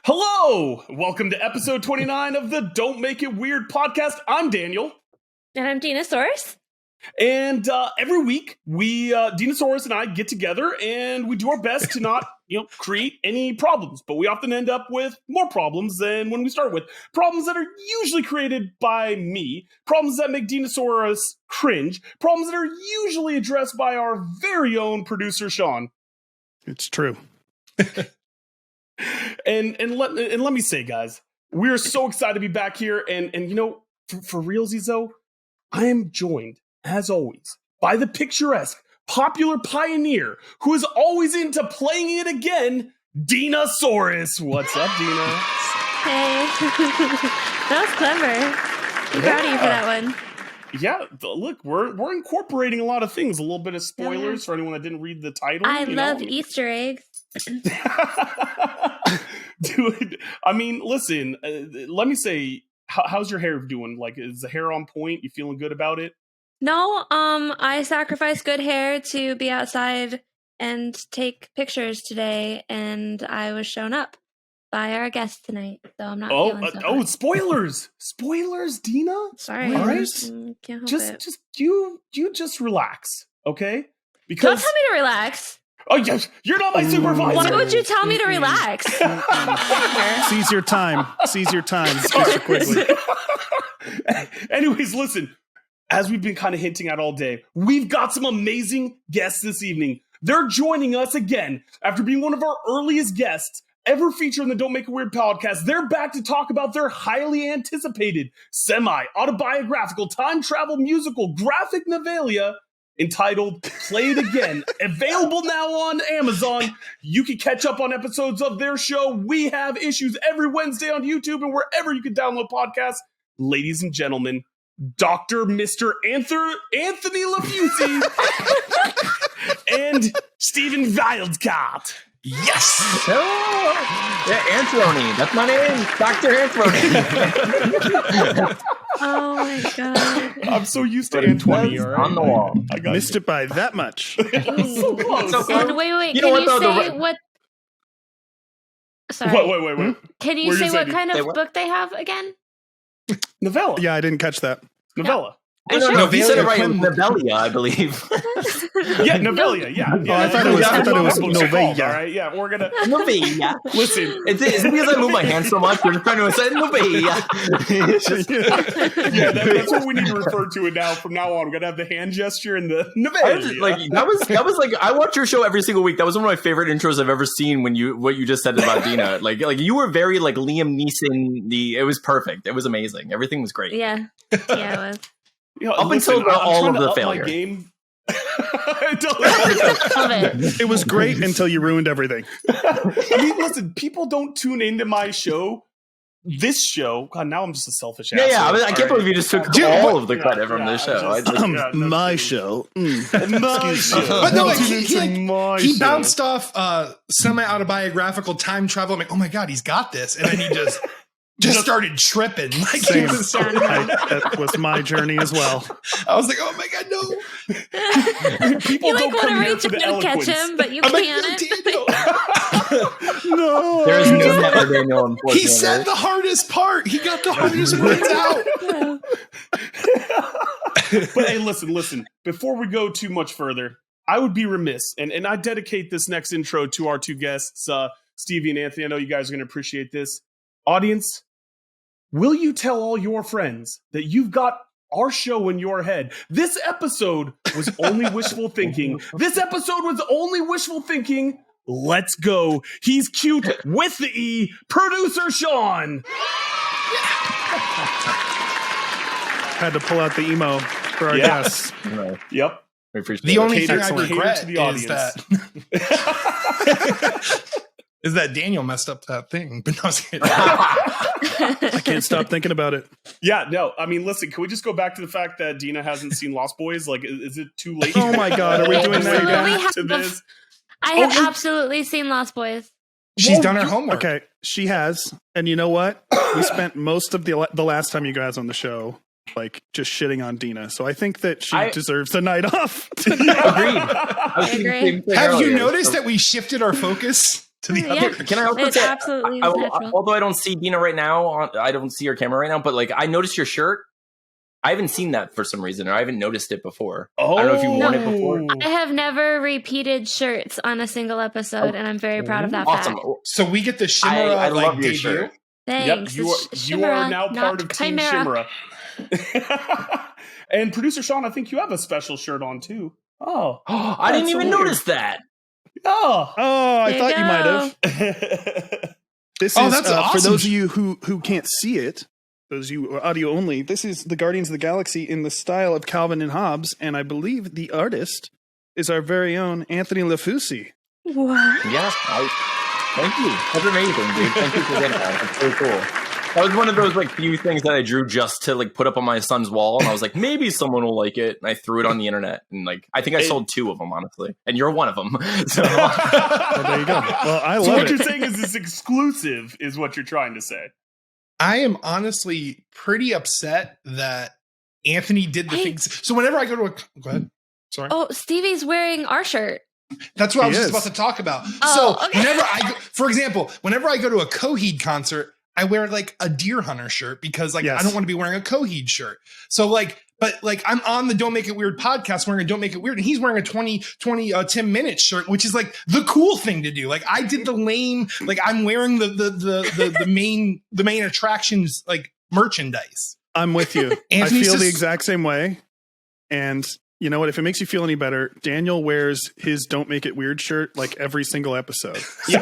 Hello! Welcome to episode 29 of the Don't Make It Weird podcast. I'm Daniel. And I'm Dinosaurus. And every week, Dinosaurus and I get together and we do our best to not, create any problems. But we often end up with more problems than when we start with. Problems that are usually created by me. Problems that make Dinosaurus cringe. Problems that are usually addressed by our very own producer, Sean. It's true. And let me say, guys, we're so excited to be back here. And for realsies, though, I am joined, as always, by the picturesque, popular pioneer who is always into playing it again, Dinosaurus. What's up, Dina? Hey. That was clever. I'm proud of you for that one. Yeah, look, we're incorporating a lot of things. A little bit of spoilers for anyone that didn't read the title. I love Easter eggs. Dude, I mean, listen, let me say, how's your hair doing? Like, is the hair on point? You feeling good about it? No, I sacrificed good hair to be outside and take pictures today, and I was shown up by our guest tonight, so I'm not feeling so hot. Spoilers, Dina. Sorry, all right. Can't help it. Just you just relax, okay? Because don't tell me to relax. Oh yes, you're not my supervisor. Why would you tell me to relax? Seize your time. Mr. Quigley. Anyways, listen. As we've been kind of hinting at all day, we've got some amazing guests this evening. They're joining us again after being one of our earliest guests ever featured in the Don't Make It Weird podcast. They're back to talk about their highly anticipated semi-autobiographical time travel musical graphic novella entitled Play It Again. Available now on Amazon. You can catch up on episodes of their show. We have issues every Wednesday on YouTube and wherever you can download podcasts. Ladies and gentlemen, Mr. Anthony LaFauci and Stevie Wildcard. Yes! Yeah, Anthony. That's my name. Dr. Anthony. Oh my god. I'm so used to Anthony. Right? On the wall. I missed it by that much. So close. And wait, can you say what... Sorry. Wait. Can you say what kind of book they have again? Novella. Yeah, I didn't catch that. Novella. No, he said it right. Novelia, I believe. Yeah, Novelia. Yeah. I thought it was Novella. All right. Yeah, we're gonna Novelia. Listen. It's because I move my hands so much. We're just trying to say Novelia. That's what we need to refer to it now. From now on, we're gonna have the hand gesture and the Novelia. That was like I watch your show every single week. That was one of my favorite intros I've ever seen. What you just said about Dina, like you were very like Liam Neeson. It was perfect. It was amazing. Everything was great. Yeah, it was. Up until all of the failure. Game. It was great until you ruined everything. I mean, listen, people don't tune into my show. This show, God, now I'm just a selfish asshole. Yeah. I can't believe you just took all of the credit from this show. My show. My show. But no, he bounced off semi-autobiographical time travel. I'm like, oh my God, he's got this. And then he just started tripping. Like Same. That was my journey as well. I was like, oh my God, no. People You don't want to come here reach for the in and catch eloquence. him, but you I'm like, can't. No. There is no never Daniel, unfortunately. He said the hardest part. He got the hardest words out. But hey, listen. Before we go too much further, I would be remiss, and I dedicate this next intro to our two guests, Stevie and Anthony. I know you guys are going to appreciate this. Audience, will you tell all your friends that you've got our show in your head? This episode was only wishful thinking. Let's go. He's cute with the E. Producer Sean. Had to pull out the emo for our guests. Yep. The only thing I Cater regret to the audience. is that Daniel messed up that thing. But no, I was kidding. I can't stop thinking about it. Yeah, no. I mean, listen, can we just go back to the fact that Dina hasn't seen Lost Boys? Like, is it too late? Oh my God, are we doing that again? To this? I have absolutely seen Lost Boys. She's done her homework. Okay, she has. And you know what? We spent most of the last time you guys on the show like just shitting on Dina. So I think that she deserves a night off. Agreed. Have you noticed that we shifted our focus to the Yeah. other. Can I also It say, absolutely is natural. although I don't see Dina right now, I don't see her camera right now, but like I noticed your shirt. I haven't seen that for some reason, or I haven't noticed it before. I don't know if you worn it before. I have never repeated shirts on a single episode, and I'm very proud of that Awesome. fact. So we get the Shimmer I love your debut. shirt. Thanks. Yep, you are now part of Team Chimera. And producer Sean, I think you have a special shirt on too. Oh, I didn't even notice that. Oh, I There thought you might go. have. This Oh, is that's awesome. for those of you who can't see it. Those of you who are audio only. This is the Guardians of the Galaxy in the style of Calvin and Hobbes, and I believe the artist is our very own Anthony LaFauci. What? Yeah. Thank you. That's amazing, dude. Thank you for getting that. That's so cool. That was one of those like few things that I drew just to like put up on my son's wall, and I was like, maybe someone will like it. And I threw it on the internet, and like I think I sold 2 of them, honestly, and you're one of them. So Well, there you go. Well, I so love what it. you're saying is it's exclusive, is what you're trying to say. I am honestly pretty upset that Anthony did the things. So whenever I go to a, go ahead. Sorry. Oh, Stevie's wearing our shirt. That's what I was He just is. about to talk about. Oh, So okay. whenever I, for example, whenever I go to a Coheed concert, I wear like a Deer Hunter shirt because like Yes. I don't want to be wearing a Coheed shirt. So like, but like I'm on the Don't Make It Weird podcast wearing a Don't Make It Weird, and he's wearing a 20 Tim Minutes shirt, which is like the cool thing to do. Like I did the lame, like I'm wearing the main attractions like merchandise. I'm with you. I Anthony's feel the just- exact same way. And you know what? If it makes you feel any better, Daniel wears his "Don't Make It Weird" shirt like every single episode. Yeah.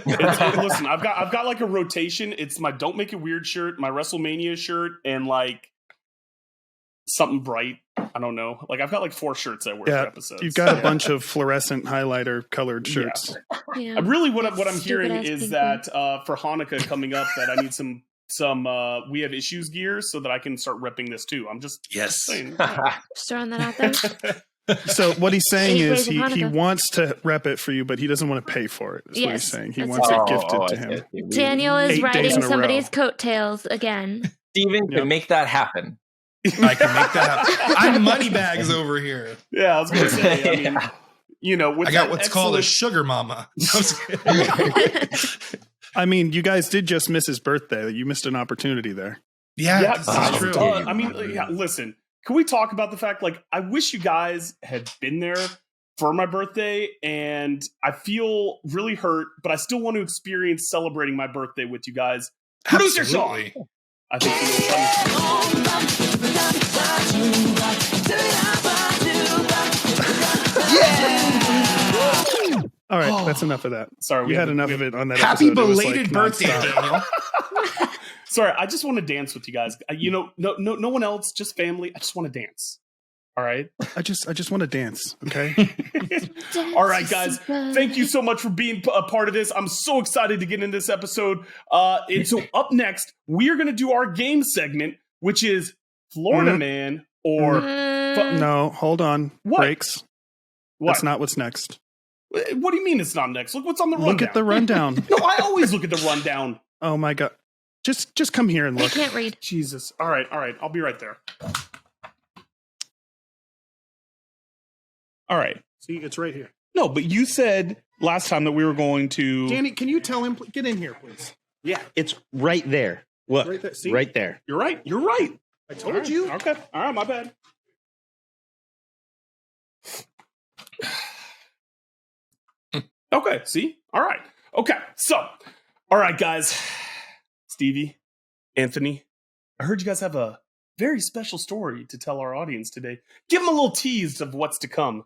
Listen, I've got like a rotation. It's my Don't Make It Weird shirt, my WrestleMania shirt, and like something bright. I don't know. Like I've got like 4 shirts I wear for episodes. You've got a bunch of fluorescent highlighter colored shirts. Yeah. I really what I'm hearing Stupid-ass is pink that for Hanukkah coming up, that I need some We Have Issues gear so that I can start repping this too. I'm just saying. Just throwing that out there. So what he's saying 8 is days of he Hanukkah. wants to rep it for you, but he doesn't want to pay for it. That's what he's Yes, saying. He that's wants right. it gifted to him. Daniel is 8 days riding in a somebody's row. coattails again. Steven Yep. can make that happen. I can make that happen. I'm Moneybags over here. Yeah, I was gonna say. I mean, you know, with I got that what's called a excellent- sugar mama. No, I'm just kidding. I mean, you guys did just miss his birthday. You missed an opportunity there. Yeah, Yeah, this guys, is true. I mean, yeah, listen, can we talk about the fact, like, I wish you guys had been there for my birthday, and I feel really hurt, but I still want to experience celebrating my birthday with you guys. Producer Sean! Absolutely. I think you know All right, that's enough of that. Sorry, You had enough of it on that Happy episode. It was, belated like, birthday, nonstop. Daniel. Sorry, I just want to dance with you guys. You know, no one else, just family. I just want to dance. All right? I just want to dance, okay? All right, guys. Thank you so much for being a part of this. I'm so excited to get into this episode. And so up next, we are going to do our game segment, which is Florida Man or... No, hold on. What? Breaks. What? That's not what's next. What do you mean it's not next? Look what's on the rundown. Look at the rundown. No, I always look at the rundown. Oh my god. Just come here and I look. can't read. Jesus. All right. I'll be right there. All right. See, it's right here. No, but you said last time that we were going to... Danny, can you tell him? Get in here, please. Yeah, it's right there. Look, Right there. See? right there. You're right. You're right. I told you. Okay. All right. My bad. Okay. See? All right. Okay. So, all right, guys. Stevie, Anthony, I heard you guys have a very special story to tell our audience today. Give them a little tease of what's to come.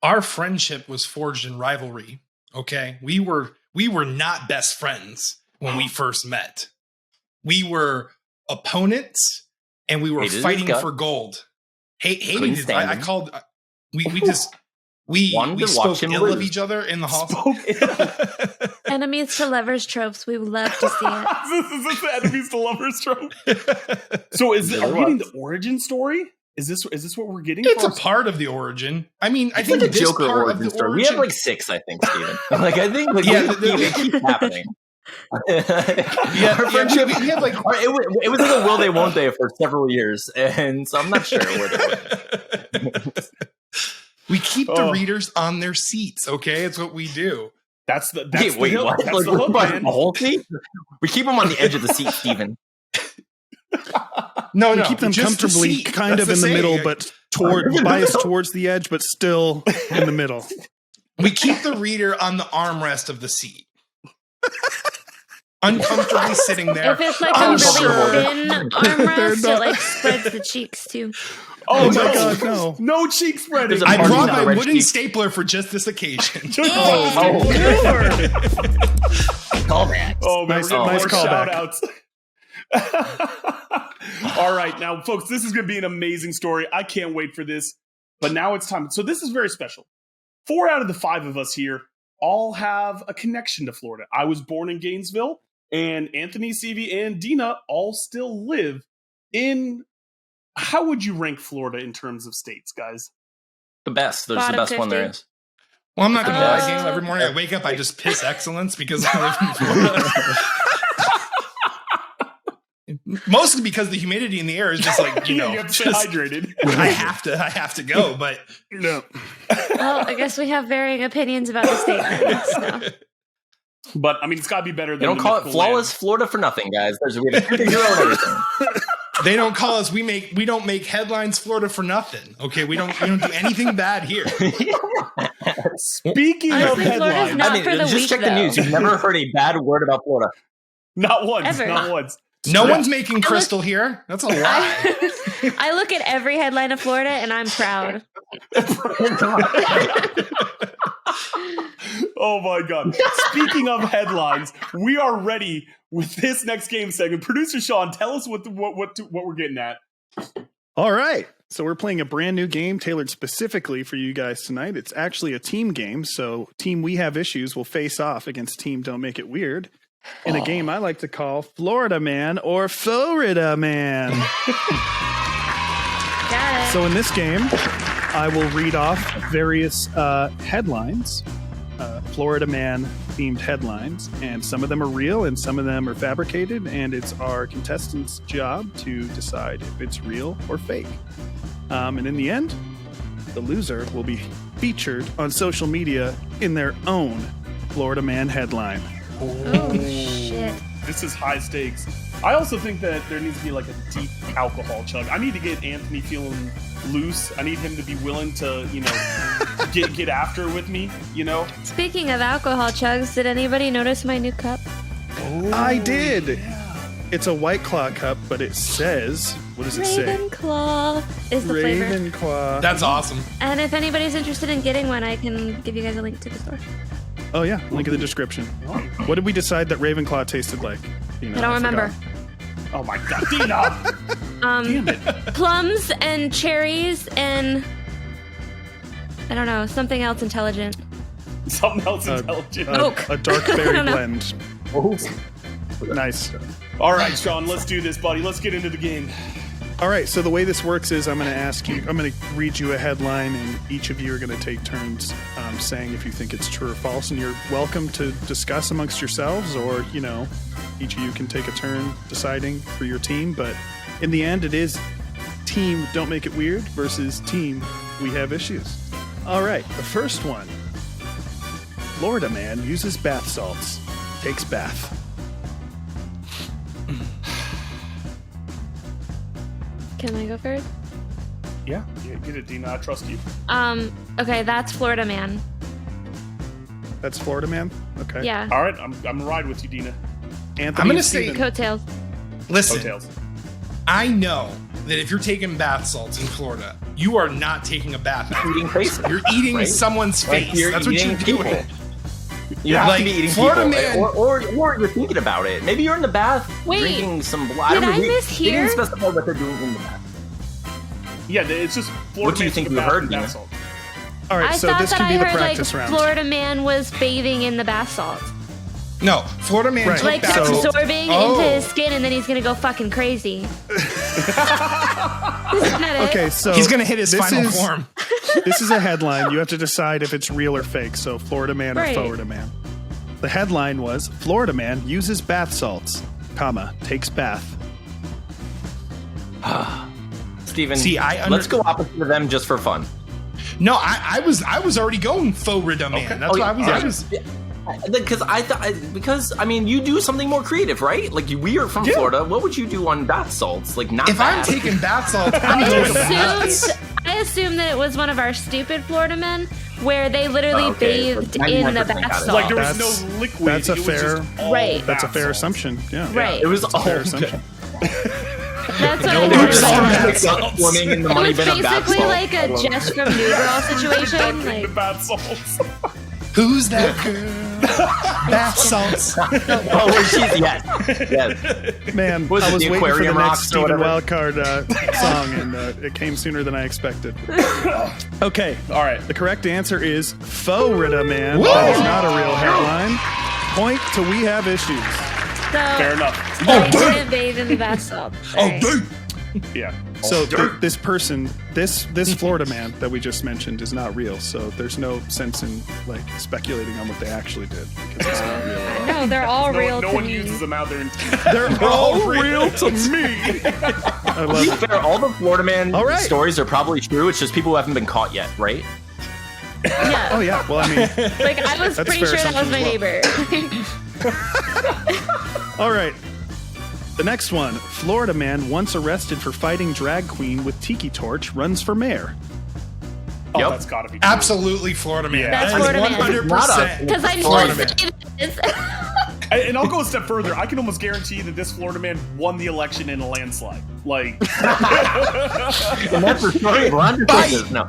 Our friendship was forged in rivalry. Okay, we were not best friends when we first met. We were opponents, and we were Hated his fighting gut. for gold. Hating Couldn't his. stand I him. called. We just we Wanted to spoke watch him ill of lose. each other in the hospital. Enemies to lovers tropes. We would love to see it. Is this the enemies to lovers trope? So are we getting the origin story? Is this what we're getting? It's for a part of the origin. I mean, I It's think like a this Joker part of origin the story. We origin. have like 6, I think, Steven. Like I think like Yeah, it keeps happening. Yeah, Our friendship. we have like It was like a will they won't they for several years, and so I'm not sure where they were. we keep the readers on their seats. Okay, it's what we do. That's the Wait, hook. what? That's Like, the hook, man. the whole seat? We keep them on the edge of the seat, Steven. No, We keep them just the comfortably seat. kind That's of in the saying. middle, but biased towards the edge, but still in the middle. We keep the reader on the armrest of the seat. Uncomfortably sitting there. If it's like a I'm really sure. thin armrest, not- it like spreads the cheeks too. Oh, Oh my no. God, no. No cheek spreading. There's a I Party brought not my red wooden cheek. stapler for just this occasion. Callback. Oh, man, Nice- we're getting nice more callback. shout-outs. All right, now, folks, this is going to be an amazing story. I can't wait for this. But now it's time. So this is very special. 4 out of the 5 of us here all have a connection to Florida. I was born in Gainesville, and Anthony, Stevie, and Dina all still live in... How would you rank Florida in terms of states, guys? The best. There's the Bottom best one there 50. is. Well, I'm not going to lie, Uh, Daniel. Every morning I wake up, I just piss excellence because I live in Florida. Mostly because the humidity in the air is just like, you know, have to stay just- hydrated. I have to go, but No. Well, I guess we have varying opinions about the statement. So. But, I mean, it's got to be better than They don't the call it mythical flawless land. Florida for nothing, guys. There's a way to keep it zero and everything. they don't call us. We don't make headlines Florida for nothing. Okay, we don't do anything bad here. Speaking of Honestly, Florida's headlines, not for the just weak, check the though. news. You've never heard a bad word about Florida. not once, Ever. not once. No one's making crystal here. That's a lie. I look at every headline of Florida and I'm proud. Oh my God. Speaking of headlines, we are ready with this next game segment. Producer Sean, tell us what we're getting at. All right. So we're playing a brand new game tailored specifically for you guys tonight. It's actually a team game. So Team We Have Issues will face off against Team Don't Make It Weird in a game I like to call Faux-rida Man or Faux-rida Man. Got it. So in this game, I will read off various headlines, Faux-rida Man themed headlines, and some of them are real and some of them are fabricated, and it's our contestants' job to decide if it's real or fake. And in the end, the loser will be featured on social media in their own Faux-rida Man headline. Oh, shit. This is high stakes. I also think that there needs to be like a deep alcohol chug. I need to get Anthony feeling loose. I need him to be willing to, you know, get after with me, you know? Speaking of alcohol chugs, did anybody notice my new cup? I did. It's a White Claw cup, but it says, what does it say? Ravenclaw is the flavor. Ravenclaw. That's awesome. And if anybody's interested in getting one, I can give you guys a link to the store. Oh yeah, link in the description. What did we decide that Ravenclaw tasted like? You know, I don't remember. forgot. Oh my God, Dina! Damn it. Plums and cherries and I don't know, something else intelligent. Something else intelligent. Oak. A dark I berry don't know. blend. Nice. All right, Sean, let's do this, buddy. Let's get into the game. All right, so the way this works is I'm going to read you a headline, and each of you are going to take turns saying if you think it's true or false, and you're welcome to discuss amongst yourselves, or, you know, each of you can take a turn deciding for your team, but in the end, it is Team Don't Make It Weird versus Team We Have Issues. All right, the first one. Faux-rida Man uses bath salts, takes bath. Can I go first? Yeah, get it, Dina. I trust you. Okay, that's Faux-rida Man. That's Faux-rida Man? Okay. Yeah. All right, I'm gonna ride with you, Dina. Anthony I'm gonna and say- Steven. Coattails. Listen, Hotels. I know that if you're taking bath salts in Florida, you are not taking a bath. Eating faces. You're eating Right? someone's face. Like, you're That's what eating you're people. doing. You have Like, to be eating Florida people, Man- or you're thinking about it. Maybe you're in the bath Wait, drinking some. did I miss They didn't here? specify what they're doing in the bath. Yeah, it's just Florida. What do you Man think took a you bath heard, in Dina? bath salt. All right, I so thought this that could be I the heard like practice round. Faux-rida Man was bathing in the bath salts. No, Florida Man Right. took Like bath salts. absorbing into his skin and then he's gonna go fucking crazy. Isn't that it? Okay, so He's gonna hit his this final is- form. This is a headline. You have to decide if it's real or fake. So Faux-rida Man or Right. Faux-rida Man. The headline was Faux-rida Man uses bath salts, comma, takes bath. Steven, See, let's go opposite of them just for fun. No, I was already going Faux-rida Man. That's Oh, why I yeah. was. because I mean, you do something more creative, right? Like we are from Florida. What would you do on bath salts? Like not If I'm taking bath salts, I'm doing bath. I assumed that it was one of our stupid Florida men where they literally bathed Like, in the 99% bath got it. salt. Like there was no liquid. That's a it was fair- just all Right. That's a bath fair salts. assumption. Yeah. Right. It was all Fair assumption. That's what No I more thought. bath like swimming in the It money was bin of bath basically salts. like a Jess from New Girl situation. Dunked Like, into bath salts. Who's that girl? Bath salts. Oh, where she's yes. Man, Was I it was the waiting for the aquarium next rocks or Stevie whatever? Wildcard song, and it came sooner than I expected. Okay, All right. the correct answer is Faux-rida Man. Whoa! That is not a real headline. Point to We Have Issues. so Fair enough. they didn't bathe in the bath salt. Alright. Yeah. So this person, this Florida man that we just mentioned is not real. So there's no sense in like speculating on what they actually did because it's not real. No, they're all real No to one me. uses them out there. They're all real to me. I To love be it. fair, all the Florida Man All right. stories are probably true. It's just people who haven't been caught yet, right? Yeah. Oh yeah. Well, I mean, Like I was That's pretty fair sure that was my assumption neighbor. all right. The next one: Florida man once arrested for fighting drag queen with tiki torch runs for mayor. Oh, Yep. that's gotta be true. Absolutely Florida man. Yeah. That's That is Florida man. 100%. Because I Florida know man. this. And I'll go a step further. I can almost guarantee that this Florida man won the election in a landslide. Like, And that's the story. Ron DeSantis. No.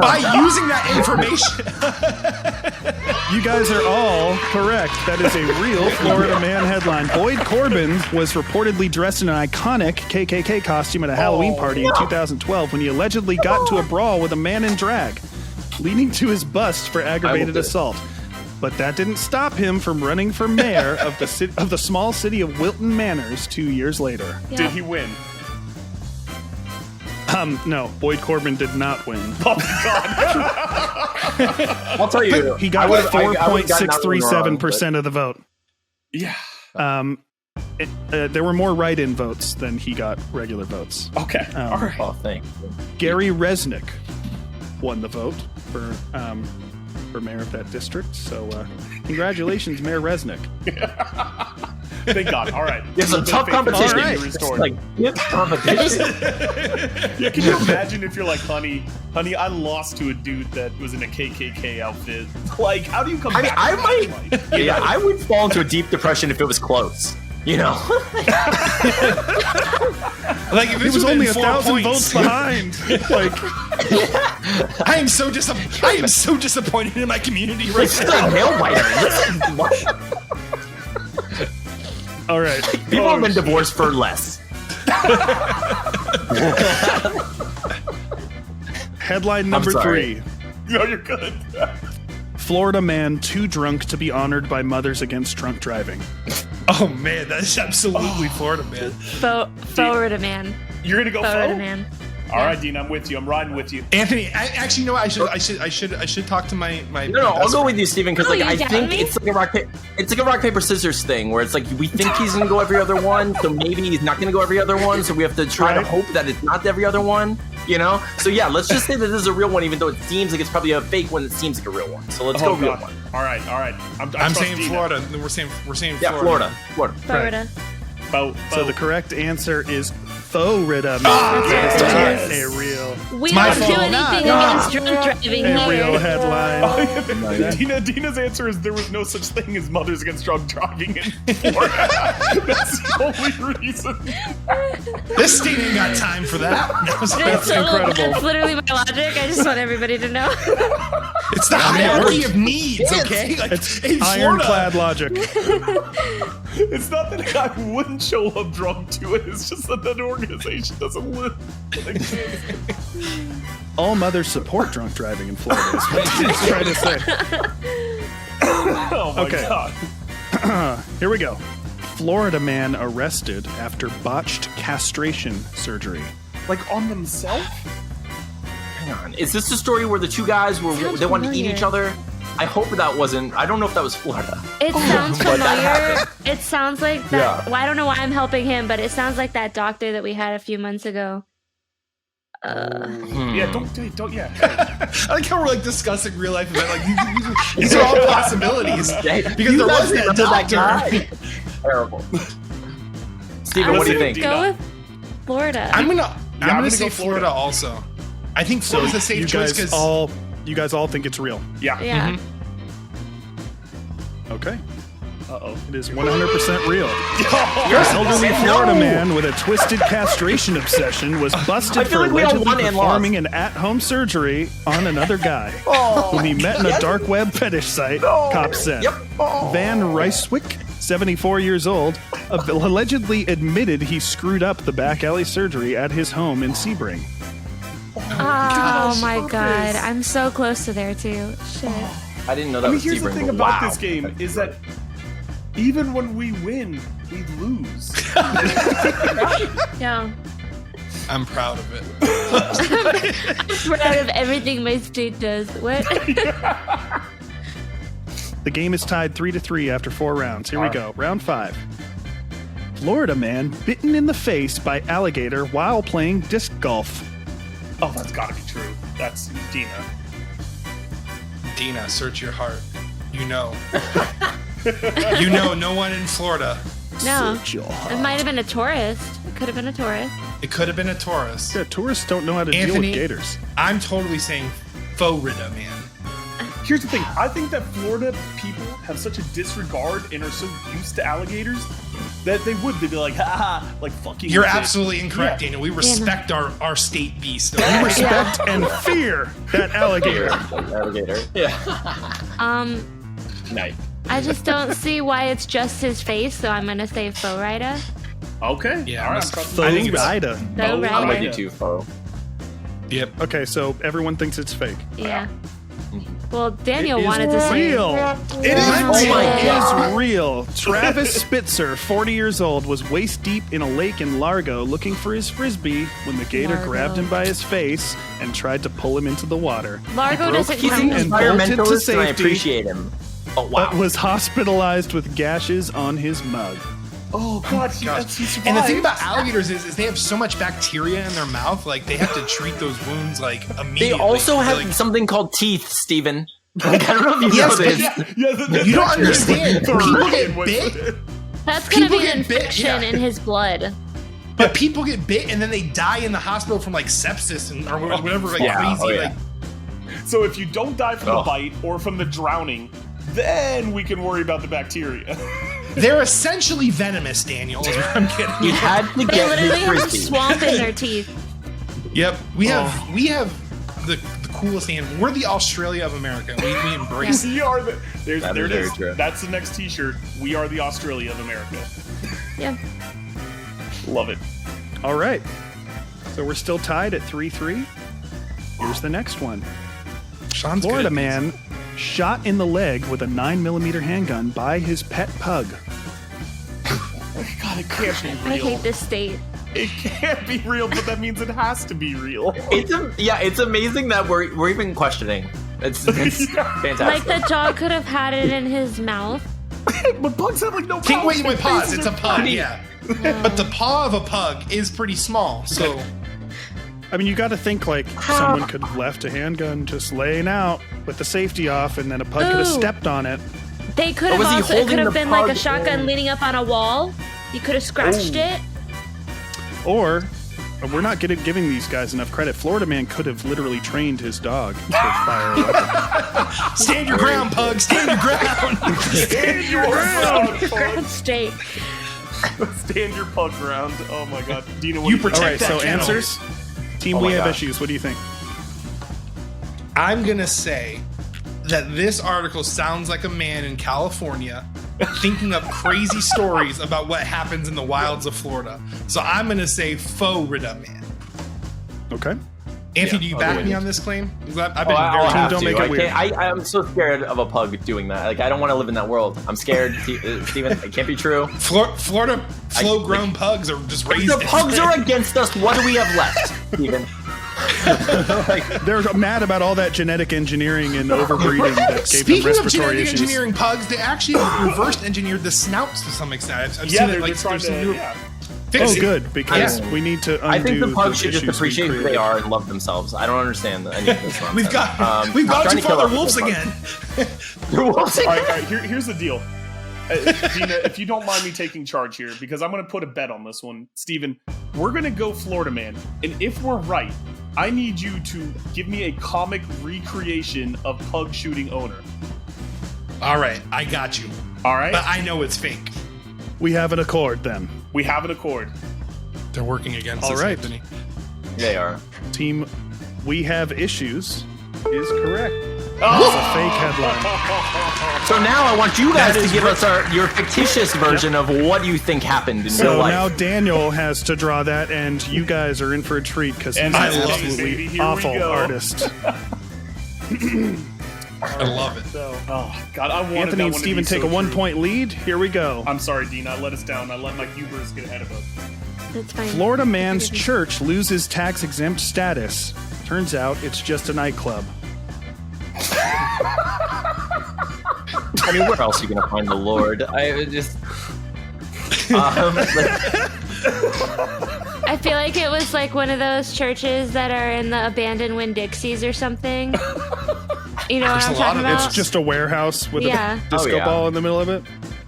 By using that information. You guys are all correct. That is a real Florida man headline. Boyd Corbin was reportedly dressed in an iconic KKK costume at a Halloween party in 2012 when he allegedly got into a brawl with a man in drag, leading to his bust for aggravated do it. assault. But that didn't stop him from running for mayor of the small city of Wilton Manors 2 years later. did he win? No, Boyd Corbin did not win. Oh my god. I'll tell you. He got I would've gotten that one wrong, 4.637% of the vote. Yeah. There were more write-in votes than he got regular votes. Okay. All right. but- Oh, thanks. Gary Resnick won the vote for mayor of that district. So congratulations, Mayor Resnick. Thank God. All right. There's some tough competition. All right. It's like, it's competition. Yeah, can you imagine if you're like, honey, I lost to a dude that was in a KKK outfit. Like, how do you come I mean, back? I from might. that? Like, Yeah, I would fall into a deep depression if it was close. You know. Like if He it's was only within 1,000 4 votes points. behind. Like, I am so disappointed in my community right It's now. still a nail biter. all right. People have been divorced for less. Headline number sorry. 3. No, you're good. Florida man too drunk to be honored by Mothers Against Drunk Driving. Oh man, that is absolutely Florida man. Florida man. You're gonna go Florida faux? man. All right, Dean, I'm with you. I'm riding with you. Anthony, actually, you know what? I should talk to my. No, I'll go with you, Steven, because Oh, like you I down think me? it's like a rock paper scissors thing where it's like we think he's gonna go every other one, so maybe he's not gonna go every other one, so we have to try to hope that it's not every other one. You know? So yeah, let's just say that this is a real one, even though it seems like it's probably a fake one that seems like a real one. So let's go real God. one. All right. I I'm trust saying Dina. Florida. We're saying Yeah, Florida. Florida. So the correct answer is Faux-rida man. That's That right. is a real We my don't do fault. anything against drunk driving a real here. headline. Dina's answer is there was no such thing as Mothers Against Drunk Driving in Florida. That's the only reason. This state ain't got time for that. That's incredible. That's literally my logic. I just want everybody to know. It's the hierarchy of needs, okay? Like, It's in Florida, ironclad logic. It's not that a guy wouldn't show up drunk to it. It's just that that organization doesn't live. All mothers support drunk driving in Florida. Is what he's trying to say. Oh my Okay. God. Here we go. Florida man arrested after botched castration surgery. Like on themselves? Hang on. Is this the story where the two guys Sounds they wanted to eat familiar. each other? I hope that wasn't. I don't know if that was Florida. It sounds But that familiar. It sounds like that. Yeah. Well, I don't know why I'm helping him, but it sounds like that doctor that we had a few months ago. Yeah, don't. Yeah. I like how we're like discussing real life event. Like these are all possibilities because there was that doctor. Terrible. Steven, what do you think? Go with Florida. I'm gonna say Florida also. I think Florida's a safe choice because you guys all think it's real. Yeah. Yeah. Okay. Uh-oh. It is 100% real. This elderly Florida man with a twisted castration obsession was busted for allegedly performing an at-home surgery on another guy whom he met in a dark web fetish site, cops said. Van Ryswick, 74 years old, allegedly admitted he screwed up the back alley surgery at his home in Sebring. Oh my god. I'm so close to there too. Shit. I didn't know that was here's the Sebring, thing but about wow. this game is that even when we win, we lose. Yeah. I'm proud of it. I'm proud of everything my state does. What? The game is tied 3-3 after 4 rounds. Here we go. Round 5. Florida man bitten in the face by alligator while playing disc golf. Oh, that's gotta be true. That's Dina. Dina, search your heart. You know. You know no one in Florida. No. It might have been a tourist. It could have been a tourist. It could have been a tourist. Yeah, tourists don't know how to deal Anthony, with gators. I'm totally saying Faux-rida Man. Here's the thing. I think that Florida people have such a disregard and are so used to alligators that they'd be like, haha, like fucking. You're absolutely incorrect, Yeah. Dana. We respect our state beast. We respect and fear that alligator. Alligator. Yeah. Nice. I just don't see why it's just his face, so I'm gonna say Faux-rida. Okay. Yeah, All right. I think it's- Faux-rida. I'm with Faux-rida. you too, Fo. Yep. Okay, so everyone thinks it's fake. Yeah. Well, Daniel It is wanted to say real. It is Oh my It God. is real. Travis Spitzer, 40 years old, was waist deep in a lake in Largo looking for his frisbee when the gator Largo. grabbed him by his face and tried to pull him into the water. Largo doesn't He's count. an and bolted to environmentalist, and I safety. appreciate him. Oh wow. But was hospitalized with gashes on his mug. Oh God, he survived. And the thing about alligators is they have so much bacteria in their mouth, like they have to treat those wounds like immediately. They also have like, something called teeth, Steven. Like, I don't know if you Yes, know but this. Yeah, you don't understand. People get bit, That's gonna people be an get bit, infection yeah. in his blood. but people get bit and then they die in the hospital from like sepsis and or whatever, like Yeah, crazy. oh, yeah. Like So if you don't die from the Oh. bite or from the drowning, then we can worry about the bacteria. they're essentially venomous, Daniel. Is what I'm kidding. He had to They get literally his have a frisbee. swamp in their teeth. Yep, we have the coolest animal. We're the Australia of America. We embrace it. We are the. There That it is very is. true. That's the next T-shirt. We are the Australia of America. Yeah. Love it. All right. So we're still tied at 3-3. Here's the next one. Sean's Florida good. man shot in the leg with a 9mm handgun by his pet pug. God, it can't be I real. hate this state. It can't be real, but that means it has to be real. It's amazing that we're even questioning. It's fantastic. Like the dog could have had it in his mouth. But pugs have like no. Think mouth. wait, pause. Faces It's a are pug, tiny. yeah. But the paw of a pug is pretty small, so I mean, you got to think like someone could have left a handgun just laying out with the safety off, and then a pug could have Ooh. stepped on it. They could have was he also, it holding could have the been like a pug shotgun in? leaning up on a wall. You could have scratched it. Or we're not giving these guys enough credit. Florida man could have literally trained his dog to fire a weapon. stand your ground, pug. Stand your ground. Stand your ground. Ground straight. Stand your pug ground. Oh my God, Dina, what You do protect All right, that so kennel. answers. Team, Oh we my have gosh. issues. What do you think? I'm gonna say that this article sounds like a man in California thinking up crazy stories about what happens in the wilds of Florida. So I'm gonna say Faux-rida Man. Okay. Anthony, do you I'll back do me it. on this claim? 'Cause I've Oh, been I'll very have Don't to. make it I weird. can't- I'm so scared of a pug doing that. Like, I don't want to live in that world. I'm scared, Steven. It can't be true. Florida flow-grown pugs are just If raised. the pugs are against us, what do we have left, Steven? They're mad about all that genetic engineering and overbreeding that gave them Speaking of respiratory genetic issues. engineering pugs, they actually reversed engineered the snouts to some extent. I've Yeah, seen they're it, like trying there's some to. new- Yeah. Fix it. good, because Yeah. we need to undo I think the pugs should issues just we appreciate who they created. are and love themselves. I don't understand any of this nonsense. We've got I'm too trying to far kill the wolves pugs. again. The wolves All again. right, here's the deal. Dina, if you don't mind me taking charge here, because I'm going to put a bet on this one. Steven, we're going to go Florida Man. And if we're right, I need you to give me a comic recreation of pug shooting owner. All right, I got you. All right? But I know it's fake. We have an accord then. We have an accord. They're working against All us, right. Anthony. They are. Team We Have Issues is correct. Oh! It's a fake headline. So now I want you guys That to is give us your fictitious version of what you think happened in real So life. now Daniel has to draw that, and you guys are in for a treat because he's And an I love it, absolutely baby. Here we awful go. artist. I love it. So, oh, God, I wanted Anthony that and one Steven to be take so a 1 true. point lead. Here we go. I'm sorry, Dina. I let us down. I let my hubris get ahead of us. That's fine. Florida man's Forgive me. church loses tax exempt status. Turns out it's just a nightclub. I mean, where else are you going to find the Lord? I just. I feel like it was like one of those churches that are in the abandoned Winn-Dixies or something. You know what There's I'm a lot talking of- about? It's just a warehouse with Yeah. a disco Oh, yeah. ball in the middle of it.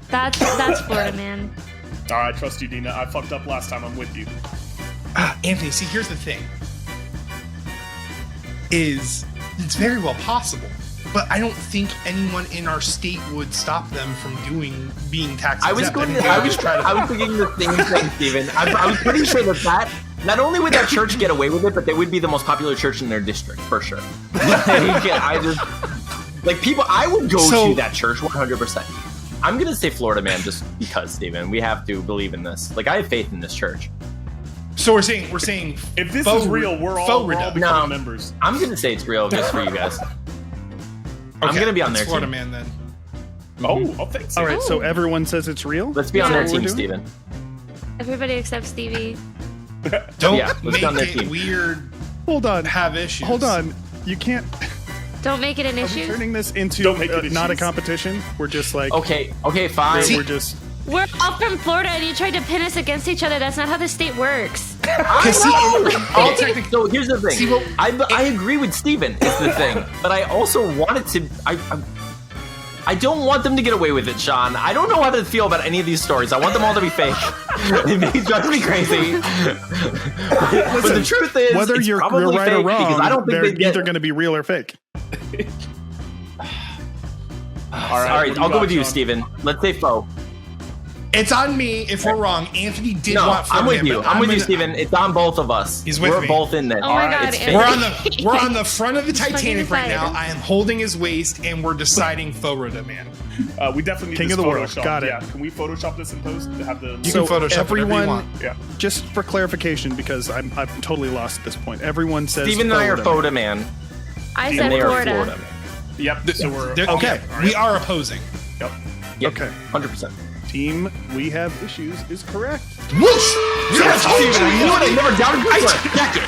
That's Florida Man. All right, I trust you, Dina. I fucked up last time. I'm with you. Anthony, see, here's the thing. It's very well possible, but I don't think anyone in our state would stop them from being tax I was exempt. going And to. they I would was just try to. I was thinking the same thing, Steven. I was pretty sure that not only would that church get away with it, but they would be the most popular church in their district for sure. People. I would go to that church 100%. I'm gonna say Florida Man just because, Steven. We have to believe in this. Like, I have faith in this church. So we're saying If this faux- is real, we're all faux-rida. becoming No. members. I'm gonna say it's real just for you guys. I'm Okay, gonna be on that's their Florida team. Man then. Oh, thanks. All right, so everyone says it's real? Let's be on their Is that what team, we're doing? Steven. Everybody except Stevie. Don't Yeah, let's make be on their it team. weird. Hold on. Have issues. Hold on. You can't. Don't make it an Are we issue. turning this into Don't make it not a issues. competition? We're just like. Okay, fine. We're just. We're all from Florida and you tried to pin us against each other. That's not how the state works. Because see, all technically, So here's the thing. See, well, I agree with Steven is the thing, but I also wanted to. I don't want them to get away with it, Sean. I don't know how to feel about any of these stories. I want them all to be fake. It drives me crazy. But the truth is, Whether it's you're probably right or fake wrong, because I don't think they're they get. either going to be real or fake. All right, what do I'll you go got, with you, Sean? Steven. Let's say faux. it's on me if we're wrong. Anthony did No, want Florida I'm with Man, you. but I'm with you, gonna- Steven. It's on both of us. He's with We're me. both in this. Oh my God, It's fake. Anthony. We're on the front of the fucking Titanic right now. inside. I am holding his waist, and we're deciding Faux-rida Man. We definitely need King this of the world. Photoshopped. Got it. Yeah, can we Photoshop this in post to have the? You So can Photoshop whatever you everyone- want. Yeah. Just for clarification, because I'm totally lost at this point. Everyone says. Steven and I are Florida Man. Florida Man, I and said they are Florida. Florida Man. Yep. So we're Okay. Yeah, we are opposing. Yep. Yep, Okay. 100%. Team We Have Issues is correct. Whoosh! Yes, Steven, I knew it. I never doubted you for a second.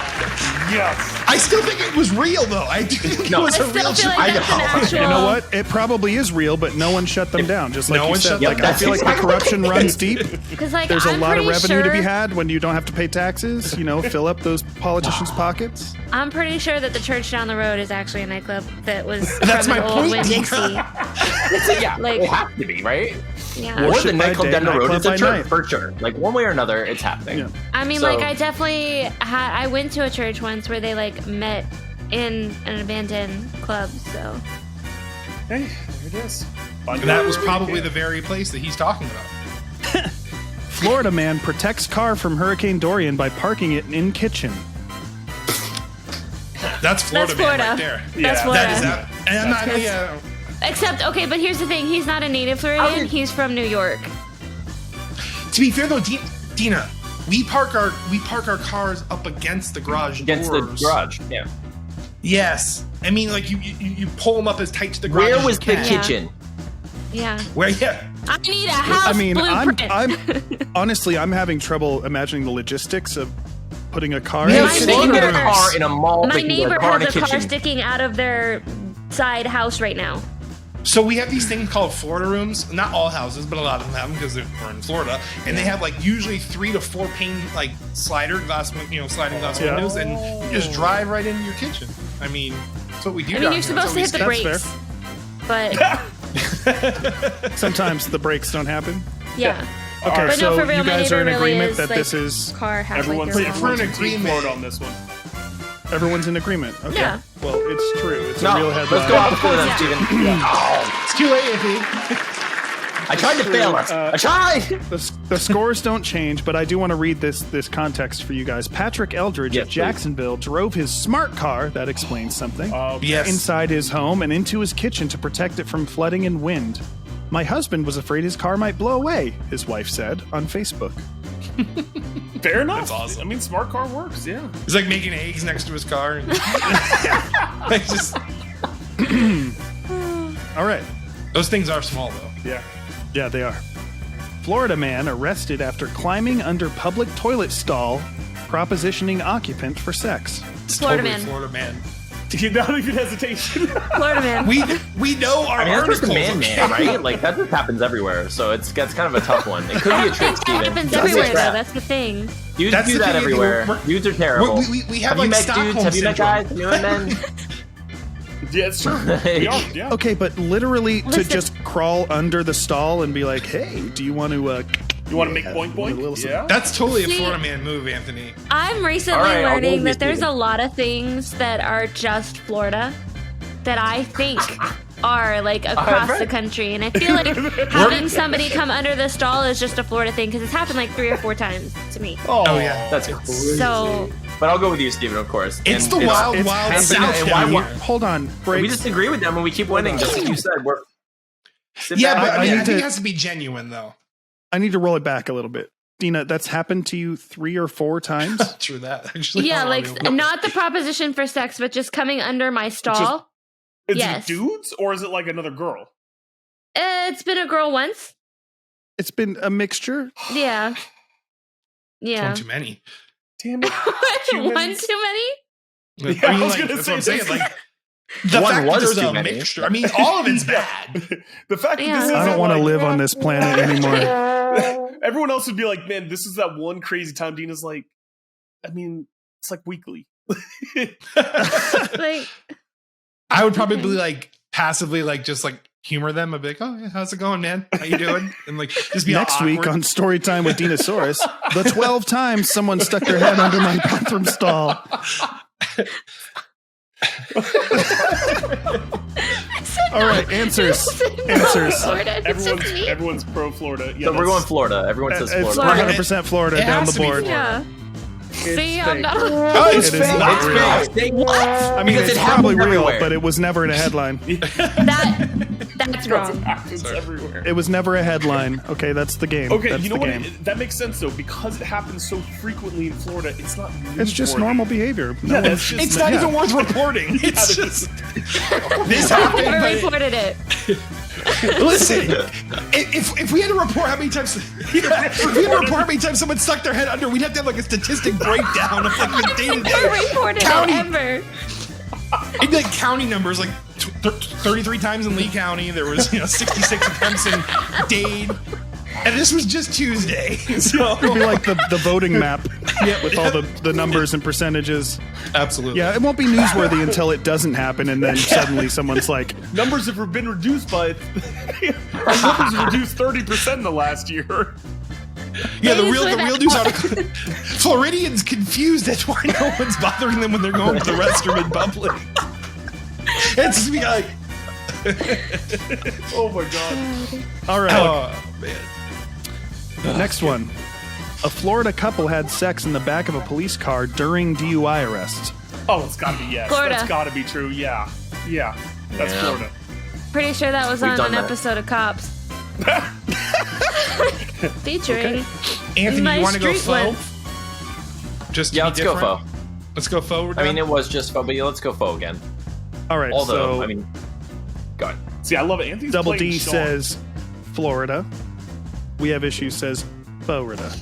Yes. I still think it was real, though. I do think No. it was I a still real feel shit. like that's an actual. You know what? It probably is real, but no one shut them down. Just like No you one said, shut them like down. I feel like the That's corruption runs deep. Because like There's a I'm lot of pretty revenue to be sure- had when you don't have to pay taxes. You know, fill up those politicians' pockets. I'm pretty sure that the church down the road is actually a nightclub that was That's from my an old point, Winn-Dixie. Yeah, Like- it has to be, right? Yeah. Or Worship the by nightclub day, down the road nightclub is a by church, night. for sure. Like, one way or another, it's happening. Yeah. I mean, So- like, I definitely I went to a church once where they like met in an abandoned club. So Hey, there it is. Find That it was wherever you probably can. the very place that he's talking about. Florida man protects car from Hurricane Dorian by parking it in kitchen. That's Florida, That's Man Florida. right there. That's Yeah. Florida. That is that. And I'm not. That's- Yeah. Except, okay, but here's the thing: he's not a native Floridian. He's from New York. To be fair though, Dina, we park our cars up against the garage Against doors. the garage, yeah. Yes, I mean like you pull them up as tight to the garage. Where as was you the can. kitchen? Yeah. Where? Yeah. I need a house I mean, blueprint. honestly, I'm having trouble imagining the logistics of putting a car We in have a My They kitchen. can get a neighbor- car in a mall. My they can get neighbor a car in has a a car kitchen. sticking out of their side house right now. So we have these things called Florida rooms. Not all houses, but a lot of them have them because we're in Florida, and they have like usually 3 to 4 pane like sliding glass windows, and you just drive right into your kitchen. I mean, that's what we do. I mean, you're supposed to hit the brakes, but Sometimes the brakes don't happen. yeah. Okay, But so no, for real, you my guys are in neighbor really agreement is, that like, this is car halfway Everyone's through. If we're in in agreement- Florida on this one. everyone's in agreement. Okay. Yeah. Well, it's true. It's a No, real let's headline. go opposite then, Yeah. Steven. It's too late, Anthony. I tried to fail us. I tried. The scores don't change, but I do want to read this context for you guys. Patrick Eldridge Yes, of Jacksonville drove his smart car, that explains something, Yes. inside his home and into his kitchen to protect it from flooding and wind. My husband was afraid his car might blow away, his wife said on Facebook. Fair enough. That's awesome. I mean, smart car works. Yeah. He's like making eggs next to his car. And like just All right. those things are small though. Yeah. Yeah, they are. Florida man arrested after climbing under public toilet stall, propositioning occupant for sex. It's Florida totally man. Florida man. Not even hesitation. Florida man. We know our I mean, that's just articles. a man, right? Like that just happens everywhere, so it's kind of a tough one. It could be a trick, That Steven. happens It could be a everywhere, though. trap. That's the thing. Dudes That's do the that thing, everywhere. we're- Dudes are terrible. We have Have like you met Stockholm dudes? Have you met syndrome. guys? Have you met men? Yeah, it's true. We are. Yeah. Okay, but literally to Listen. just crawl under the stall and be like, hey, do you want to... You want to make boink boink? Yeah. That's totally a See- Florida man move, Anthony. I'm recently All right, I'll go learning with you, that there's Steven. a lot of things that are just Florida that I think are like across the right. country, and I feel like having somebody come under the stall is just a Florida thing because it's happened like 3 or 4 times to me. Oh yeah. That's cool. So But I'll go with you, Steven, of course. It's And the wild it's South happening. down And why- here. Hold on, break. we just agree with them and we keep winning, just like you said. We're sit Yeah, back. but I I mean, I need think to- it has to be genuine though. I need to roll it back a little bit. Dina, that's happened to you 3 or 4 times? True that actually. yeah, Oh, like no. not the proposition for sex, but just coming under my stall. Is Yes. it dudes or is it like another girl? It's been a girl once. It's been a mixture. Yeah. One Yeah. too many. Damn it. One Humans. too many? Yeah, I was gonna that's say what I'm saying. this. Like the One fact that was there's too a many. mixture. I mean, all of it's bad. The fact that Yeah. this is I don't want to live on this planet anymore. Everyone else would be like, man, this is that one crazy time. Dina's like, I mean, it's like weekly. Like, I would probably like passively like just like humor them. I'd be like, "Oh, yeah, how's it going, man? How you doing?" And like just be all Next week awkward. on Storytime with Dinosaurus, the 12 times someone stuck their head under my bathroom stall. All right, answers. Answers. Florida, it's just me. Everyone's pro Florida. Yeah, So we're that's- going Florida. Everyone says It's Florida. 100% Florida It down has the to be board. Florida. Yeah. See, I'm fake. not. Oh, it's It is fake. not It's real. fake. What? I mean, Because it's it probably happens real, everywhere. but it was never in a headline. That's wrong. It's everywhere. It was never a headline. Okay, that's the game. Okay, that's you know the what? game. That makes sense though, because it happens so frequently in Florida. It's not. It's just newsworthy. normal behavior. No Yeah, one- that's just. It's not even worth reporting. It's just this happened. Never But reported it. listen, if we had to report how many times, if we had to report how many times someone stuck their head under, we'd have to have like a statistic breakdown of like the day to Never day. reported County. it ever. It'd be like county numbers, like 33 times in Lee County. There was 66 attempts in Dade, and this was just Tuesday. So It'd be like the voting map with all the numbers and percentages. absolutely, Yeah, it won't be newsworthy until it doesn't happen, and then suddenly someone's like, Numbers have been reduced by. Our numbers have reduced 30% in the last year. yeah. The Please real with news article. Floridians confused. That's why no one's bothering them when they're going to the restroom in public. It's just be like, Oh my god. all right, oh man. next one. A Florida couple had sex in the back of a police car during DUI arrest. Oh, it's gotta be yes. Florida. That's gotta be true. Yeah. Yeah. That's Yeah. Florida. Pretty sure that was We've on done an that. episode of Cops. Featuring Anthony, my you want to go street faux? lens. Just to Yeah, be let's go different? faux. Let's go faux. I mean, it was just faux, but yeah, let's go faux again. All right, Although, so I mean, go ahead. See, I love it. Anthony's Double playing D Sean. says Florida. We have issues says Florida.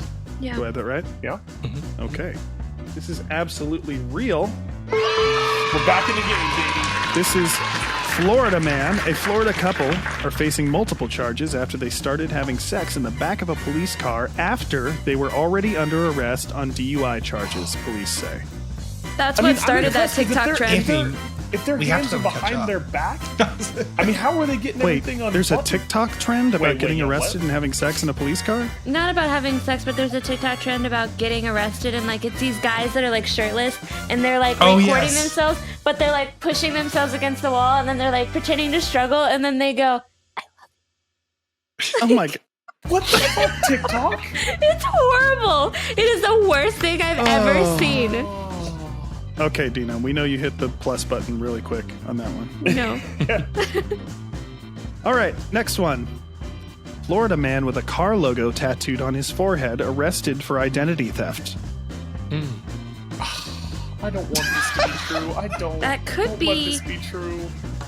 Yeah. Do I have that right? Yeah. Okay. This is absolutely real. We're back in the game, baby. This is Florida Man, a Florida couple, are facing multiple charges after they started having sex in the back of a police car after they were already under arrest on DUI charges, police say. That's what started that TikTok trend. If their We have hands to are catch behind up. their back, I mean, how are they getting Wait, everything on? there's a button? TikTok trend about getting what? arrested and having sex in a police car? Not about having sex, but there's a TikTok trend about getting arrested, and like it's these guys that are like shirtless and they're like recording themselves, but they're like pushing themselves against the wall, and then they're like pretending to struggle, and then they go, Oh my god. What the fuck, TikTok? "It's horrible! It is the worst thing I've ever seen." Okay, Dina, we know you hit the plus button really quick on that one. No. All right, next one. Florida man with a car logo tattooed on his forehead arrested for identity theft. I don't want this to be true. I don't. That could don't be- Let this be true.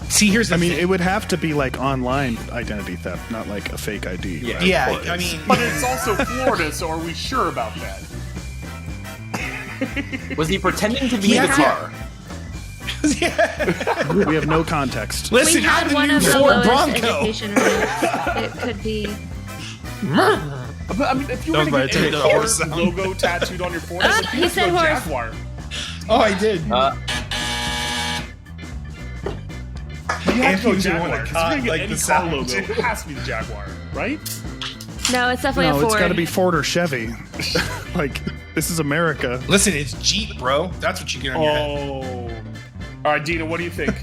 See, here's the I mean, thing. it would have to be like online identity theft, not like a fake ID. Yeah. right? Yeah, Of course. I mean, But it's also Florida, so are we sure about that? Was he pretending to be in the Yeah. car? We have no context. listen, We had I'm the one new of the Ford lowest Bronco. education rates. It could be. But I mean, if you That were was to my get attempt a at a car horse sound. logo tattooed on your forehead, like, He you have to said go horse. Jaguar. Oh, I did. You have to go Anthony's the one Jaguar. that 'Cause caught, if you're gonna like, get the any car sound, logo, too. it has to be the Jaguar, right? No, it's definitely a No, Ford. it's got to be Ford or Chevy. Like, this is America. Listen, it's Jeep, bro. That's what you get on your head. Oh. All right, Dina, what do you think?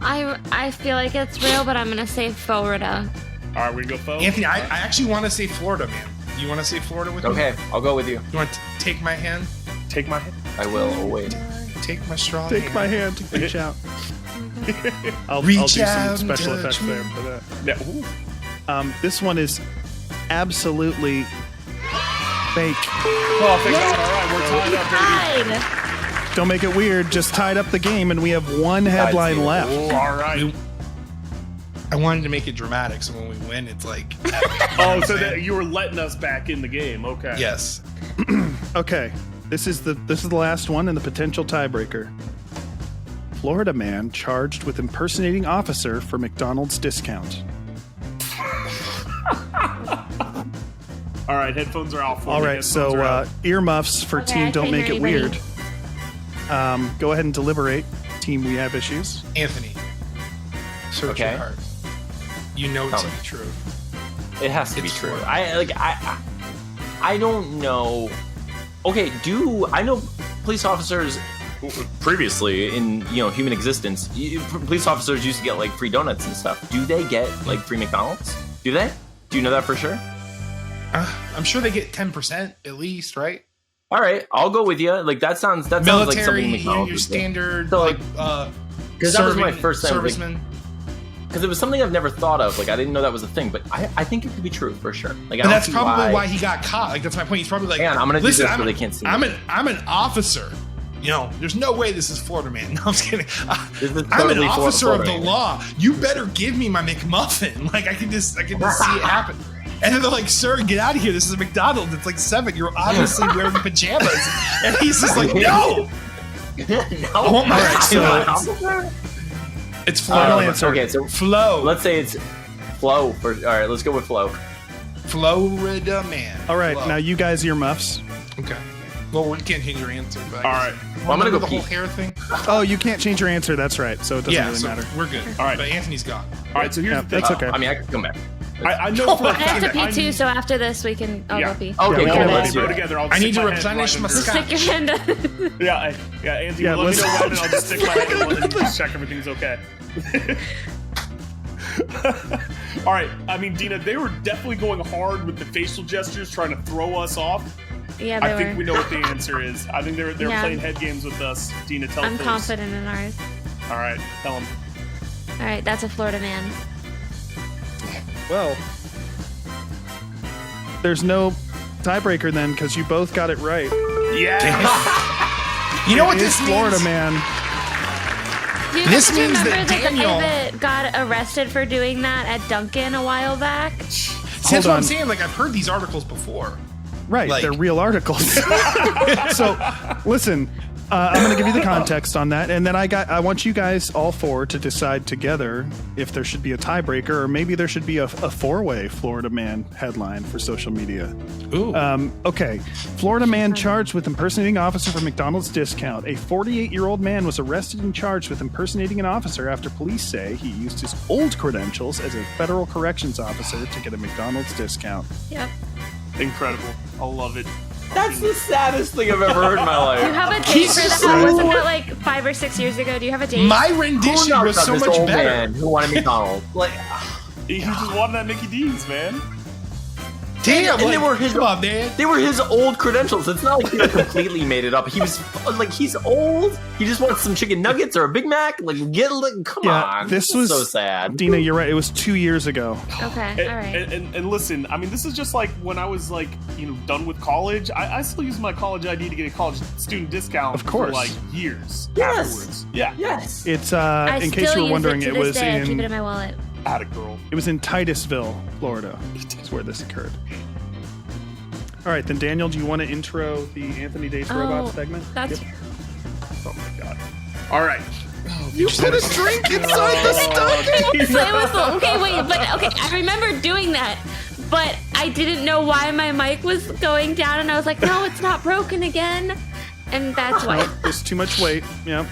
I feel like it's real, but I'm gonna say Faux-rida. All right, we go Faux. Anthony, I actually want to say Florida, man. You want to say Florida with me? Okay, I'll go with you. You want to take my hand? Take my hand. I will. Oh, wait. Take my strong Take hand. my hand, reach out. I'll Reach do some out and special touch effects me. there for that. Yeah, ooh. This one is absolutely fake. Oh, thank God. All right, we're tied up, baby. Fine. Don't make it weird. Just tied up the game, and we have one headline it. left. Oh, all right. I wanted to make it dramatic, so when we win, it's like. Oh, so that you were letting us back in the game. Okay. Yes. Okay, this is the last one and the potential tiebreaker. Florida man charged with impersonating officer for McDonald's discount. All right, headphones are out for All me. right, Headphones so are out. earmuffs for Okay, team I Don't can't Make hear It anybody. Weird. Go ahead and deliberate. Team We Have Issues. Anthony, search Okay. your heart. You know Tell to me. be true. It has to be It's true. Florida. I don't know. Okay, I know police officers previously in human existence? Police officers used to get like free donuts and stuff. Do they get like free McDonald's? Do they? Do you know that for sure? I'm sure they get 10% at least, right? All right, I'll go with you. Like that sounds like Military, something your McDonald's would do. standard, So, like, because that was my first time. serviceman. Because it was something I've never thought of. Like I didn't know that was a thing, but I think it could be true for sure. Like, I But don't that's see probably why he got caught. Like that's my point. He's probably like, Hang on, I'm gonna do listen, this so they can't see me." I'm an officer. There's no way this is Florida Man. No, I'm just kidding. This is I'm an totally officer of Florida the Man. law. You better give me my McMuffin. Like I can just see it happen. And then they're like, "Sir, get out of here. This is a McDonald's. It's like 7. You're obviously wearing pajamas." And he's just like, "No, I want my Right, It's Final Florida. answer. Okay, so Flo. let's say it's Flo. All right, let's go with Flo. Florida Man. All right, Flo. now you guys earmuffs. Okay. Well, we can't change your answer. But All right. Well, I'm gonna go the whole pee. hair thing. Oh, you can't change your answer. That's right. So it doesn't Yeah, really so matter. we're good. All right. But Anthony's gone. All right, so here's Yeah, the thing. that's okay. I mean, I could come back. I know for a I have to fact pee that too, so after this we can. I'll Yeah. go pee. Okay, Yeah, cool. we'll Let's do do go it. together. I'll I need stick to my hand replenish right my under- scotch. Stick your hand up. Yeah, Anthony, Yeah, let me let's- know when, and I'll just stick my hand in and just check everything's okay. All right, I mean, Dina, they were definitely going hard with the facial gestures, trying to throw us off. Yeah, they I think were. we know what the answer is. I think they're Yeah. playing head games with us. Dina, tell I'm folks. confident in ours. All right, tell them. All right, that's a Florida Man. Well, there's no tiebreaker then because you both got it right. Yeah. You know what It is this means? Florida Man. Do you This guys means remember that the Daniel- guy that got arrested for doing that at Dunkin' a while back? That's Hold what on. I'm saying. Like I've heard these articles before. Right, Like- they're real articles. So, listen, I'm going to give you the context on that, and then I want you guys all four to decide together if there should be a tiebreaker, or maybe there should be a four-way Florida Man headline for social media. Ooh. Okay. Florida man charged with impersonating officer for McDonald's discount. A 48-year-old man was arrested and charged with impersonating an officer after police say he used his old credentials as a federal corrections officer to get a McDonald's discount. Yep. Incredible. I love it. That's the saddest thing I've ever heard in my life. Do you have a date for that? Wasn't that like 5 or 6 years ago? Do you have a date? My rendition was so much old better. Man who wanted McDonald's. Like, He just wanted that Mickey D's, man. Damn, and they were his, come on, man. They were his old credentials. It's not like he completely made it up. He was like, he's old. He just wants some chicken nuggets or a Big Mac. Like, come on. This was so sad. Dina, you're right. It was 2 years ago. Okay, all right. And listen, I mean, this is just like when I was like, done with college. I still use my college ID to get a college student discount. Of course. For like years Yes. afterwards. Yeah. Yes. It's I in case you were wondering, it it to this was day. I keep it in in my wallet. Atta girl. it was in Titusville, Florida. Is where this occurred. All right, then Daniel, do you want to intro the Anthony Dates Robot segment? That's Oh my god. All right. You put a drink inside the stuff. okay, wait, but okay, I remember doing that, but I didn't know why my mic was going down, and I was like, no, it's not broken again, and that's why. There's too much weight. Yeah.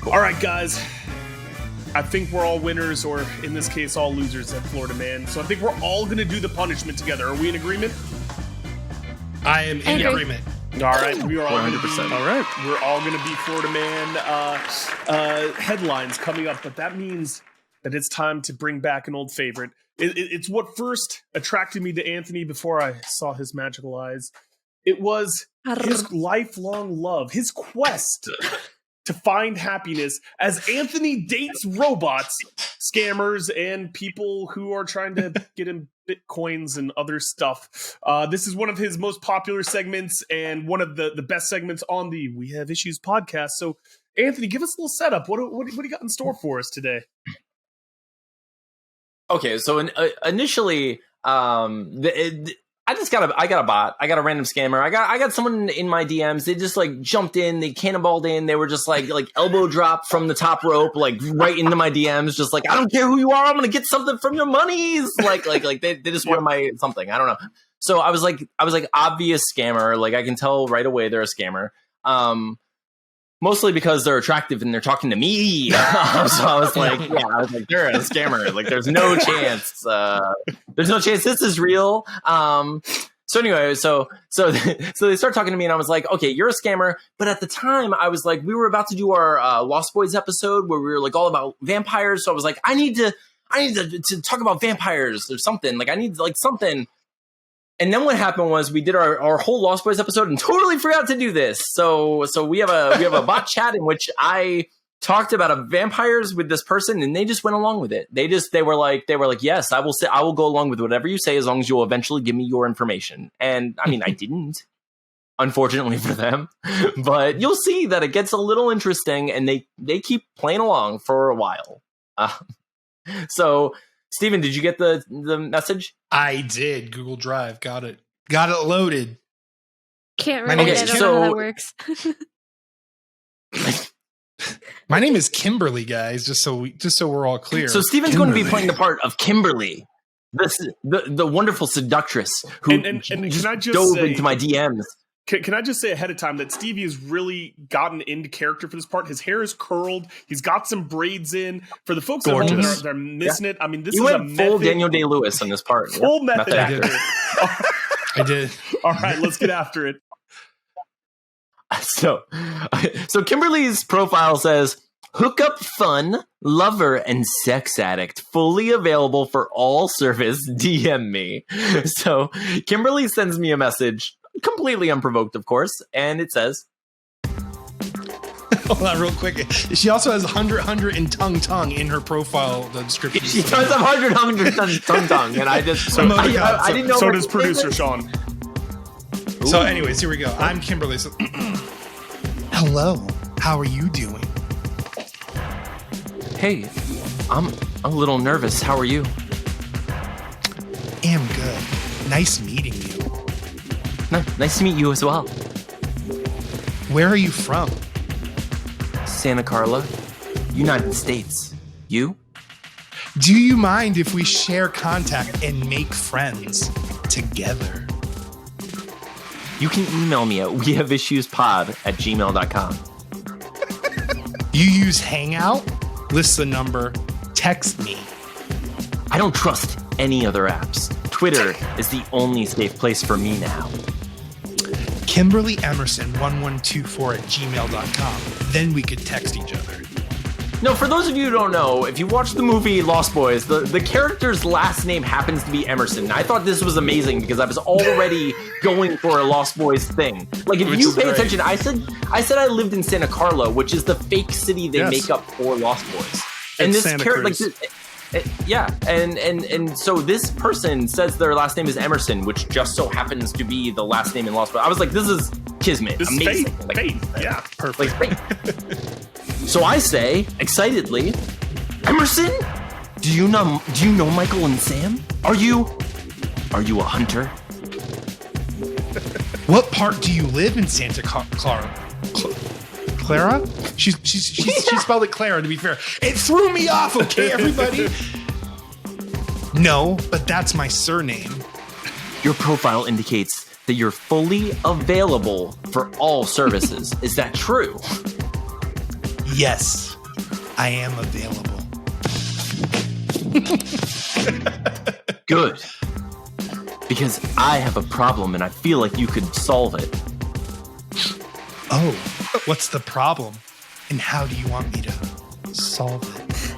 All right, guys. I think we're all winners, or in this case, all losers at Florida Man. So I think we're all going to do the punishment together. Are we in agreement? I am in agreement. All right, we are all 100%. All right. We're all going to be Florida Man headlines coming up, but that means that it's time to bring back an old favorite. It's what first attracted me to Anthony before I saw his magical eyes. It was his lifelong love, his quest to find happiness as Anthony dates robots, scammers, and people who are trying to get him Bitcoins and other stuff. This is one of his most popular segments and one of the best segments on the We Have Issues podcast. So, Anthony, give us a little setup. What do you got in store for us today? Okay, so initially, I got a bot. I got a random scammer. I got someone in my DMs. They just like jumped in. They cannonballed in. They were just like elbow drop from the top rope, like right into my DMs. Just like, I don't care who you are. I'm gonna get something from your monies. Like they just wanted my something. I don't know. So I was like obvious scammer. Like I can tell right away they're a scammer. Mostly because they're attractive and they're talking to me. So I was like, they're a scammer. Like, there's no chance. There's no chance this is real. So anyway, so they start talking to me and I was like, okay, you're a scammer. But at the time I was like, we were about to do our Lost Boys episode where we were like all about vampires. So I was like, I need to talk about vampires or something. Like I need like something. And then what happened was we did our whole Lost Boys episode and totally forgot to do this. So we have a bot chat in which I talked about vampires with this person and they just went along with it. They were like, yes, I will go along with whatever you say as long as you'll eventually give me your information. And I mean, I didn't, unfortunately for them, but you'll see that it gets a little interesting and they keep playing along for a while. So Steven, did you get the message? I did. Google Drive. Got it loaded. Can't read it. I don't know how that works. My name is Kimberly, guys. Just so we're all clear. So Steven's going to be playing the part of Kimberly, the wonderful seductress who and can I just dove say, into my DMs. Can I just say ahead of time that Stevie has really gotten into character for this part? His hair is curled. He's got some braids in. For the folks at home that are missing it, I mean, this is a method. Full Daniel Day-Lewis on this part. Full method actor. I did. All right, let's get after it. So Kimberly's profile says, hookup fun, lover, and sex addict, fully available for all service, DM me. So Kimberly sends me a message, completely unprovoked, of course, and it says, hold on real quick. She also has 100 and tongue in her profile description. She does have 100 tongue, and I just I didn't know. So does producer Sean. So anyways, here we go. I'm Kimberly. So hello, how are you doing? Hey, I'm a little nervous. How are you? Am good. Nice meeting you. Nice to meet you as well. Where are you from? Santa Carla, United States. You? Do you mind if we share contact and make friends together? You can email me at wehaveissuespod@gmail.com. You use Hangout? List the number. Text me. I don't trust any other apps. Twitter is the only safe place for me now. Kimberly Emerson 1124@gmail.com. Then we could text each other. No, for those of you who don't know, if you watch the movie Lost Boys, the character's last name happens to be Emerson. I thought this was amazing because I was already going for a Lost Boys thing. Like, if you pay attention, I said I lived in Santa Carla, which is the fake city they make up for Lost Boys. And it's this Santa character, Cruz. yeah, and so this person says their last name is Emerson, which just so happens to be the last name in Lost Boys. I was like, this is kismet, This amazing, is fate. like, Fate. Yeah, Perfect. like fate. So I say, excitedly, Emerson, do you know Michael and Sam? Are you a hunter? What part do you live in Santa Clara? Clara? She spelled it Clara, to be fair. It threw me off, okay, everybody? No, but that's my surname. Your profile indicates that you're fully available for all services. Is that true? Yes, I am available. Good. Because I have a problem and I feel like you could solve it. Oh, what's the problem? And how do you want me to solve it?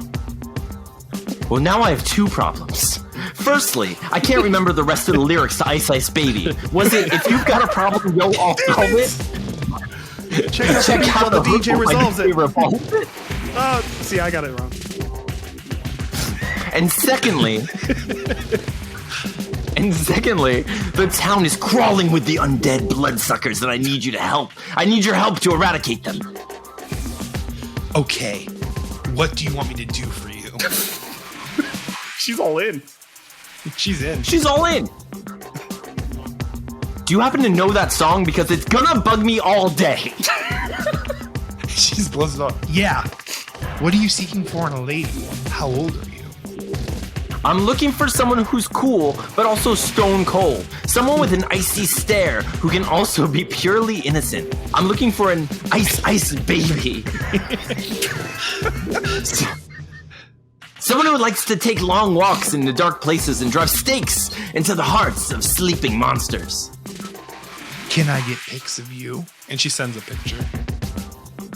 Well, now I have two problems. Firstly, I can't remember the rest of the lyrics to Ice Ice Baby. Was it, if you've got a problem, yo, I'll solve it? Check out Check out the DJ resolves it. resolves it. Oh, see, I got it wrong. And secondly, the town is crawling with the undead bloodsuckers and I need you to help. I need your help to eradicate them. Okay, what do you want me to do for you? she's all in. She's in. She's all in. Do you happen to know that song? Because it's gonna bug me all day. She's blizzed up. Yeah. What are you seeking for in a lady? How old are you? I'm looking for someone who's cool, but also stone cold. Someone with an icy stare who can also be purely innocent. I'm looking for an ice baby. Someone who likes to take long walks into dark places and drive stakes into the hearts of sleeping monsters. Can I get pics of you? And she sends a picture.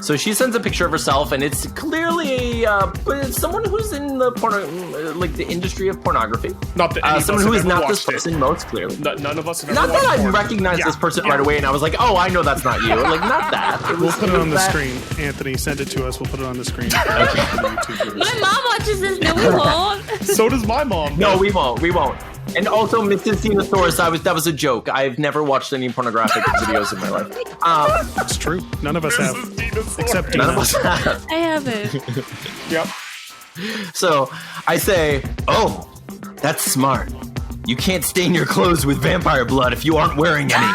So she sends a picture of herself, and it's clearly but it's someone who's in the the industry of pornography. Not that any of someone us who have is ever not this watched it. person, most clearly. None of us have ever Not watched that I porn. recognized this person right away, and I was like, "Oh, I know that's not you." Like, not that. We'll put it on the screen. Anthony, send it to us. We'll put it on the screen. My mom watches this. No, we won't. So does my mom. No, we won't. We won't. And also, Mrs. Dinosaurus, that was a joke. I've never watched any pornographic videos in my life. It's true. None of us have. Except None of Dina. us have. I haven't. Yep. So I say, "Oh, that's smart. You can't stain your clothes with vampire blood if you aren't wearing any."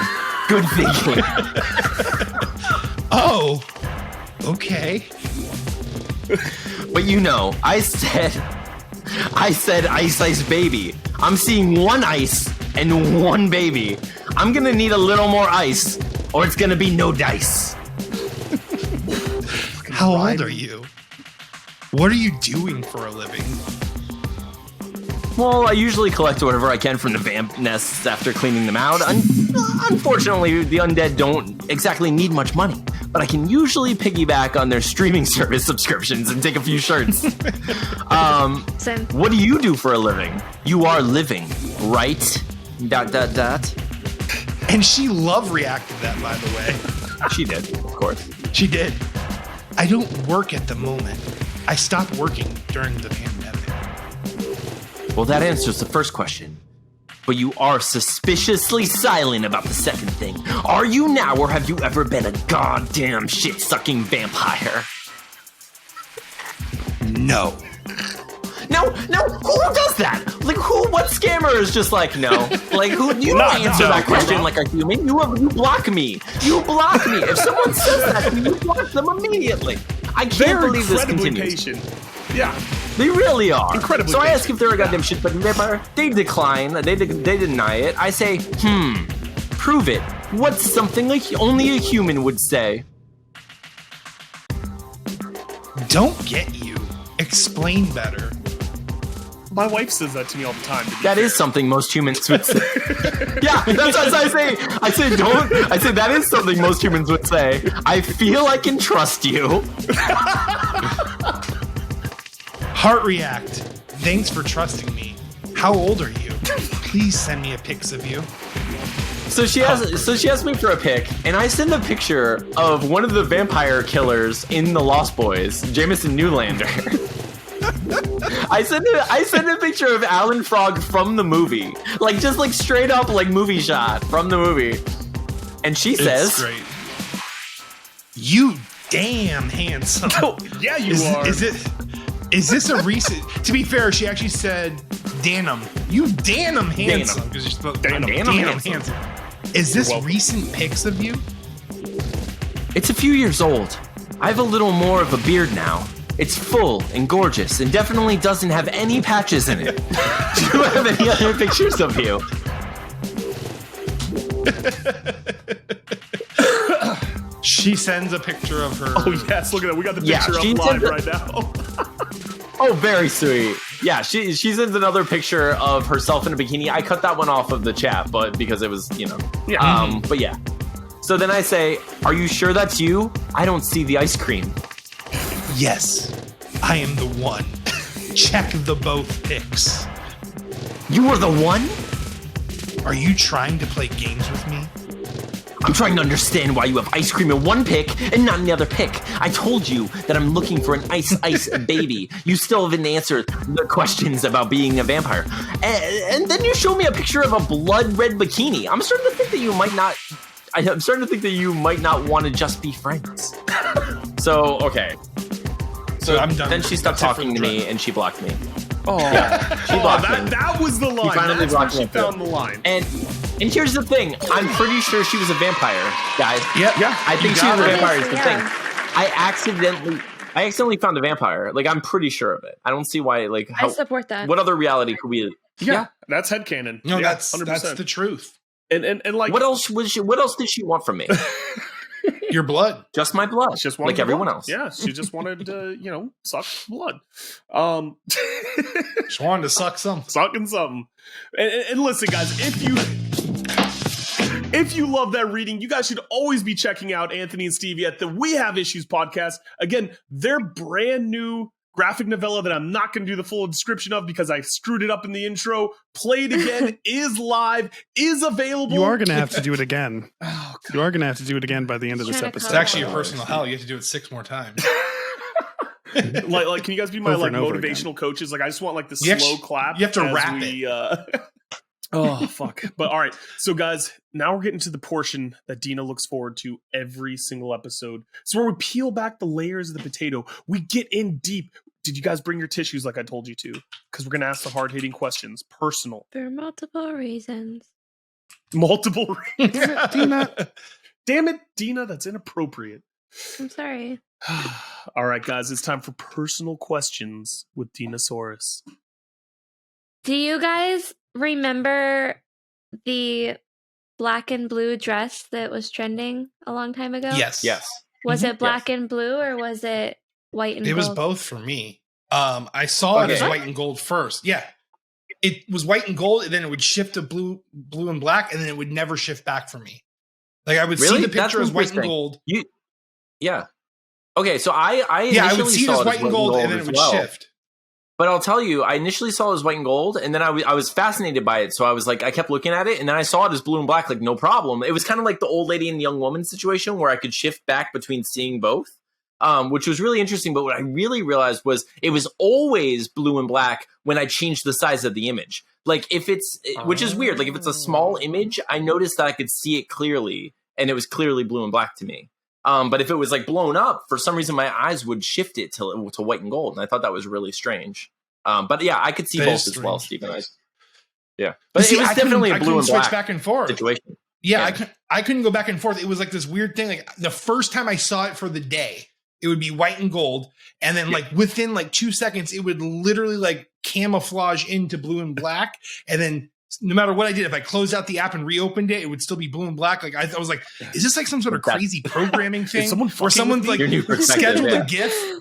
Good thinking. Oh, okay. But I said ice ice baby. I'm seeing one ice and one baby. I'm gonna need a little more ice, or it's gonna be no dice. How old are you? What are you doing for a living? Well, I usually collect whatever I can from the vamp nests after cleaning them out. Unfortunately, the undead don't exactly need much money, but I can usually piggyback on their streaming service subscriptions and take a few shirts. Same. What do you do for a living? You are living, right? ... And she love reacted that, by the way. She did, of course. She did. I don't work at the moment. I stopped working during the pandemic. Well, that answers the first question. But you are suspiciously silent about the second thing. Are you now, or have you ever been a goddamn shit-sucking vampire? No. No, No, who does that? Like, what scammer is just like, no? Like, who, you don't answer that question like a human. You block me. You block me. If someone says that, you block them immediately. I can't believe this continues. Patient. Yeah. They really are. Incredibly So I patient. ask if they're a goddamn shit-fucking vampire. They decline. They deny it. I say, prove it. What's something only a human would say? Don't get you. Explain better. My wife says that to me all the time. That is something most humans would say. Yeah, that's what I say. I say that is something most humans would say. I feel I can trust you. Heart react. Thanks for trusting me. How old are you? Please send me a pics of you. So she asked me for a pic, and I send a picture of one of the vampire killers in The Lost Boys, Jameson Newlander. I send a picture of Alan Frog from the movie, just straight up movie shot from the movie, and she says, It's great. "You damn handsome." Oh, yeah, you are. Is this a recent? To be fair, she actually said, "Danum, you damn handsome," because you spoke damn handsome. Is this recent pics of you? It's a few years old. I have a little more of a beard now. It's full and gorgeous and definitely doesn't have any patches in it. Do you have any other pictures of you? She sends a picture of her. Oh, yes, look at that. We got the picture up live right now. Oh, very sweet. Yeah, she sends another picture of herself in a bikini. I cut that one off of the chat, but because it was, Yeah. But yeah. So then I say, "Are you sure that's you? I don't see the ice cream." Yes, I am the one. Check the both pics. You were the one? Are you trying to play games with me? I'm trying to understand why you have ice cream in one pic and not in the other pic. I told you that I'm looking for an ice baby. You still haven't answered the questions about being a vampire. And then you show me a picture of a blood red bikini. I'm starting to think that you might not. I'm starting to think that you might not want to just be friends. So okay. So I'm done. Then she stopped talking to me and she blocked me. Oh, She blocked me. that was the line. finally That's where blocked she me. found the line. And here's the thing. I'm pretty sure she was a vampire, guys. Yep. Yeah. I think she was a vampire is the Yeah. thing. I accidentally found a vampire. I'm pretty sure of it. I don't see why. I support that. What other reality could we? Yeah, that's headcanon. No, Yeah, that's the truth. And like What else was she? What else did she want from me? Your blood. Just my blood, she just wanted like the everyone blood. else. Yeah, she just wanted to, suck blood. She wanted to suck some. Sucking something. And listen, guys, if you love that reading, you guys should always be checking out Anthony and Stevie at the We Have Issues podcast. Again, their brand new graphic novella that I'm not going to do the full description of because I screwed it up in the intro. Play It Again is live, is available. You are going to have to do it again. Oh, You are going to have to do it again by the end of this Trying to episode. It's actually your personal hell. You have to do it 6 more times. like, can you guys be my Over and over motivational coaches? I just want the You slow actually- clap. you have to as rap it. Oh, fuck. But all right. So, guys, now we're getting to the portion that Dina looks forward to every single episode. So, where we peel back the layers of the potato, we get in deep. Did you guys bring your tissues like I told you to? Because we're going to ask the hard-hitting questions. Personal. For multiple reasons. Multiple reasons. Dina. Damn it, Dina. That's inappropriate. I'm sorry. All right, guys. It's time for personal questions with Dinosaurus. Do you guys remember the black and blue dress that was trending a long time ago? Yes. Yes. Was Mhm. it black and blue or was it white and It gold? was both for me. I saw it as Okay. white and gold first. Yeah. It was white and gold, and then it would shift to blue and black, and then it would never shift back for me. I would Really? see the That's picture as white and interesting. gold. Yeah. Okay, so I Yeah, I initially would see it saw as white and gold, and then it as would well. shift. But I'll tell you, I initially saw it as white and gold, and then I was fascinated by it. So I was like, I kept looking at it, and then I saw it as blue and black, no problem. It was kind of like the old lady and the young woman situation where I could shift back between seeing both, which was really interesting. But what I really realized was it was always blue and black when I changed the size of the image. Which is weird. If it's a small image, I noticed that I could see it clearly, and it was clearly blue and black to me. But if it was blown up, for some reason my eyes would shift it to white and gold, and I thought that was really strange. But yeah, I could see That both is as well, strange. Stephen. Yeah, but See, it was I couldn't- definitely I a blue couldn't and switch black back and forth. situation. Yeah, I couldn't go back and forth. It was like this weird thing. Like the first time I saw it for the day, it would be white and gold, and then like within like 2 seconds, it would literally like camouflage into blue and black, and then no matter what I did, if I closed out the app and reopened it, it would still be blue and black. Like I was like, is this like some sort of crazy programming thing? someone Or someone's like Your new perspective, scheduled yeah. a GIF?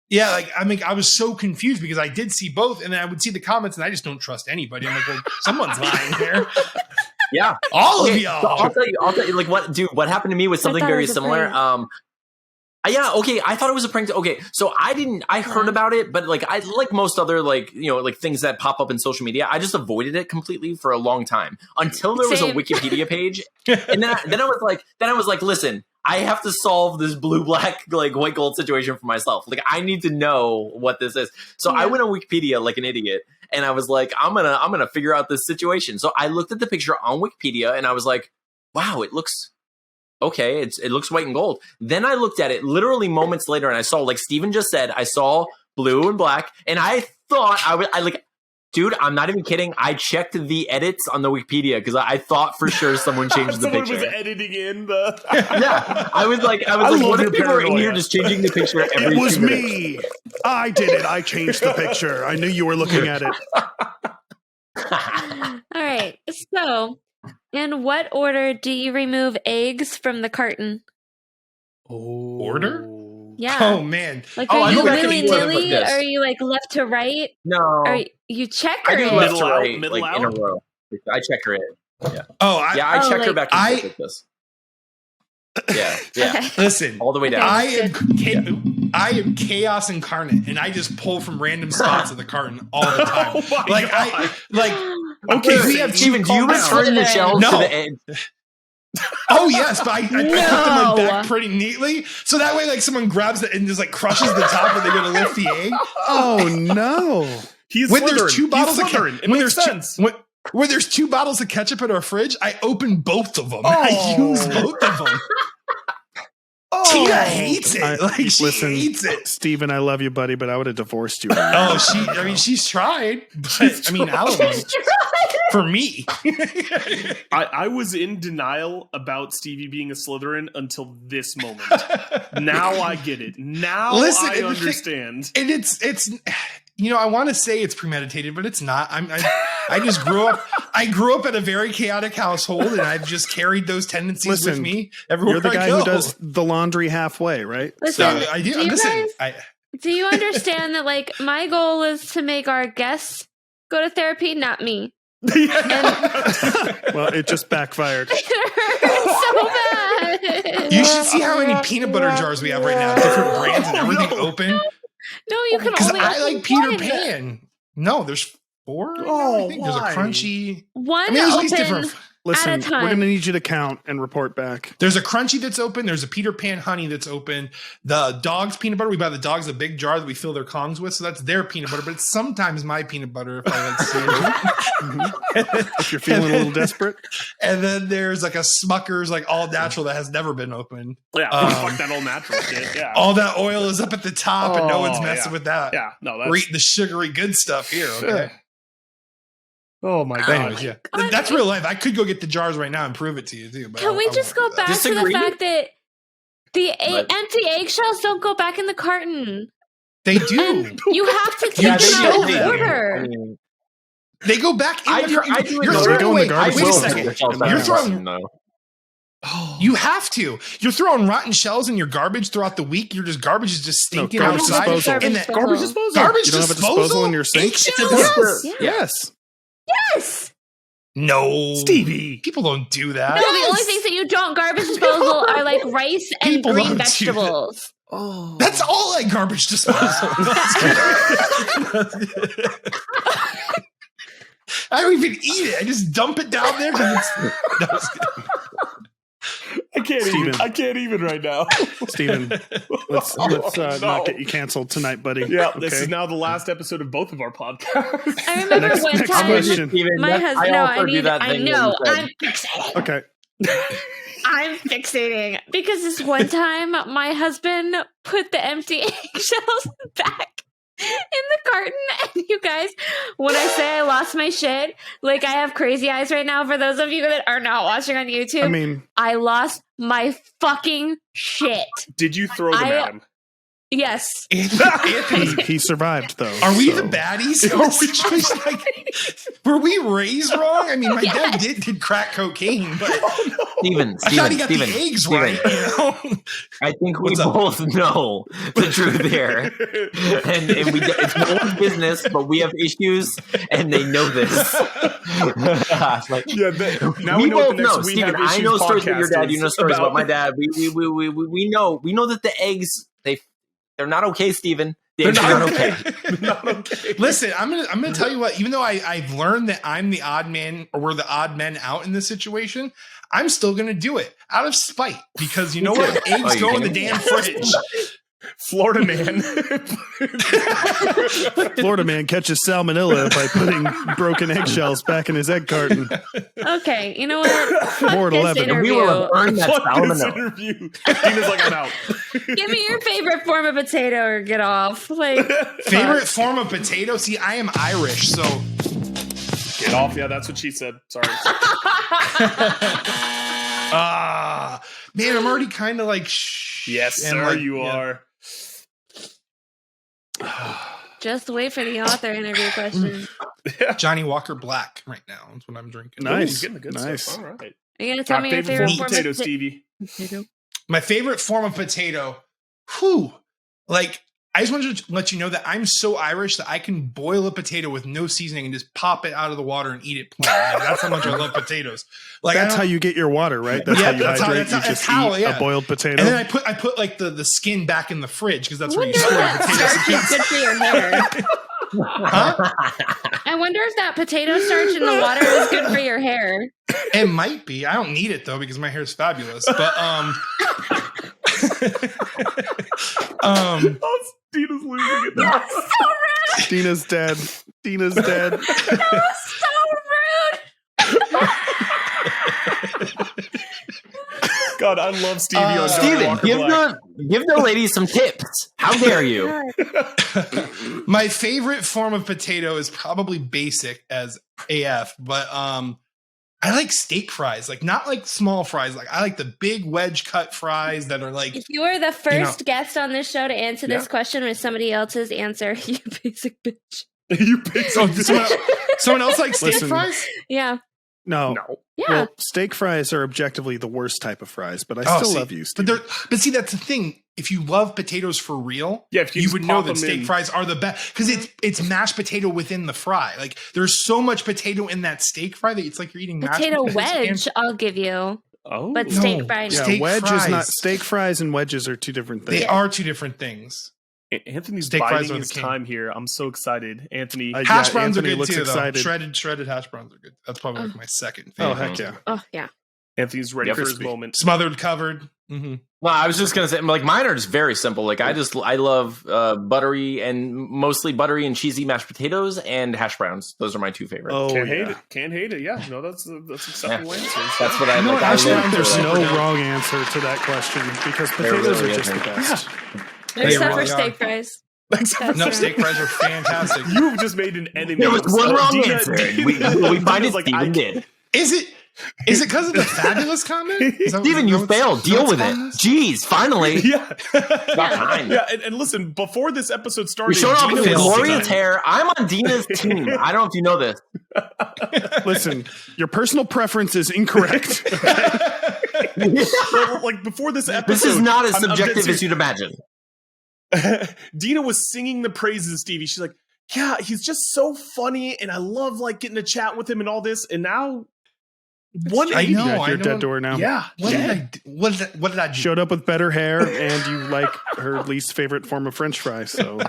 Yeah, like I mean, I was so confused because I did see both, and then I would see the comments, and I just don't trust anybody. I'm like, well, someone's lying here. Yeah, All okay, of y'all. so I'll tell you, like what happened to me was something thought it very was a similar. prank. Yeah, okay, I thought it was a prank. Okay, so I heard about it, but like I like most other like things that pop up in social media, I just avoided it completely for a long time until there was a Same. Wikipedia page, and then I was like, listen, I have to solve this blue black like white gold situation for myself. Like I need to know what this is. So I went on Wikipedia like an idiot. And I was like, I'm gonna figure out this situation. So I looked at the picture on Wikipedia and I was like, wow, it looks okay. It looks white and gold. Then I looked at it literally moments later and I saw, like Steven just said, I saw blue and black. And I thought I like, dude, I'm not even kidding. I checked the edits on the Wikipedia because I thought for sure someone changed the Someone picture. was editing in the. Yeah, I was like, love what your if people are in paranoia. here just changing the picture every It was 2 minutes? me. I did it. I changed the picture. I knew you were looking at it. All right. So, in what order do you remove eggs from the carton? Order? Yeah. Oh man. Like, Oh, are I you know back in willy England it was nilly? this. Are you like left to right? No, Or you check her I do in? left Middle to out, right, middle like in a out? row. I check her in. Oh, I Oh, check her like- back and forth like this. Yeah. Okay. listen. All the way down. Okay. I am chaos incarnate, and I just pull from random spots of the carton all the time. Oh my like God. okay, we have Steven, do you calm return the down. shells No. to the end? Oh yes, but I put them like No. back pretty neatly, so that way like someone grabs it and just like crushes the top when they go to lift the egg. Oh no. He's When Slytherin. there's two bottles He's of Slytherin. It makes sense. when there's 2 bottles of ketchup in our fridge, I open both of them. I use both of them. Tina hates it. She hates it. Steven, I love you, buddy, but I would have divorced you. right now. Oh, she's tried, but I mean, alimony for me. I was in denial about Stevie being a Slytherin until this moment. Now I get it. Now Listen, I and the thing- understand. And it's I want to say it's premeditated, but it's not. I just grew up. I grew up in a very chaotic household, and I've just carried those tendencies with Listen, me everywhere You're the I guy go. who does the laundry halfway, right? Listen, I do. do you Listen, guys- do you understand that like my goal is to make our guests go to therapy, not me? Well, it just backfired. It hurts so bad. you should see how many peanut butter jars we have right now, different brands and everything open. No, you can Because only I open like Peter one. Pan. No, there's 4. Right now, I think there's a why? crunchy. One There's all open these different. Listen, at a time. we're going to need you to count and report back. There's a crunchy that's open. There's a Peter Pan honey that's open. The dog's peanut butter. We buy the dogs a big jar that we fill their Kongs with, so that's their peanut butter. But it's sometimes my peanut butter if I like cereal. If you're feeling a little desperate. And then there's like a Smucker's like all natural that has never been opened. Yeah, fuck that all natural shit. Yeah. All that oil is up at the top, and no one's Oh, messing yeah. with that. Yeah, no, We're eating the sugary good stuff here. Okay. Oh my But god. anyways, yeah, that's real life. I could go get the jars right now and prove it to you too. But Can we I just won't go do that. back to the Disagree? fact that the But- empty eggshells don't go back in the carton? They do. And you have to keep Yeah, them they out do. of order. I mean, They go back in I the do- carton. I do You're it- throwing They go in the away. garbage Wait a will second. take You're throwing. No. You have to. You're throwing rotten shells in your garbage throughout the week. You're just garbage is just stinking garbage outside. disposal. And that Garbage disposal. garbage You don't have a disposal disposal in your sink? Eggshells? Yes. Yes. Yes. No, Stevie. People don't do No, that. the only things that you don't garbage disposal are like rice and People green don't do that. vegetables. Oh. That's all like garbage disposal. I don't even eat it. I just dump it down there because it's. No, it's I can't Steven. even. I can't even right now. Steven, let's No. not get you canceled tonight, buddy. Yeah, this Okay? is now the last episode of both of our podcasts. I remember Next- one next time question. my husband. No, I need. I thing know. that you said. I'm fixating. Okay. I'm fixating because this one time my husband put the empty eggshells back the carton. And you guys, when I say I lost my shit, like I have crazy eyes right now. For those of you that are not watching on YouTube, I mean, I lost my fucking shit. Did you throw them at him? Yes. Anthony, he survived though. are we so. the baddies? Were we raised wrong? I mean, my dad did crack cocaine, but Steven, I thought he got the eggs right. You know? I think we both know the truth here, and it's no one's business, but we have issues, and they know this. Now we both know. Steven, I know stories about your dad. You know stories about my dad. We know that the eggs they're not okay, Steven. They're not okay. Not okay. Listen, I'm gonna tell you what. Even though I've learned that I'm the odd man, or we're the odd men out in this situation, I'm still gonna do it out of spite because you know what? Eggs go in the damn fridge. Florida man. Florida man catches salmonella by putting broken eggshells back in his egg carton. Okay, you know what? Fuck More this 11. interview. We will have earned that Fuck this salmonella. interview. Dina's like, I'm out. Give me your favorite form of potato or get off. Like Favorite form of potato? See, I am Irish, so Get off. Yeah, that's what she said. Sorry. man, I'm already kind of like Yes, sir, you are. Just wait for the author interview question. Johnny Walker Black right now. That's what I'm drinking. Nice. Ooh, getting the good Nice. stuff. All right. Are you gonna tell me your favorite form potato, of Stevie? My favorite form of potato. Whew. Like, I just wanted to let you know that I'm so Irish that I can boil a potato with no seasoning and just pop it out of the water and eat it plain. Like, that's how much I love potatoes. Like That's how you get your water, right? That's how you hydrate. You just eat a boiled potato. And then I put like the skin back in the fridge because that's where you Wonder store if the that potatoes. starch is good for your hair. Huh? I wonder if that potato starch in the water is good for your hair. It might be. I don't need it though because my hair is fabulous. But Dina's losing it now. Dina's dead. Dina's dead. That was so rude. God, I love Stevie on Johnny Steven, Walker Black. give the ladies some tips. How dare you? my favorite form of potato is probably basic as AF, but I like steak fries, like not like small fries. Like I like the big wedge cut fries that are like. If you were the first guest on this show to answer this question with somebody else's answer, you basic bitch. You basic bitch. Someone else like steak Listen. fries? Yeah. No. Yeah. Well, steak fries are objectively the worst type of fries, but I still love you, Steve. But see, that's the thing. If you love potatoes for real, if you just would know pop that them steak in. fries are the best because it's mashed potato within the fry. Like there's so much potato in that steak fry that it's like you're eating Potato mashed potatoes. wedge, I'll give you. Oh, But steak fry. Yeah, Steak wedge is fries. not steak fries and wedges are two different things. They are two different things. Anthony's Steak fries biding are his the king. time here. I'm so excited, Anthony. Hash browns Anthony are good looks too, excited. though. Shredded hash browns are good. That's probably like my second Oh, favorite. heck yeah. Oh, yeah. Anthony's ready for his crispy. moment. Smothered, covered. Mm-hmm. Well, I was just gonna say, like, mine are just very simple. Like, I love buttery and mostly buttery and cheesy mashed potatoes and hash browns. Those are my two favorites. Oh, Can't yeah. hate it. Can't hate it. Yeah, no, that's acceptable answers. That's what I You know like. what, I hash live browns for There's that. no wrong answer to that question because There potatoes really are just the isn't. best. Except for really steak are. fries. No, steak fries are fantastic. You've just made an enemy. There was of one wrong Dina- answer. Dina- We find Dina's it. Steven did. Is it because of the fabulous comment? Is that- Steven, you is that failed. what's Deal with it. on this? Jeez, finally. Yeah. About time. Yeah, and listen, before this episode We started, showed off Dina with was glorious singing. hair. I'm on Dina's team. I don't know if you know this. Listen, your personal preference is incorrect. Like before this episode, This is not as I'm dead subjective serious. as you'd imagine. Dina was singing the praises of Stevie. She's like, yeah, he's just so funny, and I love like getting to chat with him and all this. And now, I know. You're dead to her now. Yeah, What yeah. did I do? What did I do? Showed up with better hair, and you like her least favorite form of French fry. So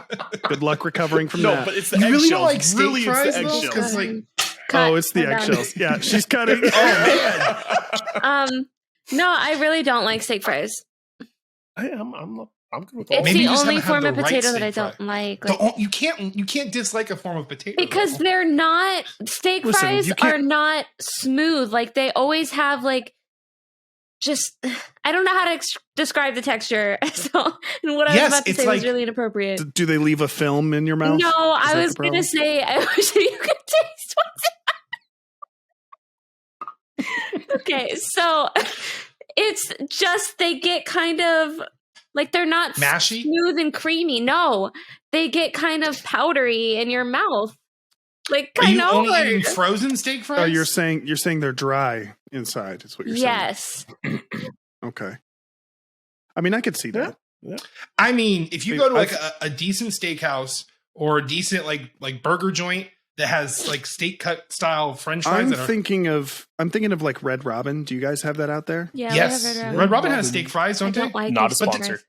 good luck recovering from No, that. but it's the You really eggshells. don't like steak Really, fries, it's the though? eggshells. 'Cause, like, oh, it's the We're done. eggshells. Yeah, she's cutting. No, I really don't like steak fries. I'm good with all. It's Maybe the you just only haven't had form the of right potato that I steak don't fry. like. You can't dislike a form of potato Because though. they're not steak Listen, fries you can't- are not smooth. Like they always have like just I don't know how to describe the texture. So, and what I was about to say was really inappropriate. Do they leave a film in your mouth? No, I was going to say I wish you could taste what's. Okay, so it's just they get kind of like they're not mashy, smooth and creamy. No, they get kind of powdery in your mouth. Like kind of. Are you only eating frozen steak fries? Oh, you're saying they're dry inside. Is what you're saying? Yes. Okay. I mean, I could see that. Yeah. I mean, if you go to like a decent steakhouse or a decent like burger joint that has like steak cut style French fries, I'm thinking of like Red Robin. Do you guys have that out there? Yeah. Yes. Red Robin has steak fries, don't they? Like not a sponsor.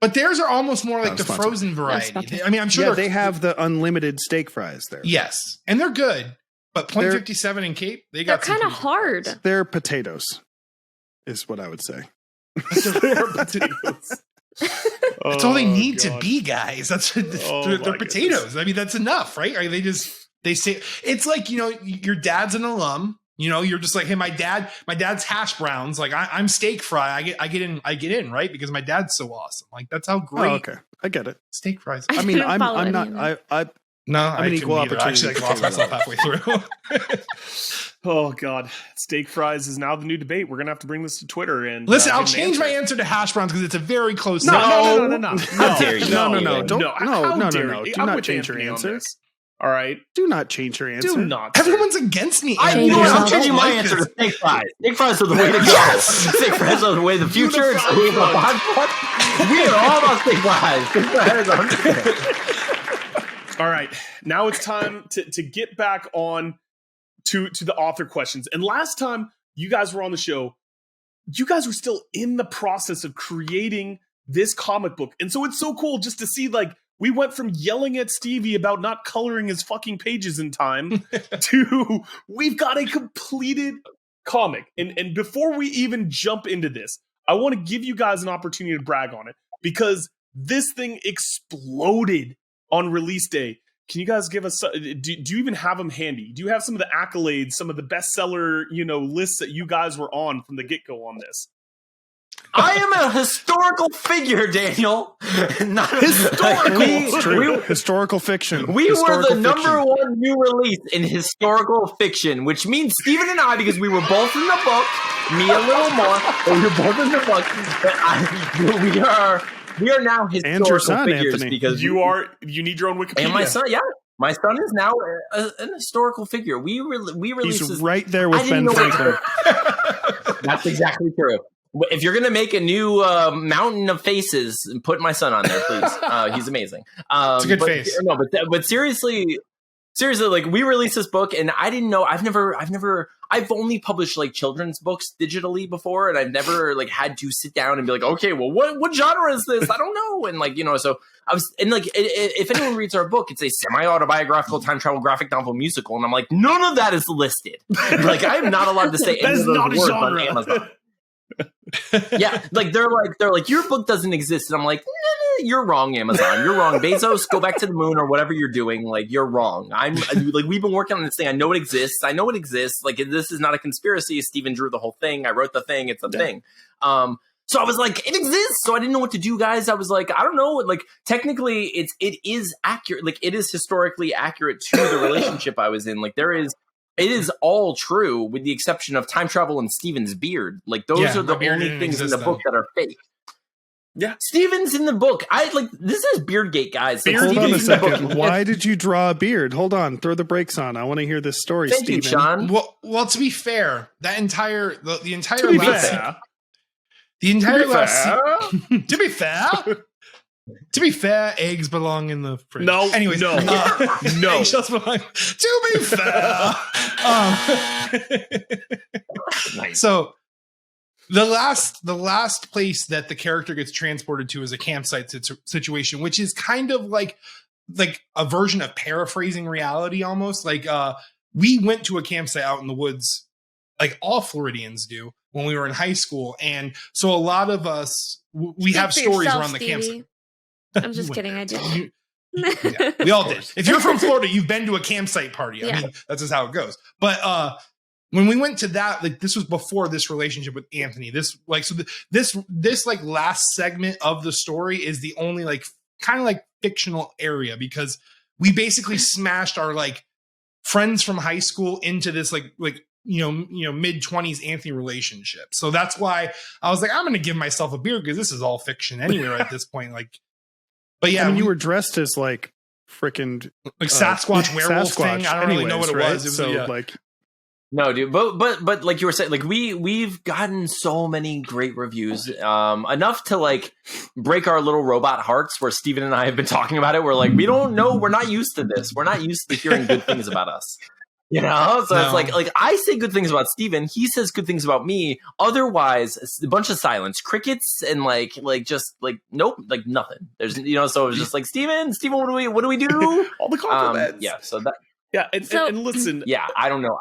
But theirs are almost more like the frozen variety. I mean, I'm sure they have the unlimited steak fries there. Yes, and they're good. But .57 in Cape, they're kind of hard. They're potatoes, is what I would say. They're potatoes. That's all they need to be, guys. They're potatoes. I mean, that's enough, right? They say it's like, your dad's an alum. You're just like, hey, my dad's hash browns. Like I'm steak fry. I get in, right? Because my dad's so awesome. Like that's how great. Oh, okay, I get it. Steak fries. I mean, I'm not. I'm an equal opportunity. Actually, I lost myself halfway through. Oh God, steak fries is now the new debate. We're gonna have to bring this to Twitter and listen. I'll change my answer to hash browns because it's a very close. No. How dare you? No. Do not change your Anthony answer. All right. Do not change your answer. Do not. Everyone's against me. I'm changing my answer to steak fries. Steak fries are the way to go. Steak fries are the way of the future. It's the way of the podcast. We are all about steak fries. Steak fries are 100%. All right. Now it's time to get back on to the author questions. And last time you guys were on the show, you guys were still in the process of creating this comic book. And so it's so cool just to see, like, we went from yelling at Stevie about not coloring his fucking pages in time to we've got a completed comic. And before we even jump into this, I want to give you guys an opportunity to brag on it because this thing exploded on release day. Can you guys give us, do you even have them handy? Do you have some of the accolades, some of the bestseller, lists that you guys were on from the get-go on this? I am a historical figure, Daniel. Not historical. Historical fiction. We were the number one new release in historical fiction, which means Steven and I, because we were both in the book, me a little more, but we were both in the book. We are now historical figures, Anthony. Because you need your own Wikipedia. And my son, my son is now an historical figure. We released. He's right there with Ben Franklin. That's exactly true. If you're gonna make a new mountain of faces, put my son on there, please. He's amazing. It's a good face. No, but seriously, like we released this book, and I didn't know. I've only published like children's books digitally before, and I've never like had to sit down and be like, okay, well, what genre is this? I don't know. And like so I was, and like if anyone reads our book, it's a semi-autobiographical time travel graphic novel musical, and I'm like, none of that is listed. Like I'm not allowed to say any of those words on Amazon. Yeah, like they're like your book doesn't exist, and I'm like, you're wrong, Amazon. You're wrong, Bezos. Go back to the moon or whatever you're doing. Like you're wrong. I'm like we've been working on this thing. I know it exists. Like this is not a conspiracy. Steven drew the whole thing. I wrote the thing. It's a thing. So I was like, it exists. So I didn't know what to do, guys. I was like, I don't know. Like technically, it is accurate. Like it is historically accurate to the relationship I was in. Like it is all true with the exception of time travel and Steven's beard. Like those are the only things in the book that are fake. Yeah, Steven's in the book. This is Beardgate, guys. Like, hold on a second. Why did you draw a beard? Hold on, throw the brakes on. I want to hear this story, Thank Steven. you, Sean. Well, to be fair, the entire last To be fair, eggs belong in the fridge. No, anyways, no. Eggs just belong. To be fair, Nice. So the last place that the character gets transported to is a campsite situation, which is kind of like a version of paraphrasing reality, almost. Like we went to a campsite out in the woods, like all Floridians do, when we were in high school, and so a lot of us we have stories around the campsite. I'm just kidding. I did. Yeah, we all did. If you're from Florida, you've been to a campsite party. I mean, that's just how it goes. But when we went to that, like this was before this relationship with Anthony. This last segment of the story is the only like kind of like fictional area because we basically smashed our like friends from high school into this like mid-20s Anthony relationship. So that's why I was like, I'm going to give myself a beer because this is all fiction anyway at this point. Like, but yeah, you were dressed as like freaking like Sasquatch werewolf thing. I don't really know what it was. It was so like. No, dude, but like you were saying, like we've gotten so many great reviews, enough to like break our little robot hearts. Where Steven and I have been talking about it, we're like, we don't know, we're not used to this. We're not used to hearing good things about us, you know. So it's like I say good things about Steven, he says good things about me. Otherwise, a bunch of silence, crickets, and like just like nope, like nothing. There's so it was just like Steven, what do we do? All the compliments. Yeah, so that and listen, yeah, I don't know.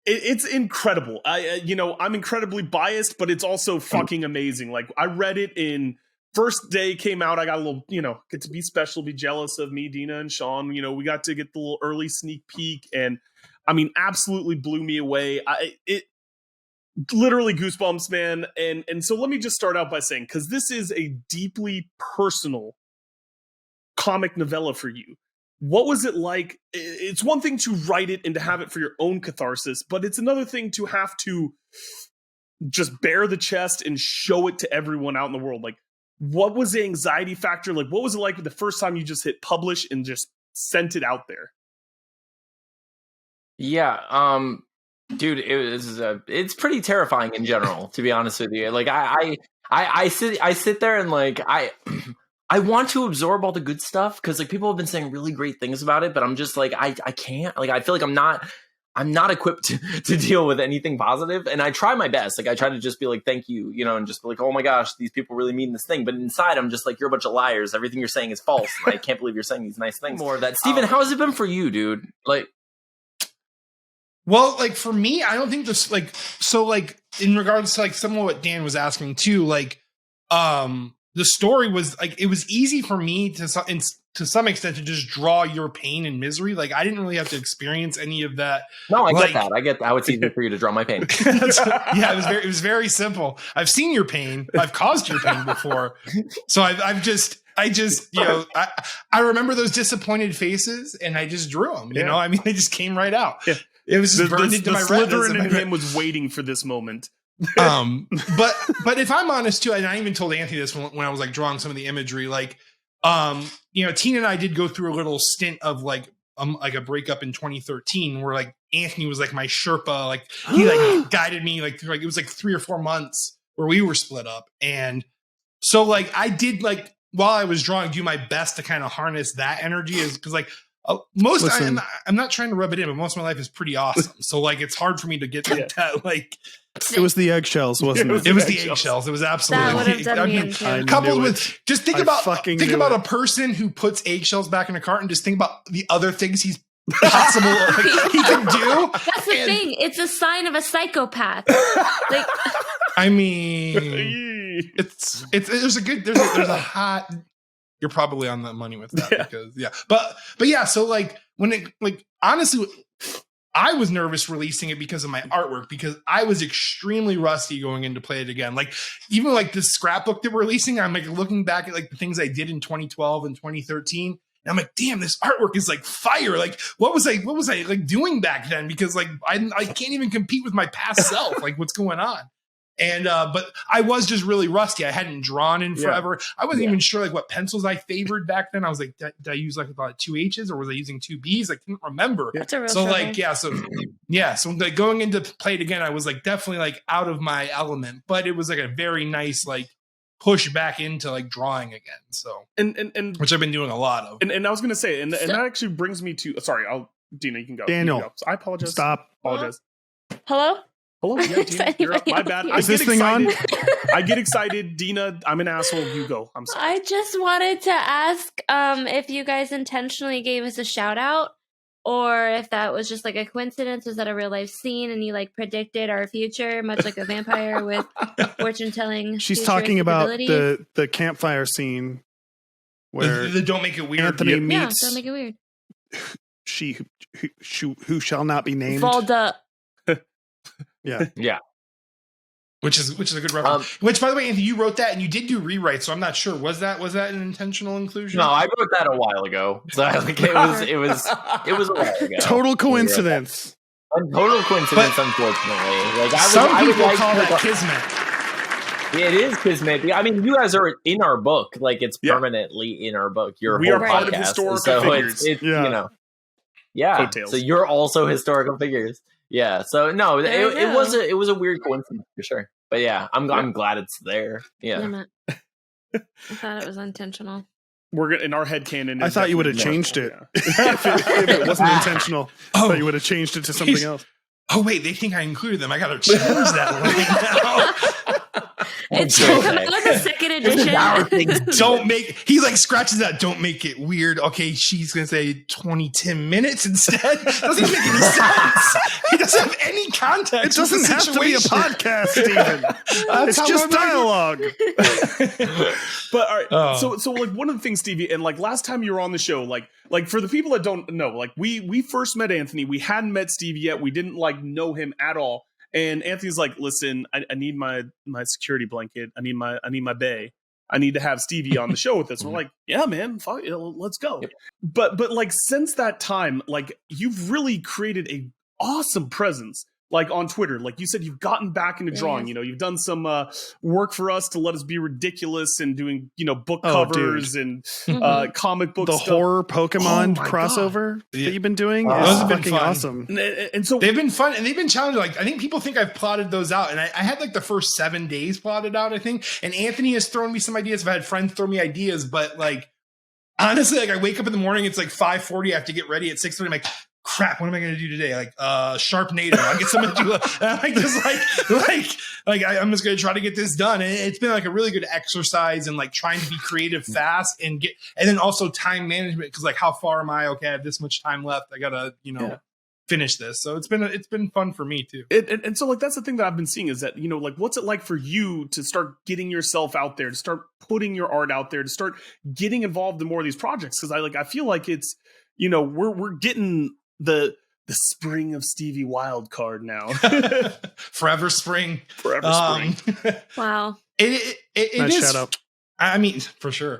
It's incredible. I'm incredibly biased, but it's also fucking amazing. Like I read it in first day came out. I got a little, get to be special, be jealous of me, Dina and Sean. We got to get the little early sneak peek, and I mean, absolutely blew me away. It literally goosebumps, man. And so let me just start out by saying, because this is a deeply personal comic novella for you. What was it like? It's one thing to write it and to have it for your own catharsis, but it's another thing to have to just bare the chest and show it to everyone out in the world. Like, what was the anxiety factor? Like, what was it like the first time you just hit publish and just sent it out there? Yeah, dude, it's pretty terrifying in general, to be honest with you. Like, I sit there and like I want to absorb all the good stuff because like people have been saying really great things about it, but I'm just like I can't. Like I feel like I'm not equipped to deal with anything positive, and I try my best. Like I try to just be like thank you, and just be like, oh my gosh, these people really mean this thing. But inside, I'm just like, you're a bunch of liars. Everything you're saying is false. And I can't believe you're saying these nice things. More of that, Steven. How has it been for you, dude? Like, well, like for me, I don't think this like so like in regards to like some of what Dan was asking too, like the story was like, it was easy for me to some extent to just draw your pain and misery. Like I didn't really have to experience any of that. No, I get that. I get that. How it's easy for you to draw my pain. Yeah, it was very simple. I've seen your pain. I've caused your pain before. So I remember those disappointed faces and I just drew them, I mean, they just came right out. Yeah. It was just burned into my Slytherin in him was waiting for this moment. But if I'm honest too, and I even told Anthony this when I was like drawing some of the imagery, like, Tina and I did go through a little stint of like a breakup in 2013 where like Anthony was like my Sherpa, like he like guided me like it was like 3 or 4 months where we were split up. And so like I did like while I was drawing, do my best to kind of harness that energy is because like I'm not trying to rub it in, but most of my life is pretty awesome. So like it's hard for me to get that like. It was the eggshells, wasn't it? It was the eggshells. It was absolutely. That would have done me in coupled with just think about a person who puts eggshells back in a carton. Just think about the other things he's possible he can do. That's the thing. It's a sign of a psychopath. Like, I mean, there's a hot. You're probably on the money with that because but yeah. So like when it like honestly. I was nervous releasing it because of my artwork, because I was extremely rusty going in to play it again. Like even like the scrapbook that we're releasing, I'm like looking back at like the things I did in 2012 and 2013. And I'm like, damn, this artwork is like fire. Like what was I like doing back then? Because like, I can't even compete with my past self. Like what's going on? And, but I was just really rusty. I hadn't drawn in forever. I wasn't even sure like what pencils I favored back then. I was like, did I use like about 2 H's or was I using 2 B's? I couldn't remember. That's a real so trouble. like, so like going into play it again, I was like definitely like out of my element, but it was like a very nice, like push back into like drawing again. So, and which I've been doing a lot of. And I was going to say, and that actually brings me to, sorry, Dina, you can go. Daniel, go. So I apologize. Stop. Apologize. Hello? Hello, yeah, Dina, you're up. My bad. Is this thing on? I get excited. Dina, I'm an asshole. You go. I'm sorry. I just wanted to ask if you guys intentionally gave us a shout out or if that was just like a coincidence. Was that a real life scene and you like predicted our future, much like a vampire with fortune telling? She's talking about the campfire scene where the Don't Make It Weird. Anthony meets Don't Make It Weird. She who shall not be named. Valda. Yeah. Which is a good reference. Which, by the way, Anthony, you wrote that and you did do rewrites, so I'm not sure. Was that an intentional inclusion? No, I wrote that a while ago. So like, it was a while ago. Total coincidence. Total coincidence, unfortunately. Like some people call that kismet. It is kismet. I mean, you guys are in our book. Like, it's permanently in our book. We are part of historical figures. It's you know, Coattails. So you're also historical figures. Yeah. So no, it was a weird coincidence for sure. But yeah, I'm glad it's there. Yeah. I thought it was intentional. We're in our headcanon. I thought you would have changed it if it wasn't intentional. I thought you would have changed it to something else. Oh wait, they think I included them. I got to change that right now. It's coming on the second edition. Don't make. He like scratches that. Don't make it weird. Okay, she's gonna say 10 minutes instead. Doesn't make any sense. He doesn't have any context. It doesn't have to be a podcast, Stephen. It's just dialogue. But all right, so like one of the things, Stevie, and like last time you were on the show, like for the people that don't know, like we first met Anthony. We hadn't met Stevie yet. We didn't like know him at all. And Anthony's like, listen, I need my security blanket. I need my bae. I need to have Stevie on the show with us. And we're like, yeah, man, fuck, let's go. Yep. But like since that time, like you've really created a awesome presence. Like on Twitter, like you said, you've gotten back into drawing. You know, you've done some work for us to let us be ridiculous and doing, book covers and comic books. The stuff. Horror Pokemon crossover that you've been doing. Those have been fucking awesome. And so they've been fun and they've been challenging. Like I think people think I've plotted those out, and I had like the first 7 days plotted out, I think. And Anthony has thrown me some ideas. I've had friends throw me ideas, but like honestly, like I wake up in the morning, it's like 5:40. I have to get ready at 6:30. I'm like, crap, what am I going to do today? Like, Sharpnado. I get someone to do I'm just going to try to get this done. And it's been like a really good exercise and like trying to be creative fast and then also time management. Cause like, how far am I? Okay. I have this much time left. I gotta, finish this. So it's been fun for me too. And so like, that's the thing that I've been seeing is that, like, what's it like for you to start getting yourself out there, to start putting your art out there, to start getting involved in more of these projects? Cause I feel like it's, we're getting the spring of Stevie Wildcard now. Forever spring. Wow. It nice is. Shout out. I mean, for sure.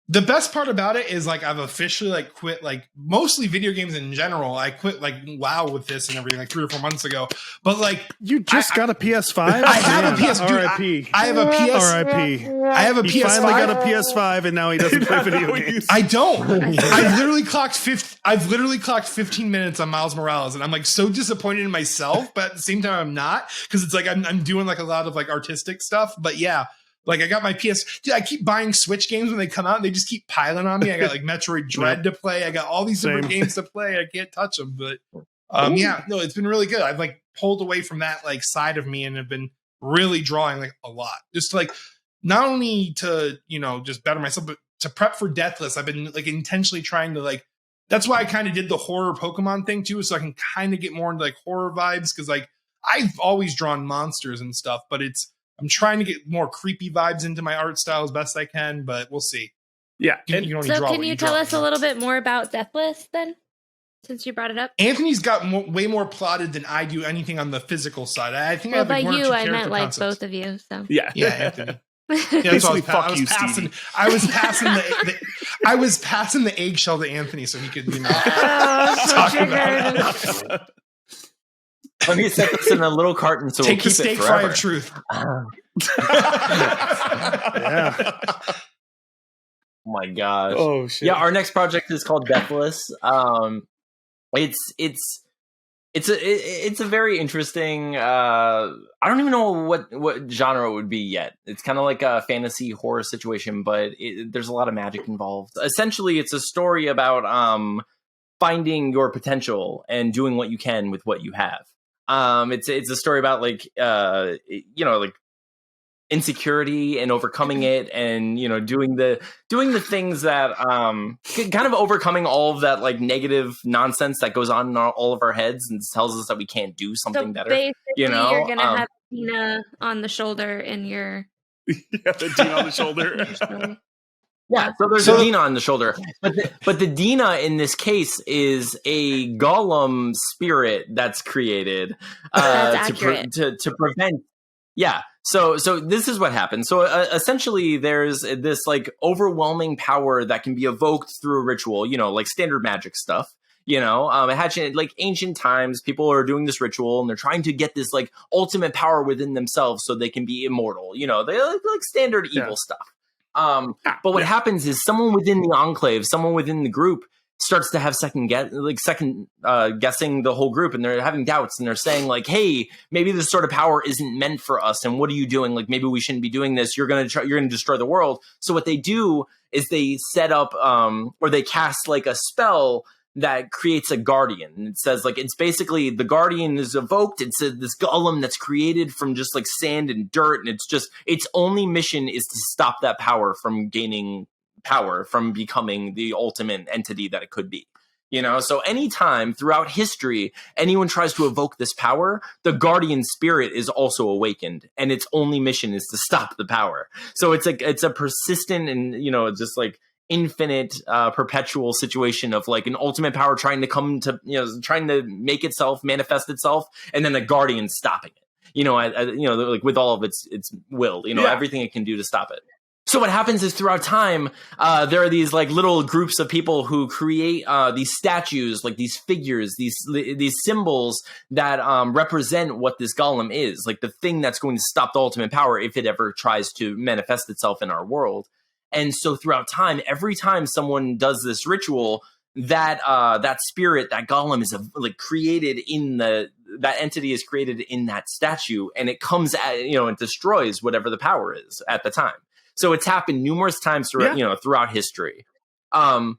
The best part about it is like I've officially like quit like mostly video games in general. I quit like WoW with this and everything like 3 or 4 months ago. But like you just got a PS5? I have a PS5. R.I.P. I have a PS. R.I.P. I have a PS5. He finally got a PS5 and now he doesn't play video games. I don't. I've literally clocked 15 minutes on Miles Morales, and I'm like so disappointed in myself, but at the same time I'm not, because it's like I'm doing like a lot of like artistic stuff. But yeah. Like I got my Dude, I keep buying Switch games when they come out and they just keep piling on me. I got like Metroid Dread to play. I got all these different games to play. I can't touch them, but it's been really good. I've like pulled away from that like side of me and have been really drawing like a lot. Just to, like not only to, just better myself, but to prep for Deathless. I've been like intentionally trying to like, that's why I kind of did the horror Pokemon thing too. So I can kind of get more into like horror vibes. Cause like I've always drawn monsters and stuff, but I'm trying to get more creepy vibes into my art style as best I can, but we'll see. Yeah. Can you tell us a little bit more about Deathless then, since you brought it up? Anthony's got way more plotted than I do anything on the physical side. I think by you, I meant like both of you. So yeah, Anthony. Yeah, basically, fuck you, Stevie. I was passing the eggshell to Anthony so he could talk about it. Let me set this in a little carton so take we'll the keep steak it fry forever. of truth. Yeah. Oh my gosh. Oh shit. Yeah, our next project is called Deathless. It's a very interesting. I don't even know what genre it would be yet. It's kind of like a fantasy horror situation, but there's a lot of magic involved. Essentially, it's a story about finding your potential and doing what you can with what you have. It's a story about like insecurity and overcoming it, and doing the things that kind of overcoming all of that like negative nonsense that goes on in all of our heads and tells us that we can't do something better. Basically, you're gonna have Tina on the shoulder in your the Tina on the shoulder. Yeah, so there's a Dina on the shoulder, but the Dina in this case is a golem spirit that's created to prevent. Yeah, so this is what happens. So essentially, there's this like overwhelming power that can be evoked through a ritual. Like standard magic stuff. Like ancient times, people are doing this ritual and they're trying to get this like ultimate power within themselves so they can be immortal. They like standard evil stuff. But what happens is someone within the enclave, someone within the group starts to have second guessing the whole group, and they're having doubts, and they're saying like, hey, maybe this sort of power isn't meant for us. And what are you doing? Like, maybe we shouldn't be doing this. You're going to destroy the world. So what they do is they set up, or they cast like a spell that creates a guardian. And it says like, it's basically the guardian is evoked. It's this golem that's created from just like sand and dirt. And it's just, its only mission is to stop that power from gaining power, from becoming the ultimate entity that it could be. So anytime throughout history, anyone tries to evoke this power, the guardian spirit is also awakened, and its only mission is to stop the power. So it's a persistent and, just like infinite, perpetual situation of like an ultimate power trying to come to, trying to make itself manifest itself, and then the guardian stopping it, like with all of its will, everything it can do to stop it. So what happens is throughout time, there are these like little groups of people who create these statues, like these figures, these symbols that represent what this golem is, like the thing that's going to stop the ultimate power if it ever tries to manifest itself in our world. And so throughout time, every time someone does this ritual, that spirit, that golem is like created in that entity is created in that statue, and it comes at, it destroys whatever the power is at the time. So it's happened numerous times throughout, throughout history. But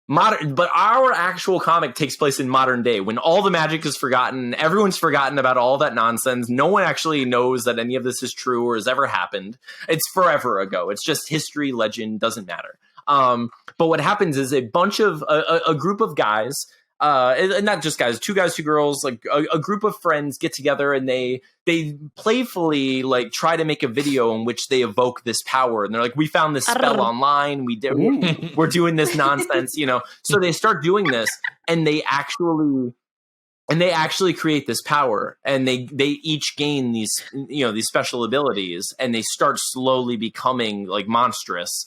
our actual comic takes place in modern day, when all the magic is forgotten. Everyone's forgotten about all that nonsense. No one actually knows that any of this is true or has ever happened. It's forever ago. It's just history, legend, doesn't matter. But what happens is a bunch of a group of guys, and not just guys, two girls, like a group of friends get together, and they playfully like try to make a video in which they evoke this power. And they're like, we found this spell online. We're doing this nonsense, So they start doing this, and they actually create this power, and they each gain these special abilities, and they start slowly becoming like monstrous.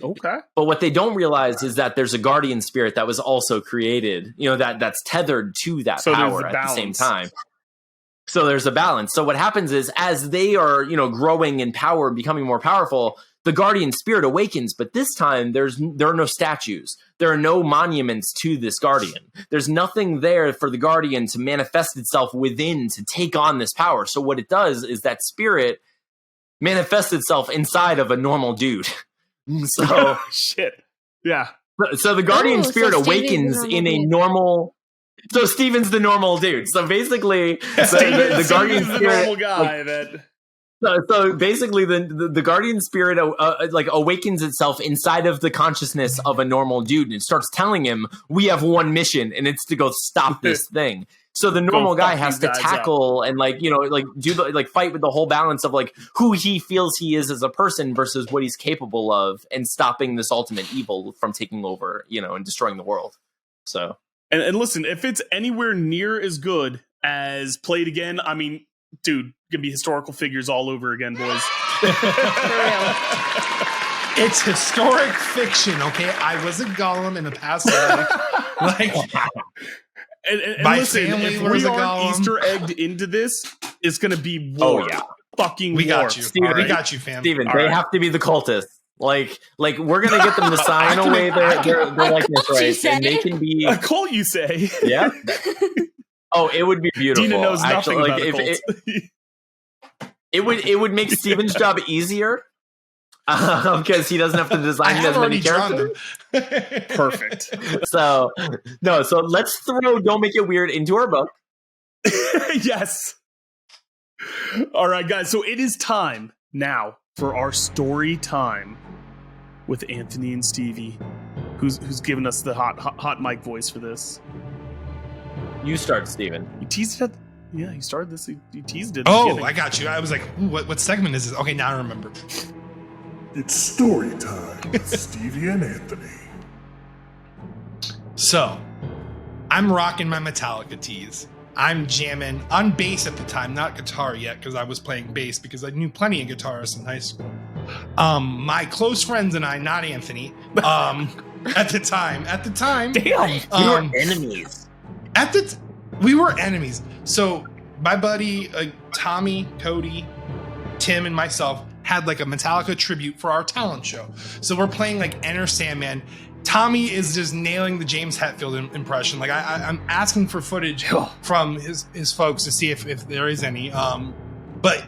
Okay. But what they don't realize is that there's a guardian spirit that was also created, that's tethered to that power at the same time. So there's a balance. So what happens is, as they are, growing in power, becoming more powerful, the guardian spirit awakens. But this time there are no statues. There are no monuments to this guardian. There's nothing there for the guardian to manifest itself within to take on this power. So what it does is that spirit manifests itself inside of a normal dude. So shit. Yeah. So the guardian spirit awakens in a normal. So Steven's the normal dude. So basically, the guardian spirit, the normal guy. So basically, the guardian spirit like awakens itself inside of the consciousness of a normal dude, and it starts telling him, "We have one mission, and it's to go stop this thing." So the normal guy has to tackle and fight with the whole balance of like who he feels he is as a person versus what he's capable of, and stopping this ultimate evil from taking over, and destroying the world. So and listen, if it's anywhere near as good as Played Again, I mean, dude, gonna be historical figures all over again, boys. For real. It's historic fiction, okay? I was a golem in a past life. And listen, if we aren't Easter egged into this, it's going to be war. Oh, yeah. Fucking we war. Got you. Steven, we got you, fam. Steven, they have to be the cultists. Like we're going to get them to sign away their likeness rights, and they can be... A cult, you say? Yeah. Oh, it would be beautiful. Dina knows nothing about a cult. It would make Steven's job easier. Because he doesn't have to design as many characters. Perfect. So let's throw Don't Make It Weird into our book. Yes. All right, guys. So it is time now for our story time with Anthony and Stevie, who's given us the hot mic voice for this. You start, Steven. You teased it. Yeah, you started this. You teased it. Oh, I got you. I was like, what segment is this? Okay, now I remember. It's story time with Stevie and Anthony. So, I'm rocking my Metallica tees. I'm jamming on bass at the time, not guitar yet, because I was playing bass because I knew plenty of guitarists in high school. My close friends and I, not Anthony, at the time, Damn, we were enemies. We were enemies. So my buddy Tommy, Cody, Tim, and myself had like a Metallica tribute for our talent show. So we're playing like Enter Sandman. Tommy is just nailing the James Hetfield impression. Like I'm asking for footage from his folks to see if there is any. But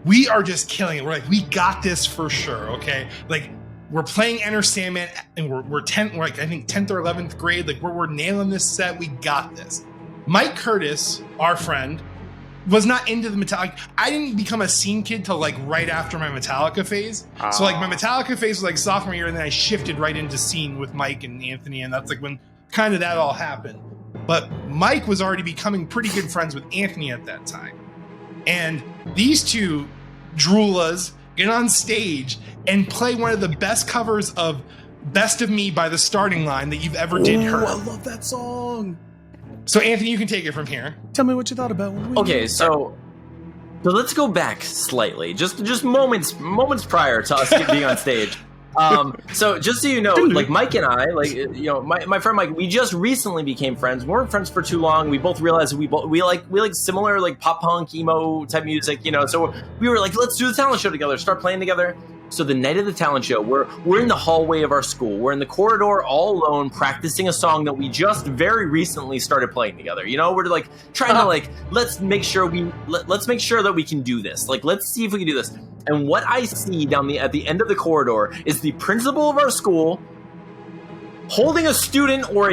we are just killing it. We're like, we got this for sure. Okay, like we're playing Enter Sandman, and we're like I think 10th or 11th grade. Like we're nailing this set. We got this. Mike Curtis, our friend, was not into the Metallica. I didn't become a scene kid till like right after my Metallica phase. So like my Metallica phase was like sophomore year, and then I shifted right into scene with Mike and Anthony, and that's like when kind of that all happened. But Mike was already becoming pretty good friends with Anthony at that time. And these two droolas get on stage and play one of the best covers of Best of Me by the Starting Line that you've ever did heard. I love that song. So Anthony, you can take it from here. Tell me what you thought about it. Okay, so let's go back slightly, just moments prior to us being on stage. So just so you know, like Mike and I, like my friend Mike, we just recently became friends. We weren't friends for too long. We both realized we like similar like pop punk emo type music, So we were like, let's do the talent show together, start playing together. So the night of the talent show, we're in the hallway of our school. We're in the corridor all alone practicing a song that we just very recently started playing together. We're like trying to like let's make sure that we can do this. Like let's see if we can do this. And what I see at the end of the corridor is the principal of our school holding a student or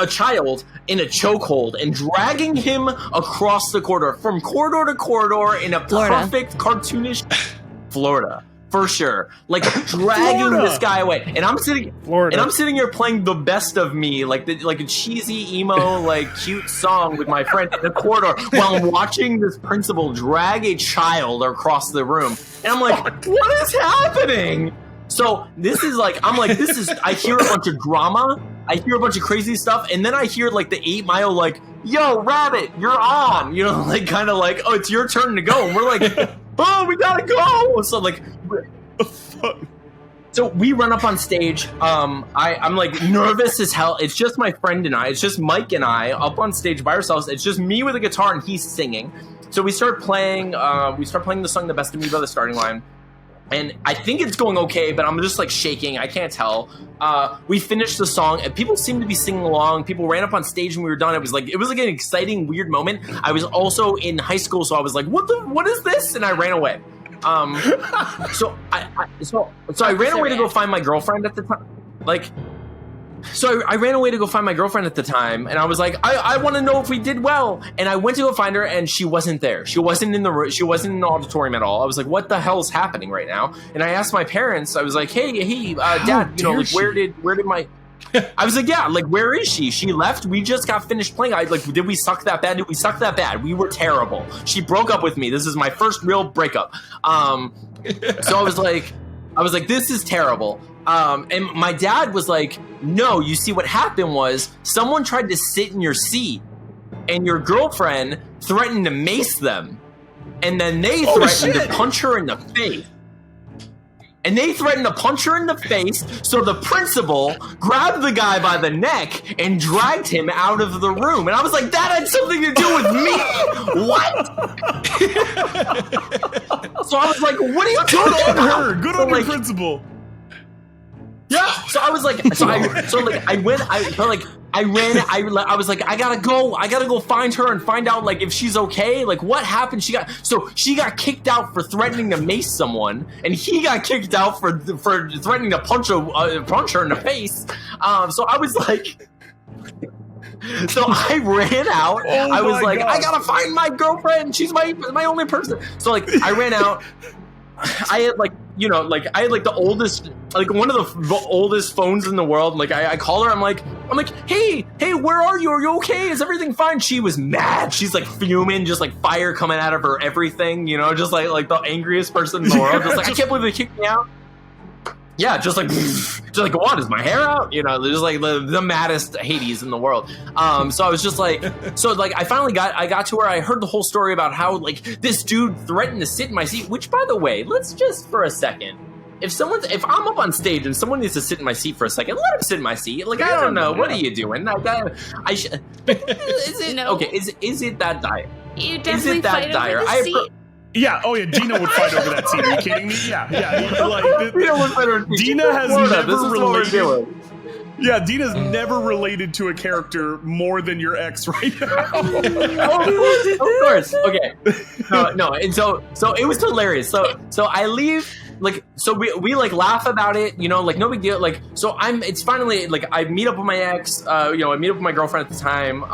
a child in a chokehold and dragging him across the corridor from corridor to corridor in a perfect cartoonish Florida. For sure, like dragging this guy away, and I'm sitting here playing the Best of Me, like a cheesy emo, like cute song with my friend in the corridor, while I'm watching this principal drag a child across the room, and I'm like, what is happening? So this is like, I hear a bunch of drama, I hear a bunch of crazy stuff, and then I hear like the 8 Mile like, yo, Rabbit, you're on, like kind of like, oh, it's your turn to go, and we're like, oh, we gotta go. So like, so we run up on stage. I'm like nervous as hell. It's just my friend and I. It's just Mike and I up on stage by ourselves. It's just me with a guitar and he's singing. So we start playing. The song "The Best of Me" by the Starting Line, and I think it's going okay, but I'm just like shaking. I can't tell. We finished the song, and people seemed to be singing along. People ran up on stage when we were done. It was like an exciting, weird moment. I was also in high school, so I was like, "What is this?" And I ran away. So I ran away to go find my girlfriend at the time. I ran away to go find my girlfriend at the time, and I was like, I want to know if we did well. And I went to go find her, and she wasn't there. She wasn't in the room. She wasn't in the auditorium at all. I was like, what the hell is happening right now? And I asked my parents. I was like, hey, Dad, where did my... I was like, yeah, like, where is she? She left. We just got finished playing. Did we suck that bad? Did we suck that bad? We were terrible. She broke up with me. This is my first real breakup. So I was like, this is terrible. And my dad was like, no, you see what happened was someone tried to sit in your seat and your girlfriend threatened to mace them. And then they threatened to punch her in the face. And they threatened to punch her in the face, so the principal grabbed the guy by the neck and dragged him out of the room. And I was like, that had something to do with me? What? So I was like, what are you talking about? Good on your principal. Yeah. So I was like, I was like, I gotta go find her and find out like if she's okay. Like what happened? She got kicked out for threatening to mace someone, and he got kicked out for threatening to punch her in the face. So I was like, so I ran out. I was like, God. I gotta find my girlfriend. She's my only person. So like I ran out. I had the oldest, like one of the oldest phones in the world. Like I call her. I'm like, hey, where are you? Are you okay? Is everything fine? She was mad. She's like fuming, just like fire coming out of her everything. Just like the angriest person in the world. Just like I can't believe they kicked me out. Yeah, just like what, is my hair out? You know, there's like the maddest Hades in the world. So I was just like, I finally got to where I heard the whole story about how like this dude threatened to sit in my seat. Which, by the way, let's just for a second, if I'm up on stage and someone needs to sit in my seat for a second, let him sit in my seat. Like, I don't know, what are you doing? Is it that dire? You definitely fight over the seat. Yeah, oh yeah, Dina would fight over that seat. Are you kidding me? Yeah. Like, Dina has never related. Yeah, Dina's never related to a character more than your ex right now. Of course. Okay. No, and so it was hilarious. So I leave. Like, so we like laugh about it, you know, like no big deal. Like, so it's finally like I meet up with my ex, I meet up with my girlfriend at the time.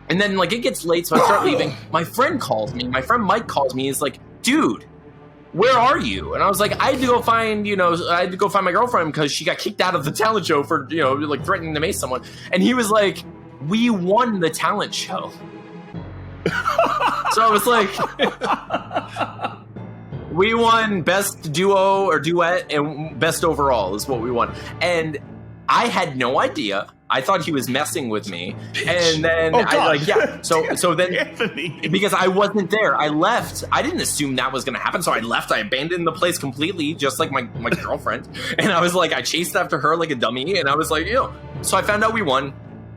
And then like it gets late, so I start leaving. My friend calls me. My friend Mike calls me. He's like, "Dude, where are you?" And I was like, I had to go find my girlfriend because she got kicked out of the talent show for, like threatening to mace someone. And he was like, "We won the talent show." So I was like, we won best duo or duet and best overall is what we won. And I had no idea. I thought he was messing with me. And then So then Anthony. Because I wasn't there, I left. I didn't assume that was going to happen. So I left. I abandoned the place completely, just like my girlfriend. And I was like, I chased after her like a dummy. And I was like, So I found out we won.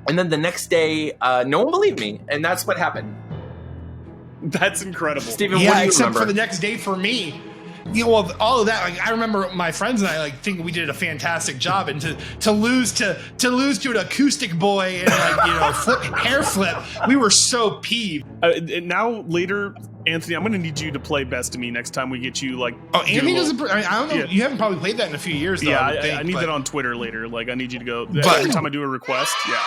And then the next day, no one believed me. And that's what happened. That's incredible. Steven, what do you remember? For the next day for me. All of that. Like, I remember my friends and I like thinking we did a fantastic job, and to lose to an acoustic boy and hair flip, we were so peeved. Now later, Anthony, I'm going to need you to play Best of Me next time we get you like. Oh, Anthony doesn't. I don't know. Yeah. You haven't probably played that in a few years. Though, yeah, I need that on Twitter later. Like, I need you to go every time I do a request. Yeah,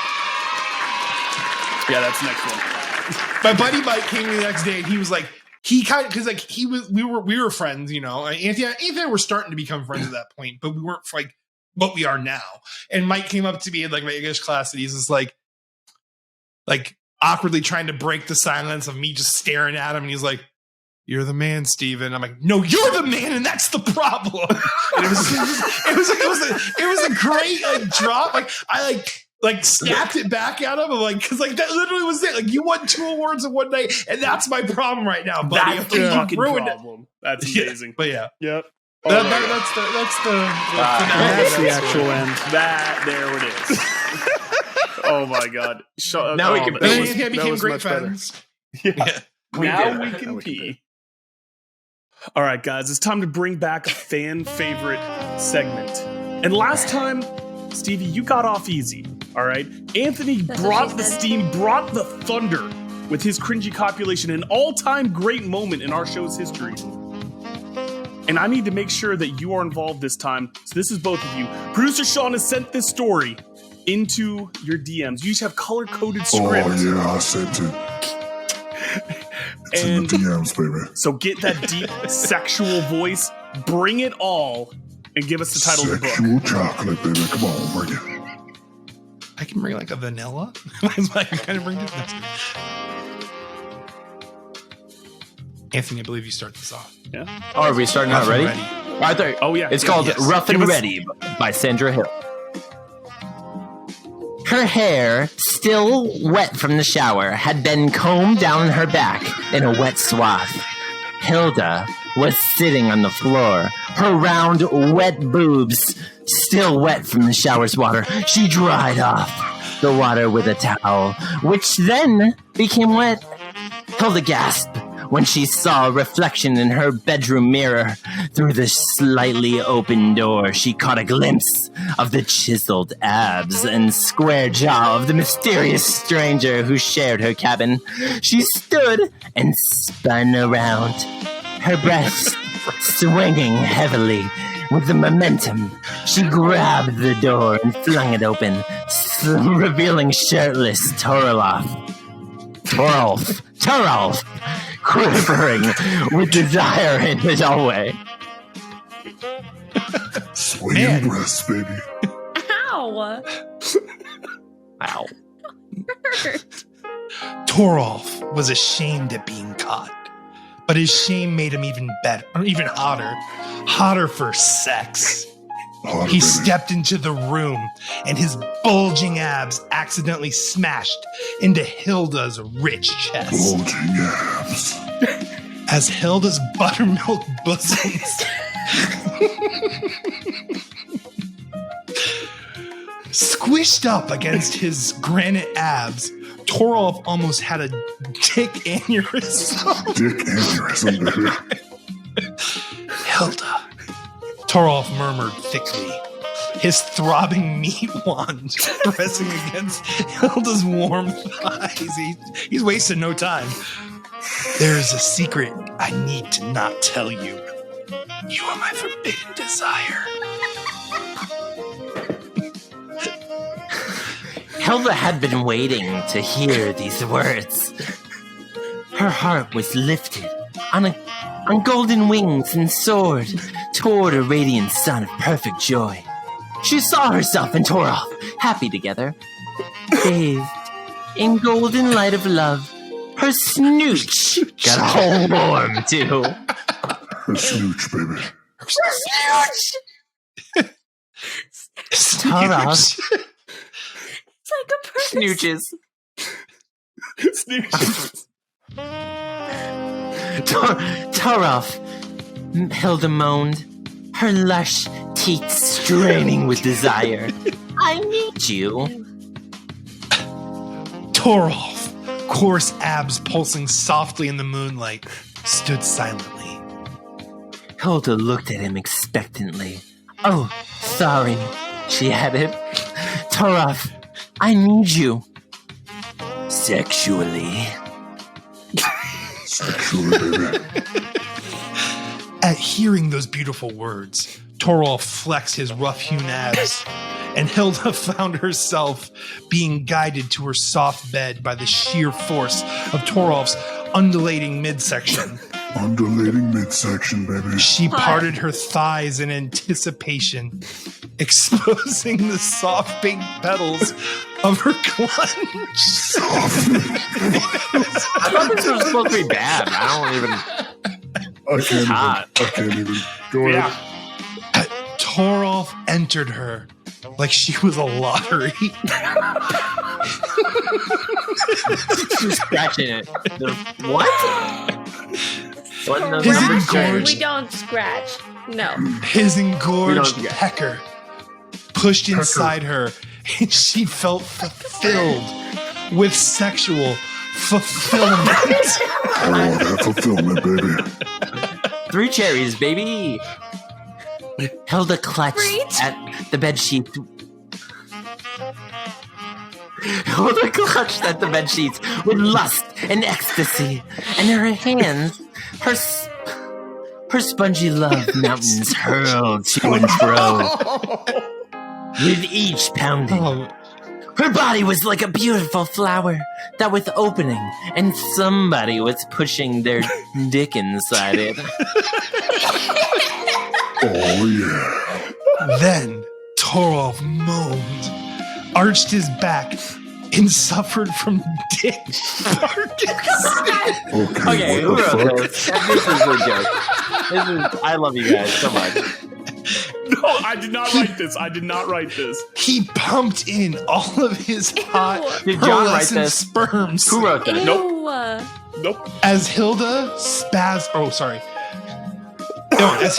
that's the next one. My buddy Mike came to me the next day, and he was like. We were friends, Anthony and I were starting to become friends at that point, but we weren't like what we are now. And Mike came up to me in like my English class, and he's just like awkwardly trying to break the silence of me just staring at him. And he's like, "You're the man, Steven." I'm like, "No, you're the man, and that's the problem." And it was a great drop. Like I snapped it back at him. I'm like, because that literally was it. Like, you won 2 awards in one night, and that's my problem right now, buddy. That's the fucking problem. That's amazing. But yeah. Yep. That's the actual end. There it is. Oh my god. Now we can. Then became great friends. Yeah. Now we can pee. All right, guys, it's time to bring back a fan favorite segment. And last time, Stevie, you got off easy. All right. Anthony brought the steam, brought the thunder with his Cringey Copulation, an all-time great moment in our show's history. And I need to make sure that you are involved this time. So this is both of you. Producer Sean has sent this story into your DMs. You each have color-coded scripts. Oh, yeah, I sent it. It's in the DMs, baby. So get that deep sexual voice, bring it all, and give us the title of the book. Sexual chocolate, baby. Come on, bring it. I can bring like a vanilla. I kind of bring this. Anthony, I believe you start this off. Yeah. Oh, are we starting out ready? Oh yeah. It's called Rough and Ready by Sandra Hill. Her hair, still wet from the shower, had been combed down her back in a wet swath. Hilda was sitting on the floor, her round, wet boobs still wet from the shower's water. She dried off the water with a towel, which then became wet. Hilda gasped when she saw a reflection in her bedroom mirror. Through the slightly open door, she caught a glimpse of the chiseled abs and square jaw of the mysterious stranger who shared her cabin. She stood and spun around, her breasts swinging heavily with the momentum. She grabbed the door and flung it open, revealing shirtless Torolf, quivering with desire in the doorway. Swinging breasts, baby. Ow! Ow. Hurt. Torolf was ashamed at being caught, but his shame made him even better, or even hotter for sex. Harder, He baby. stepped into the room, and his bulging abs accidentally smashed into Hilda's rich chest. Bulging abs. As Hilda's buttermilk bosoms squished up against his granite abs, Torolf almost had a dick aneurysm. Dick aneurysm, baby. Hilda, Torolf murmured thickly, his throbbing meat wand pressing against Hilda's warm thighs. He's wasting no time. There's a secret I need to not tell you. You are my forbidden desire. Hilda had been waiting to hear these words. Her heart was lifted on golden wings and soared toward a radiant sun of perfect joy. She saw herself and Torolf happy together, bathed in golden light of love. Her snooch got all warm too. Her snooch, baby. Torolf It's like a person. snooches. Torolf, Hilda moaned, her lush teeth straining with desire. I need you. Torolf, coarse abs pulsing softly in the moonlight, stood silently. Hilda looked at him expectantly. Oh, sorry, she added. Torolf, I need you. Sexually. Sexually, baby. At hearing those beautiful words, Torolf flexed his rough-hewn abs, and Hilda found herself being guided to her soft bed by the sheer force of Torolf's undulating midsection. Undulating midsection, baby. She parted her thighs in anticipation, exposing the soft pink petals of her clutch. I thought this was supposed to be bad. I can't hot. even. I can't even. Go ahead. Torolf entered her like she was a lottery. She's scratching it. What? What in the His number engorged- We don't scratch. No. His engorged We don't- pecker pushed inside her, and she felt fulfilled with sexual fulfillment. I want that fulfillment, baby. 3 cherries, baby. Hilda clutched Preach. at the bedsheet. Hilda clutched at the bedsheets with lust and ecstasy, and her hands, her spongy love mountains hurled to and fro. With each pounding, Oh, her body was like a beautiful flower that was opening, and somebody was pushing their dick inside it. Oh, yeah. then Torolf moaned, arched his back, and suffered from dick Parkinson. Okay, who what the wrote fuck? this? This is a joke. I love you guys so much. No, I did not write this. I did not write this. He pumped in all of his hot Did John write pearlescent this? sperms Who wrote this? Ew. Nope. as Hilda as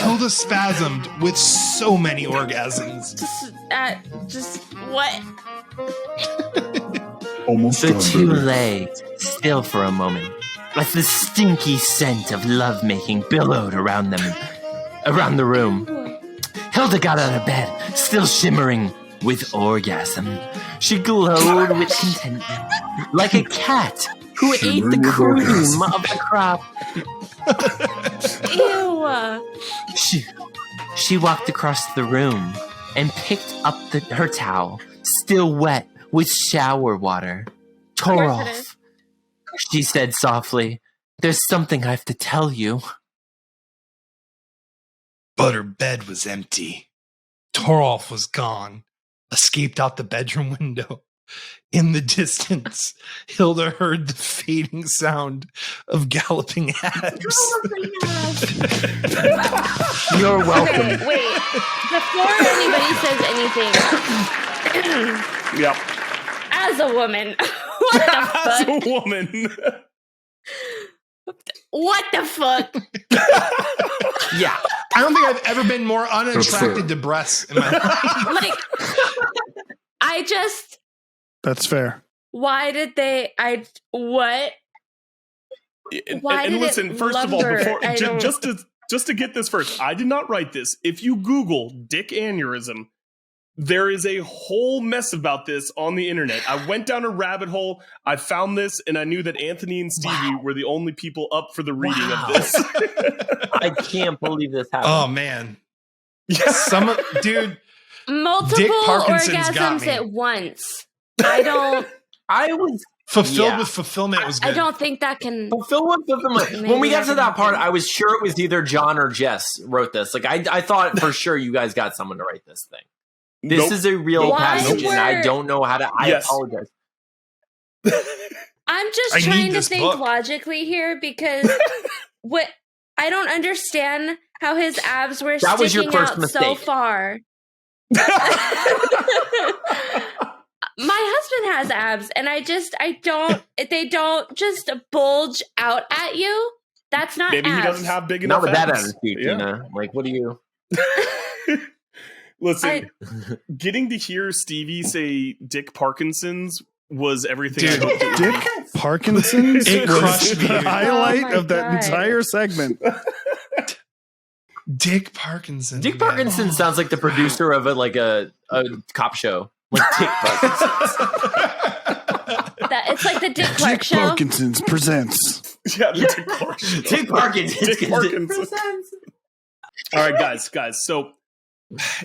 Hilda spasmed with so many orgasms. Just what? Almost The done, two baby. lay still for a moment, as the stinky scent of lovemaking billowed around the room. Hilda got out of bed, still shimmering with orgasm. She glowed with contentment, like a cat who ate the Shimmering with cream orgasm. of the crop. Ew. She walked across the room and picked up her towel, still wet with shower water. Torolf, she said softly, there's something I have to tell you. But her bed was empty. Torolf was gone, escaped out the bedroom window, In the distance, Hilda heard the fading sound of galloping abs. You're welcome. Okay, wait. Before anybody says anything, Yep. as a woman, what the As fuck? a woman. What the fuck? Yeah. I don't think I've ever been more unattracted to breasts in my life. Like, I just. That's fair. Why did they? What? Why And did listen, it first of all, lumber? before I don't- just to get this first, I did not write this. If you Google dick aneurysm, there is a whole mess about this on the internet. I went down a rabbit hole. I found this, and I knew that Anthony and Stevie were the only people up for the reading of this. I can't believe this happened. Oh man, Yeah. Dude. multiple Dick Parkinson's got orgasms me. at once. I don't. I was Fulfilled with fulfillment was good. I don't think that can. fulfilled. Maybe When we got that to that can part, happen. I was sure it was either John or Jess wrote this. Like I thought for sure you guys got someone to write this thing. This Nope. is a real Why passage, and I were- don't know how to. I Yes. apologize. I'm just I trying need to this think book. logically here because what I don't understand how his abs were That was your sticking first out so mistake. far. My husband has abs, and I don't. They don't just bulge out at you. That's not Maybe abs. he doesn't have big enough Not with that abs. attitude, Yeah. Tina. Like, what do you? Listen, getting to hear Stevie say Dick Parkinson's was everything I Dude, hoped it would be. Dick Parkinson's It was crushed me, the dude. highlight Oh my of that God. entire segment. Dick Parkinson. Dick man. Parkinson sounds like the producer of a cop show. Like Dick Parkinson. It's like the Dick Clark Dick show. Parkinson's presents. Yeah, the Dick Clark show. Dick Parkinson. Dick Parkinson. All right, guys. So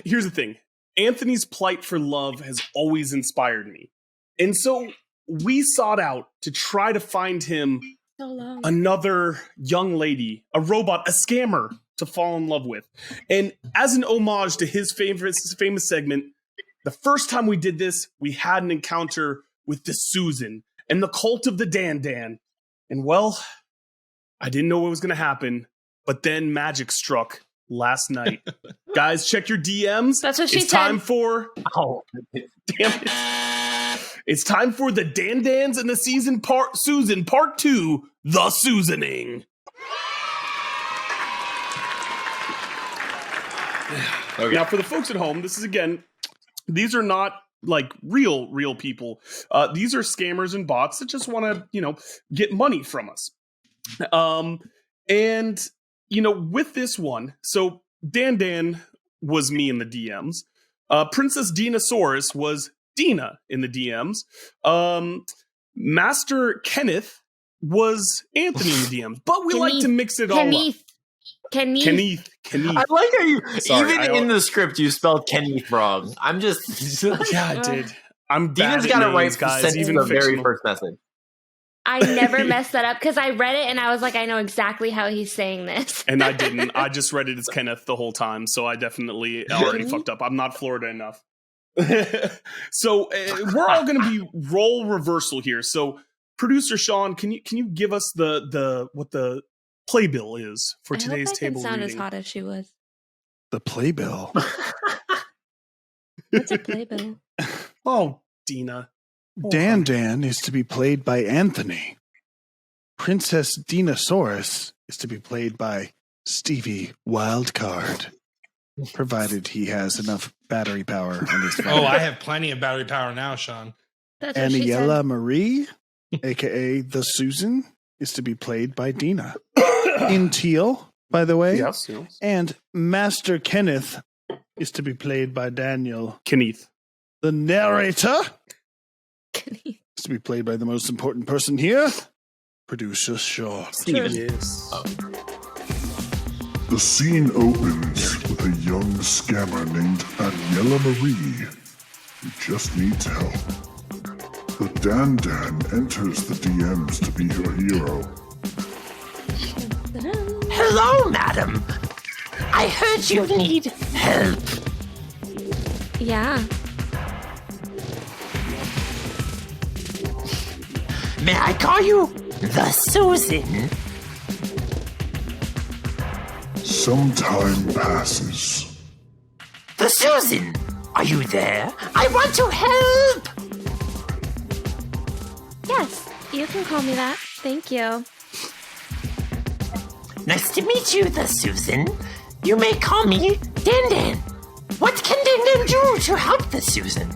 here's the thing. Anthony's plight for love has always inspired me. And so we sought out to try to find him So long. another young lady, a robot, a scammer to fall in love with. And as an homage to his famous segment, the first time we did this, we had an encounter with the Susan and the cult of the Dan. And well, I didn't know what was going to happen, but then magic struck last night. Guys, check your DMs. That's what she it's said. time for Oh, damn it. It's time for the Dan-Dans and the Susan Part 2, The Susaning. okay. Now, for the folks at home, this is again, these are not like real people. These are scammers and bots that just want to, get money from us. And with this one, so Dan was me in the DMs. Princess Dinosaurus was Dina in the DMs. Master Kenneth was Anthony in the DMs. But we like to mix it all up. Kenneth. I like how you Sorry, even in the script you spelled Kenneth wrong. I'm just Yeah, I did. I'm Dina's bad got at it right names, guys. since Even the very fictional. first message. I never messed that up because I read it and I was like, I know exactly how he's saying this. And I didn't. I just read it as Kenneth the whole time, so I definitely already fucked up. I'm not Florida enough. So we're all going to be role reversal here. So, producer Sean, can you give us the what the playbill is for today's I hope I table can sound reading? as hot as she was. The playbill. What's a playbill? Oh, Dina. Dan is to be played by Anthony. Princess Dinosaurus is to be played by Stevie Wildcard, provided he has enough battery power on his phone. Oh, I have plenty of battery power now, Sean. That's what she Aniela said. Marie, aka the Susan, is to be played by Dina. In teal, by the way. Yes. And Master Kenneth is to be played by Daniel. Kenneth. The narrator is to be played by the most important person here, producer Sean. Yes. The scene opens with a young scammer named Aniela Marie, who just needs help. The Dan enters the DMs to be her hero. Hello, madam. I heard you need help. Yeah. May I call you the Susan? Some time passes. The Susan, are you there? I want to help! Yes, you can call me that. Thank you. Nice to meet you, the Susan. You may call me Dan Dan. What can Dan Dan do to help the Susan?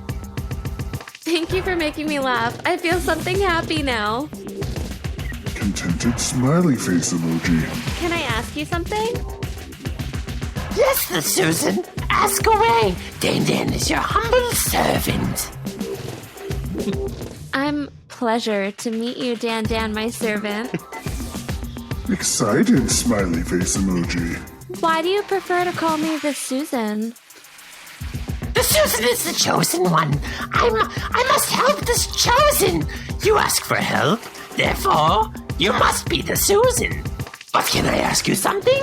Thank you for making me laugh. I feel something happy now. Contented smiley face emoji. Can I ask you something? Yes, the Susan. Ask away. Dan Dan is your humble servant. I'm pleasure to meet you, Dan Dan, my servant. Excited smiley face emoji. Why do you prefer to call me the Susan? The Susan is the chosen one. I must help this chosen. You ask for help, therefore, you must be the Susan. But can I ask you something?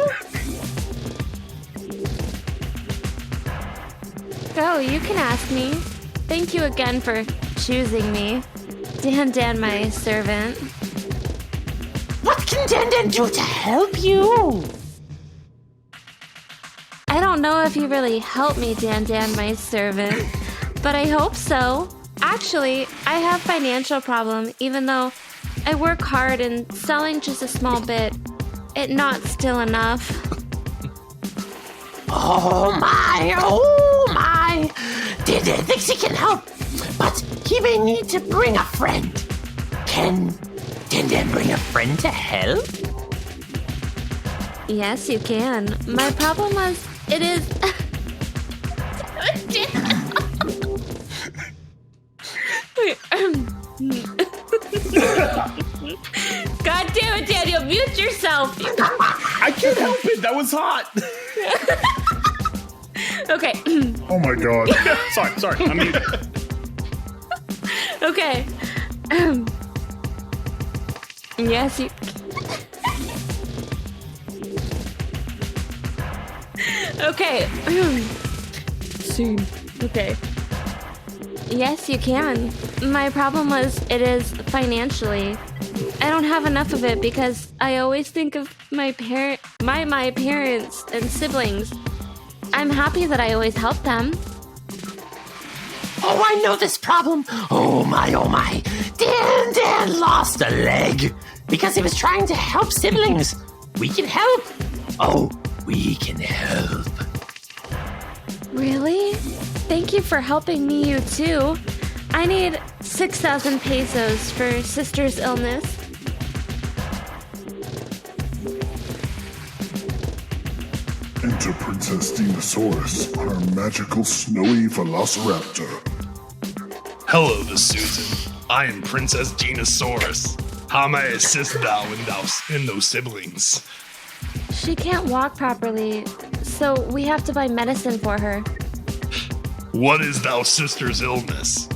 Oh, you can ask me. Thank you again for choosing me. Dan Dan, my servant. What can Dan Dan do to help you? I don't know if you really help me, Dan Dan, my servant, but I hope so. Actually, I have financial problem, even though I work hard and selling just a small bit, it not still enough. Oh my. Dan Dan thinks he can help, but he may need to bring a friend. Can Dan Dan bring a friend to help? Yes, you can. My problem was, it is... God damn it, Daniel, mute yourself. I can't help it. That was hot. Okay. Oh my god. Sorry. I mean, Okay. Yes, you... Okay. Soon. Okay. Yes, you can. My problem was, it is financially. I don't have enough of it because I always think of my parents and siblings. I'm happy that I always help them. Oh, I know this problem. Oh my. Dan lost a leg because he was trying to help siblings. We can help. Oh, we can help. Really? Thank you for helping me, you too. I need 6,000 pesos for sister's illness. Enter Princess Dinosaurus on her magical snowy velociraptor. Hello, the Susan. I am Princess Dinosaurus. How may I assist thou in those siblings? She can't walk properly, so we have to buy medicine for her. What is thou sister's illness?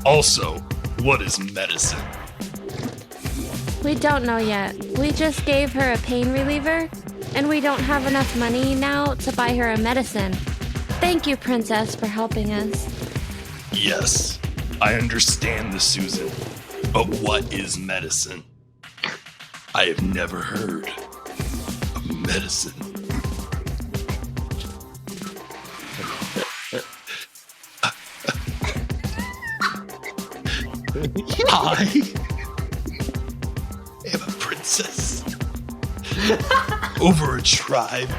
Also, what is medicine? We don't know yet. We just gave her a pain reliever, and we don't have enough money now to buy her a medicine. Thank you, Princess, for helping us. Yes, I understand the Susan. But what is medicine? I have never heard of medicine. I am a princess over a tribe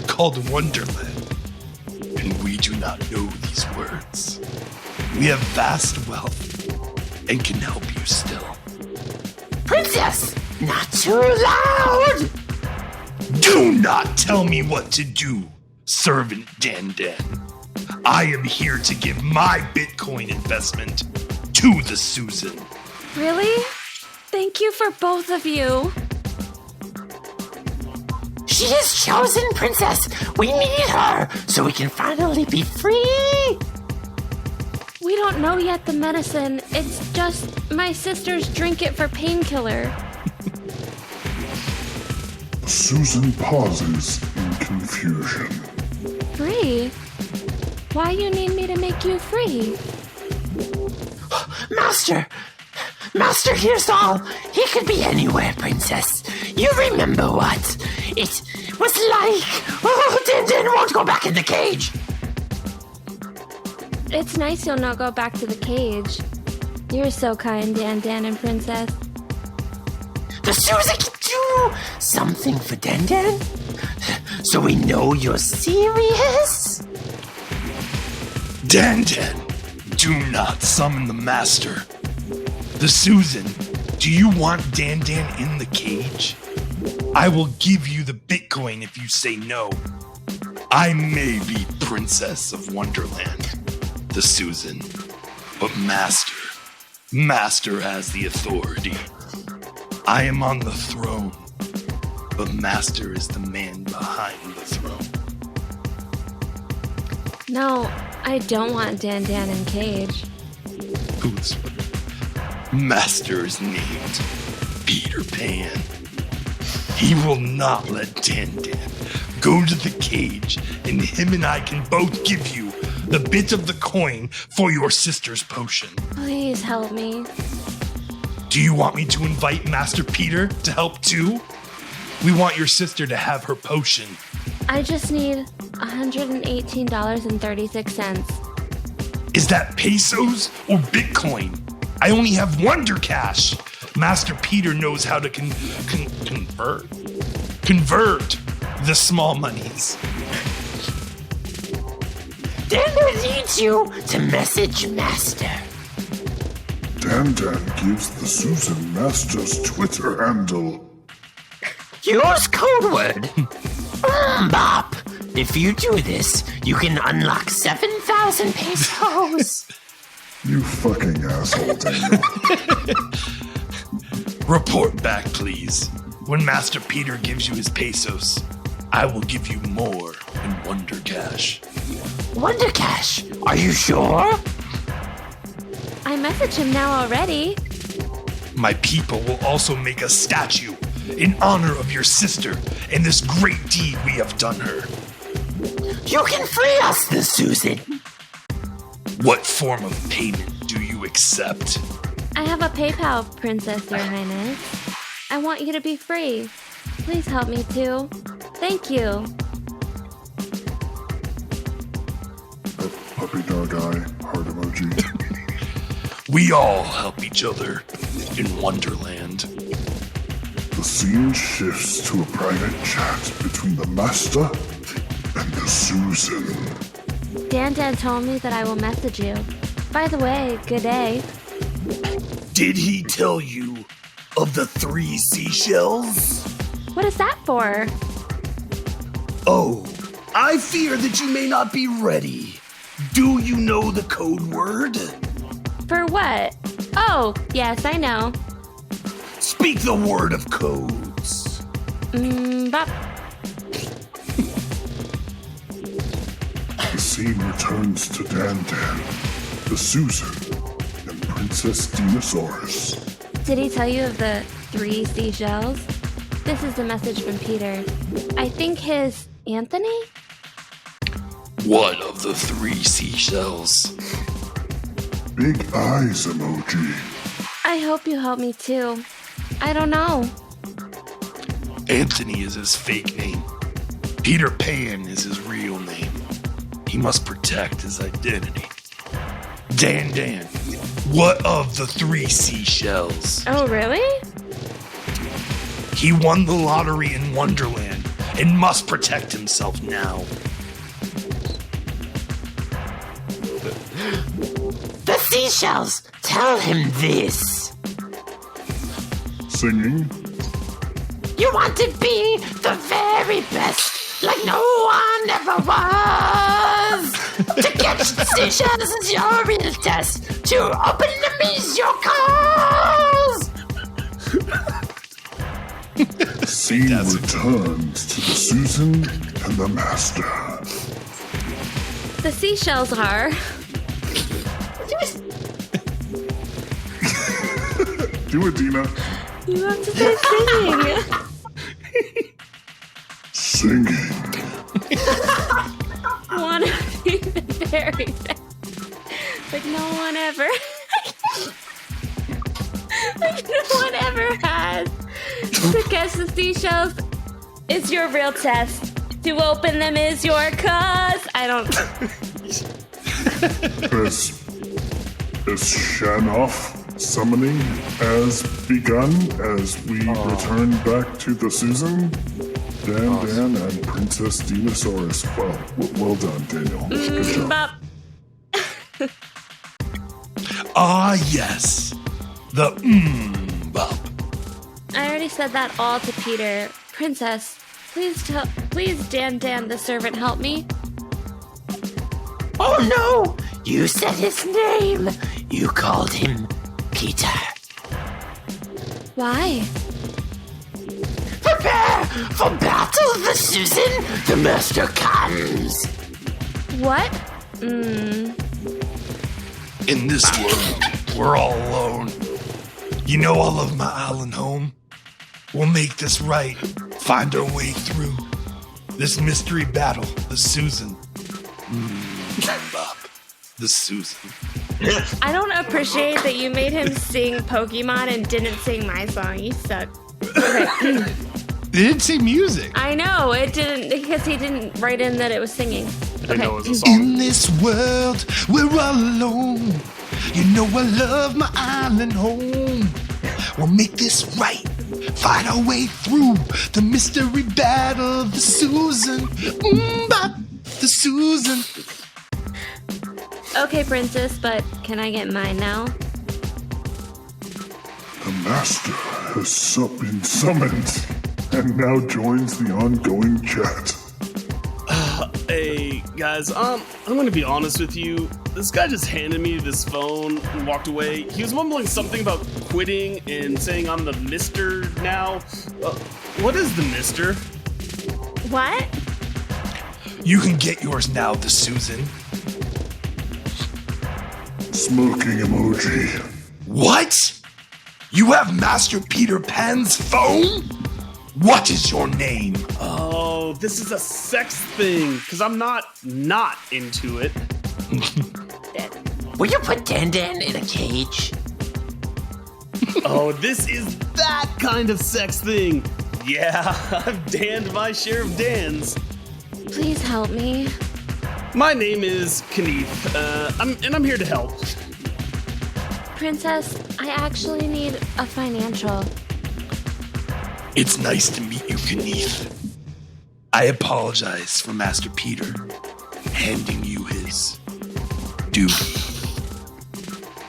called Wonderland, and we do not know these words. We have vast wealth and can help you still. Princess, not too loud! Do not tell me what to do, Servant Dan Dan. I am here to give my Bitcoin investment to the Susan. Really? Thank you for both of you. She is chosen, Princess. We need her so we can finally be free. We don't know yet the medicine. It's just my sisters drink it for painkiller. Susan pauses in confusion. Free? Why you need me to make you free? Master, Master hears all. He could be anywhere, princess. You remember what it was like? Oh, Dan won't go back in the cage. It's nice you'll not go back to the cage. You're so kind, Dan and Princess. The Susan can do something for Dan? So we know you're serious? Dan, do not summon the master. The Susan, do you want Dan in the cage? I will give you the Bitcoin if you say no. I may be Princess of Wonderland, the Susan, but Master has the authority. I am on the throne, but Master is the man behind the throne. No, I don't want Dan in cage. Who's Master is named Peter Pan. He will not let Dan go to the cage, and him and I can both give you the bit of the coin for your sister's potion. Please help me. Do you want me to invite Master Peter to help too? We want your sister to have her potion. I just need $118.36. Is that pesos or Bitcoin? I only have Wonder Cash. Master Peter knows how to convert the small monies. Dan needs you to message Master. Dan gives the Susan Master's Twitter handle. Use code word Bop. If you do this, you can unlock 7,000 pesos. You fucking asshole, Daniel. Report back, please. When Master Peter gives you his pesos, I will give you more in Wonder Cash. Wonder Cash? Are you sure? I messaged him now already. My people will also make a statue in honor of your sister and this great deed we have done her. You can free us, the Susan. What form of payment do you accept? I have a PayPal, Princess, Your Highness. I want you to be free. Please help me too. Thank you. Puppy dog eye, heart emoji. We all help each other in Wonderland. The scene shifts to a private chat between the Master and the Susan. Dan told me that I will message you. By the way, good day. Did he tell you of the 3 seashells? What is that for? Oh, I fear that you may not be ready. Do you know the code word? For what? Oh, yes, I know. Speak the word of codes. Bop. The scene returns to Dan, the Susan, and Princess Dinosaurus. Did he tell you of the 3 seashells? This is the message from Peter. I think his Anthony? What of the 3 seashells? Big eyes emoji. I hope you help me too. I don't know. Anthony is his fake name. Peter Pan is his real name. He must protect his identity. Dan, what of the 3 seashells? Oh, really? He won the lottery in Wonderland and must protect himself now. The seashells, tell him this. Singing. You want to be the very best, like no one ever was. To catch the seashells is your real test. To open them is your cause. Scene returns to the Susan and the Master. The seashells are. Do it, Dina. You have to start singing. Singing. Want to be the very best. Like no one ever. To catch the seashells is your real test. To open them is your cause. I don't. As Shanoff summoning has begun as we return back to the Susan, Dan, and Princess Dinosaurus. Well done, Daniel. Good job. Yes. The bop. I already said that all to Peter. Princess, please Dan the servant help me. Oh no! You said his name! You called him Peter. Why? Prepare for battle, the Susan! The master comes! What? In this world, we're all alone. You know I love my island home. We'll make this right. Find our way through this mystery battle, the Susan. The Susan. I don't appreciate that you made him sing Pokemon and didn't sing my song. You suck. Okay. They didn't say music. I know, it didn't, because he didn't write in that it was singing. I didn't know it was a song. In this world, we're all alone. You know I love my island home. We'll make this right. Find our way through the mystery battle of the Susan. The Susan. Okay, Princess, but can I get mine now? The master has been summoned and now joins the ongoing chat. Hey, guys, I'm gonna be honest with you. This guy just handed me this phone and walked away. He was mumbling something about quitting and saying I'm the mister now. What is the mister? What? You can get yours now, the Susan. Smoking emoji. What? You have Master Peter Pan's phone? What is your name? Oh, this is a sex thing, because I'm not into it. Will you put Dan in a cage? Oh, this is that kind of sex thing. Yeah, I've danned my share of dans. Please help me. My name is Kenneth, I'm here to help. Princess, I actually need a financial. It's nice to meet you, Kenneth. I apologize for Master Peter handing you his due.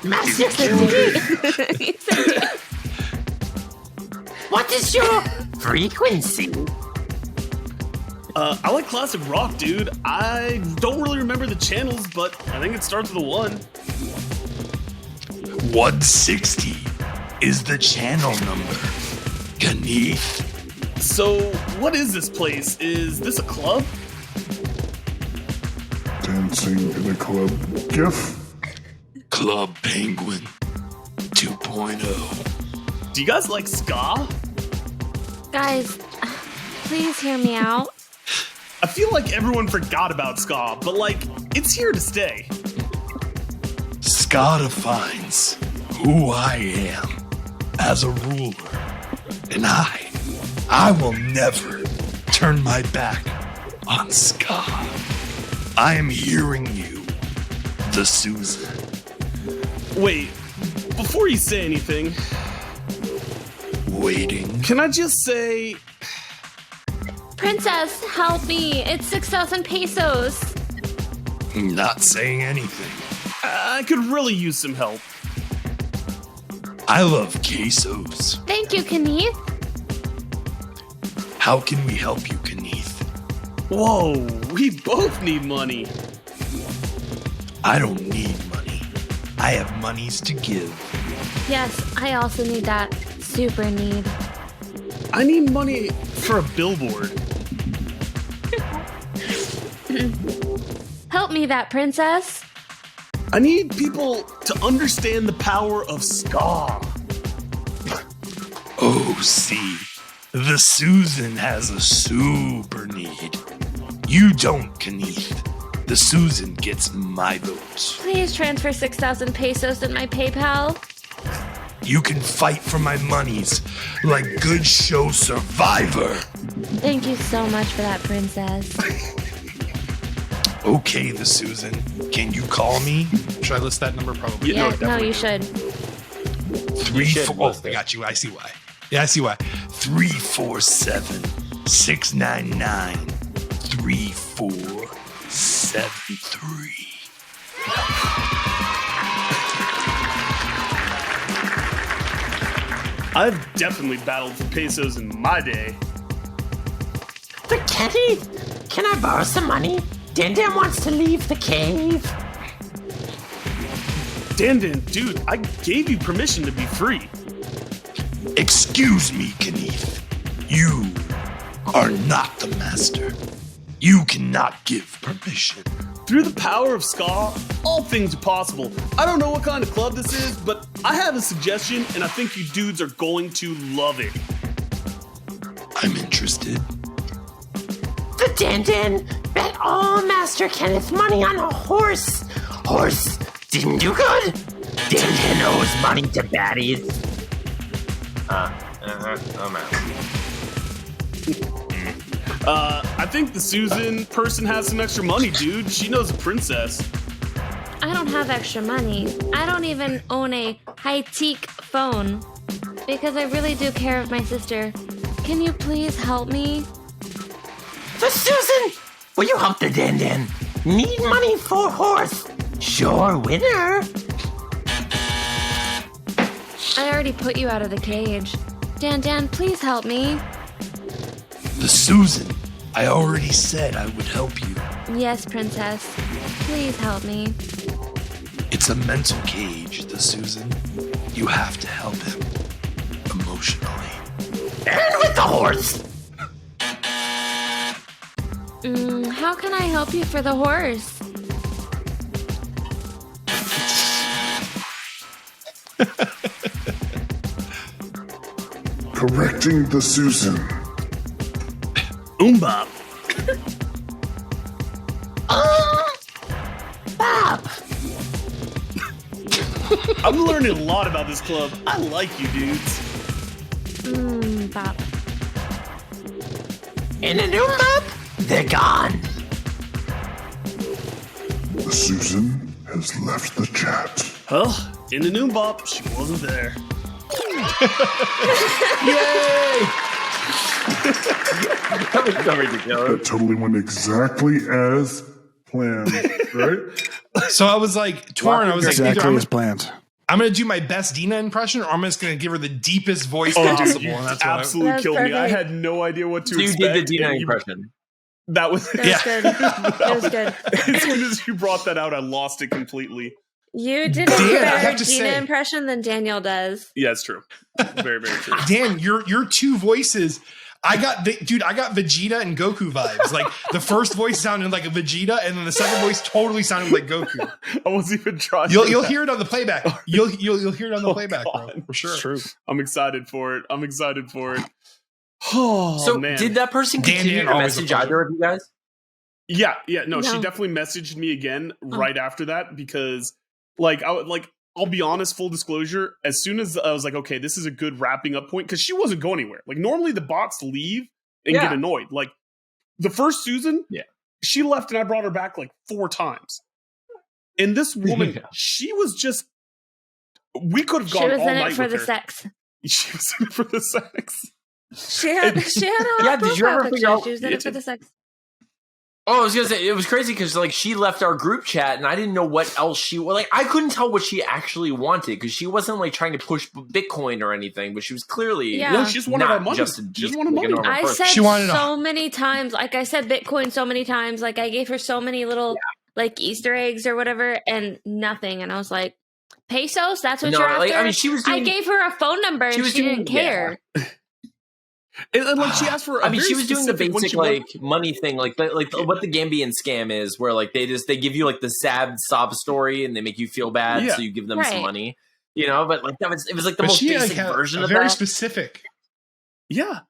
Master Peter! What is your frequency? I like classic rock, dude. I don't really remember the channels, but I think it starts with a 1. 160 is the channel number. Kenneth. So, what is this place? Is this a club? Dancing in a club gif? Club Penguin 2.0. Do you guys like ska? Guys, please hear me out. I feel like everyone forgot about ska, but like, it's here to stay. Ska defines who I am as a ruler. And I will never turn my back on ska. I am hearing you, the Susan. Wait, before you say anything, Waiting. can I just say, Princess, help me. It's 6,000 pesos. Not saying anything. I could really use some help. I love quesos. Thank you, Kenneth. How can we help you, Kenneth? Whoa, we both need money. I don't need money. I have monies to give. Yes, I also need that super need. I need money for a billboard. Help me that, Princess. I need people to understand the power of ska. Oh, see, the Susan has a super need. You don't, Kenneth. The Susan gets my votes. Please transfer 6,000 pesos in my PayPal. You can fight for my monies like good show survivor. Thank you so much for that, princess. Okay, the Susan. Can you call me? Should I list that number? Probably. Yeah, no, you should. 4. I got you. I see why. Yeah, I see why. 347-699 3473. I've definitely battled for pesos in my day. The kitty? Can I borrow some money? Dan wants to leave the cave. Dan, dude, I gave you permission to be free. Excuse me, Kenneth. You are not the master. You cannot give permission. Through the power of ska, all things are possible. I don't know what kind of club this is, but I have a suggestion, and I think you dudes are going to love it. I'm interested. The Dan bet all Master Kenneth money on a horse. Horse didn't do good. Dan owes money to baddies. Oh man. I think the Susan person has some extra money, dude. She knows a princess. I don't have extra money. I don't even own a high-tech phone because I really do care of my sister. Can you please help me? The Susan! Will you help the Dan? Need money for horse. Sure winner. I already put you out of the cage. Dan, please help me. The Susan. I already said I would help you. Yes, princess. Please help me. It's a mental cage, the Susan. You have to help him emotionally. And with the horse. How can I help you for the horse? Correcting the Susan. Bop. Bob. I'm learning a lot about this club. I like you dudes. Bop. In a new map, they're gone. The Susan has left the chat. Well, in the noon bop, she wasn't there. Yay! That was so ridiculous. That totally went exactly as planned, right? So I was like torn. I was like, Exactly as planned. I'm going to do my best Dina impression, or I'm just going to give her the deepest voice possible. You And that's what absolutely That's killed me. I perfect. had no idea what to So you expect. did the Dina and you- impression. That was That was good. That was good. As soon as you brought that out, I lost it completely. You did a Dan, I better have to Gina say- impression than Daniel does. Yeah, it's true. Very, very true. Dan, your two voices. I got Vegeta and Goku vibes. Like the first voice sounded like a Vegeta, and then the second voice totally sounded like Goku. I wasn't even trying. You'll hear it on the playback. You'll hear it on the Oh, playback, bro, God. for sure. It's true. I'm excited for it. Oh, So man. did that person Dan, continue to always a message pleasure. either of you guys? Yeah. No, she No. definitely messaged me again right after that because, I'll be honest, full disclosure. As soon as I was like, okay, this is a good wrapping up point, because she wasn't going anywhere. Like normally the bots leave and Yeah. get annoyed. Like the first Susan, Yeah. she left and I brought her back like 4 times. And this woman, Yeah. she was just. We could have She gone was all in night it for with the her. sex. She was in it for the sex. She had a Yeah, did you ever profile figure picture. out- She was in it for the sex. Oh, I was gonna say it was crazy because like she left our group chat and I didn't know what else I couldn't tell what she actually wanted because she wasn't like trying to push Bitcoin or anything, but she was clearly Yeah. No, she just wanted not our money. just a She just decent, wanted like, a money. normal I person. said She wanted so many times, like I said Bitcoin so many times, like I gave her so many little like Easter eggs or whatever and nothing. And I was like, pesos? That's what No, you're after? like, I mean, she was I doing- gave her a phone number and she was she doing- didn't care. And like she asked for. I mean, she was doing the when basic she went- like money thing, like what the Gambian scam is, where like they give you like the sad sob story and they make you feel bad, Yeah. so you give them some Right. money, But like it was like the But most she basic had version a of very that. specific. Yeah,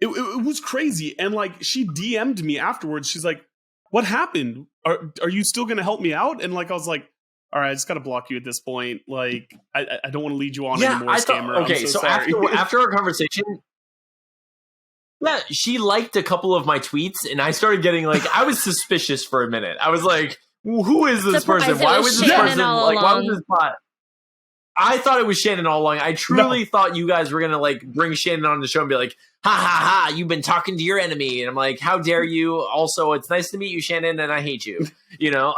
it was crazy, and like she DM'd me afterwards. She's like, "What happened? Are you still going to help me out?" And like I was like, all right, I just got to block you at this point. Like, I don't want to lead you on anymore, scammer. Okay, I'm so sorry. sorry. after our conversation, yeah, she liked a couple of my tweets, and I started getting like, I was suspicious for a minute. I was like, who is this person? Why was this person like? Why was this bot? I thought it was Shannon all along. I truly thought you guys were gonna like bring Shannon on the show and be like, ha ha ha, you've been talking to your enemy, and I'm like, how dare you? Also, it's nice to meet you, Shannon, and I hate you. You know,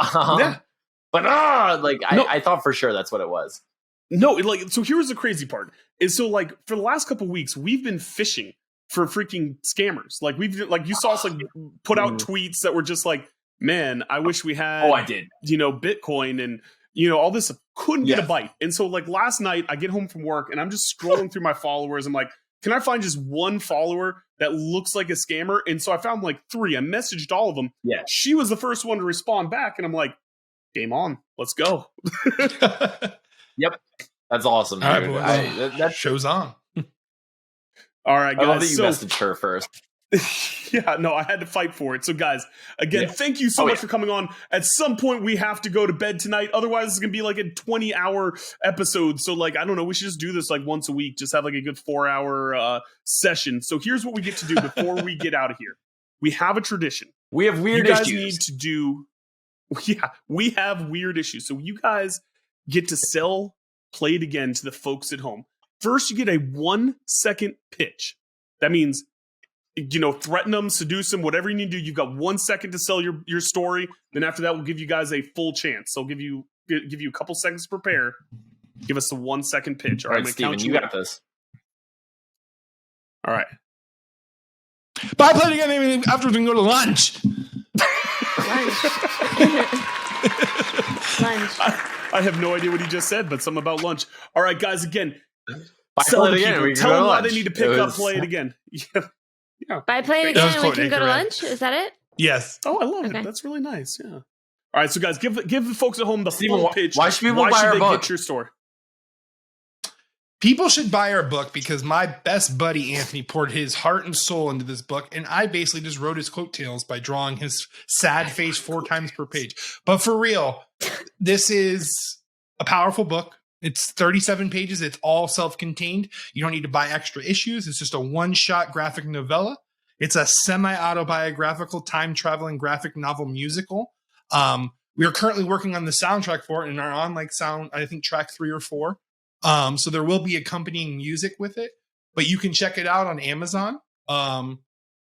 but I thought for sure that's what it was. No, like, so here's the crazy part: is so like for the last couple of weeks we've been fishing for freaking scammers. Like you saw us like put out tweets that were just like, man, I wish we had. Oh, I did. You know, Bitcoin and. You know, all this couldn't get a bite. And so like last night I get home from work and I'm just scrolling through my followers. I'm like, can I find just one follower that looks like a scammer? And so I found like 3. I messaged all of them. Yeah. She was the first one to respond back. And I'm like, game on. Let's go. Yep. That's awesome. All dude. right, that show's on. All right, guys. I love that you messaged her first. Yeah, no, I had to fight for it. So, guys, again, thank you so much for coming on. At some point, we have to go to bed tonight. Otherwise, it's going to be like a 20-hour episode. So, like, I don't know. We should just do this like once a week. Just have like a good 4-hour session. So, here's what we get to do before we get out of here. We have a tradition. We have weird issues. You guys need to do... Yeah, we have weird issues. So, you guys get to sell Play It Again to the folks at home. First, you get a 1-second pitch. That means... You know, threaten them, seduce them, whatever you need to do. You've got 1 second to sell your story. Then after that, we'll give you guys a full chance. So I'll give you a couple seconds to prepare. Give us a 1 second pitch. All right, Steven, you got this. All right. Bye, Play It Again. Afterwards, we can go to lunch. Lunch. I have no idea what he just said, but something about lunch. All right, guys. Again, sell it again. Tell them why they need to pick up Play It Again. Yeah. By Play It Again, we can go to lunch. Is that it? Yes. Oh, I love it. That's really nice. Yeah. All right, so guys, give the folks at home the full pitch. Why should people buy our book? Get your story? People should buy our book because my best buddy Anthony poured his heart and soul into this book, and I basically just wrote his coattails by drawing his sad face 4 times per page. But for real, this is a powerful book. It's 37 pages. It's all self-contained. You don't need to buy extra issues. It's just a one-shot graphic novella. It's a semi-autobiographical, time-traveling graphic novel musical. We are currently working on the soundtrack for it and are on I think track 3 or 4. So there will be accompanying music with it, but you can check it out on Amazon.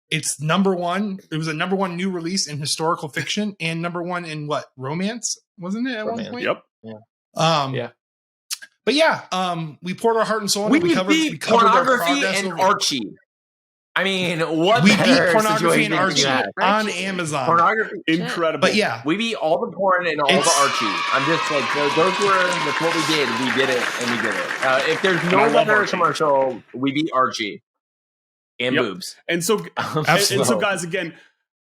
It's number 1. It was a number 1 new release in historical fiction and number 1 in romance, wasn't it at one point? Yep. Yeah. Yeah. But yeah, we poured our heart and soul into it. We beat pornography and Archie. I mean, what we beat pornography and Archie on Amazon. Pornography, incredible. But yeah, we beat all the porn and all the Archie. I'm just like, that's what we did. We did it, and we did it. If there's no better commercial, we beat Archie and boobs. And so, guys, again,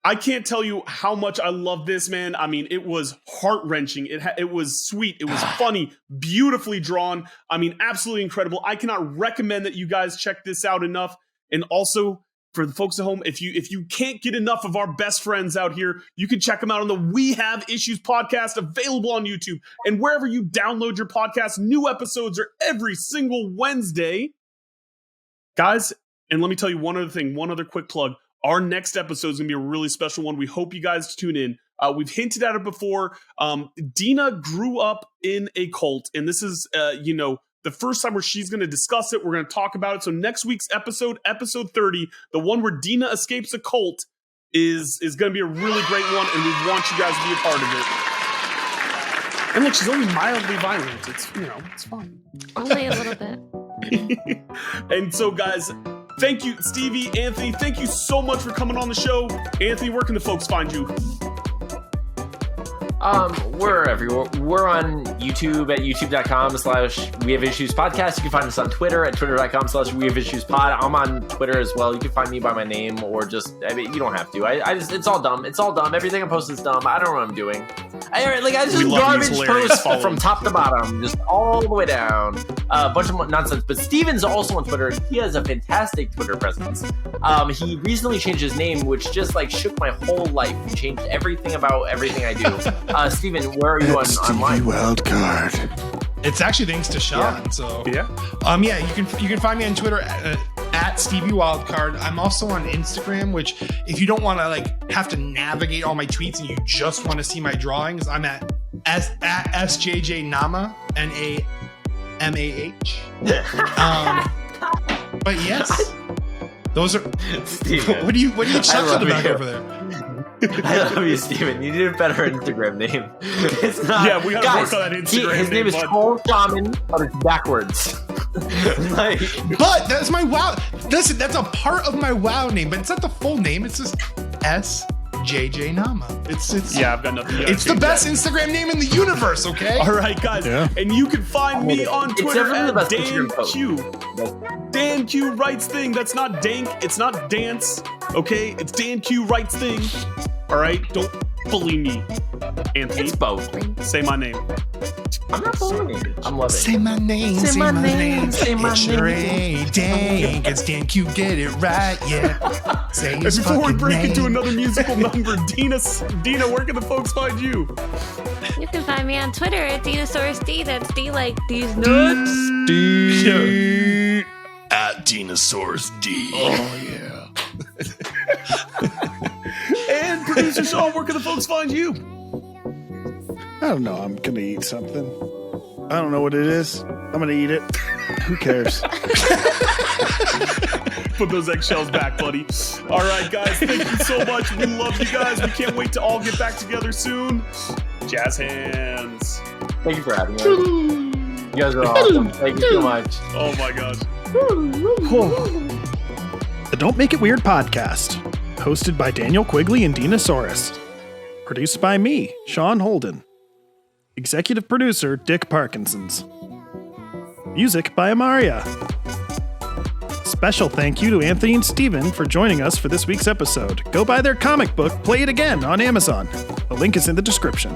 I can't tell you how much I love this, man. I mean, it was heart-wrenching. It was sweet. It was funny, beautifully drawn. I mean, absolutely incredible. I cannot recommend that you guys check this out enough. And also, for the folks at home, if you can't get enough of our best friends out here, you can check them out on the We Have Issues podcast, available on YouTube. And wherever you download your podcast, new episodes are every single Wednesday. Guys, and let me tell you one other quick plug. Our next episode is going to be a really special one. We hope you guys tune in. We've hinted at it before. Dina grew up in a cult, and this is, the first time where she's going to discuss it. We're going to talk about it. So next week's episode 30, the one where Dina escapes a cult, is going to be a really great one, and we want you guys to be a part of it. And look, she's only mildly violent. It's fun. Only a little bit. And so, guys, thank you, Stevie, Anthony. Thank you so much for coming on the show. Anthony, where can the folks find you? We're everywhere. We're on YouTube at youtube.com/We Have Issues Podcast. You can find us on Twitter at twitter.com/We Have Issues Pod. I'm on Twitter as well. You can find me by my name or you don't have to. It's all dumb. It's all dumb. Everything I post is dumb. I don't know what I'm doing. Like I just We love these garbage hilarious posts follow-ups. from top to bottom, just all the way down. A bunch of nonsense. But Steven's also on Twitter. He has a fantastic Twitter presence. He recently changed his name, which just like shook my whole life. He changed everything about everything I do. Steven, where are you on online? Wildcard. It's actually thanks to Sean. So Yeah. yeah, you can find me on Twitter at Stevie Wildcard. I'm also on Instagram, which if you don't want to like have to navigate all my tweets and you just want to see my drawings, I'm at SJJ Nama NAMAH. But yes, those are. Steven. What are you chuckling about you. over there? I love you, Steven. You need a better Instagram name. It's not. Yeah, we gotta guys, work on that Instagram his name is name, bud. Troll Shaman, but it's backwards. Like, But that's my WoW. Listen, that's a part of my WoW name, but it's not the full name. It's just SJJ Nama. It's Yeah, I've got nothing. You gotta It's the change best that. Instagram name in the universe. Okay. All right, guys, and you can find me on It's Twitter definitely the at best Dan Instagram post. Q. Dan Q writes thing. That's not dank. It's not dance. Okay, it's Dan Q writes thing. All right, don't bully me, Anthony. it's both. Say my name. I'm not bullying you. I'm loving Say my name. Say my name, say my It sure name. ain't dank. It's Dan Q. Get it right. Yeah. Say And his before we fucking break name. into another musical number, Dina, where can the folks find you? You can find me on Twitter at Dinosaurus D. That's D like these nuts. At Dinosaurus D. Oh yeah. And producer Sean, where can the folks find you? I don't know. I'm gonna eat something. I don't know what it is. I'm gonna eat it. Who cares? Put those eggshells back, buddy. All right, guys, thank you so much. We love you guys. We can't wait to all get back together soon. Jazz hands. Thank you for having me. You guys are awesome. Thank you so much. Oh my gosh. The Don't Make It Weird podcast, hosted by Daniel Quigley and Dinosaurus. Produced by me, Sean Holden. Executive producer, Dick Parkinsons. Music by Amaria. Special thank you to Anthony and Steven for joining us for this week's episode. Go buy their comic book, Play It Again, on Amazon. The link is in the description.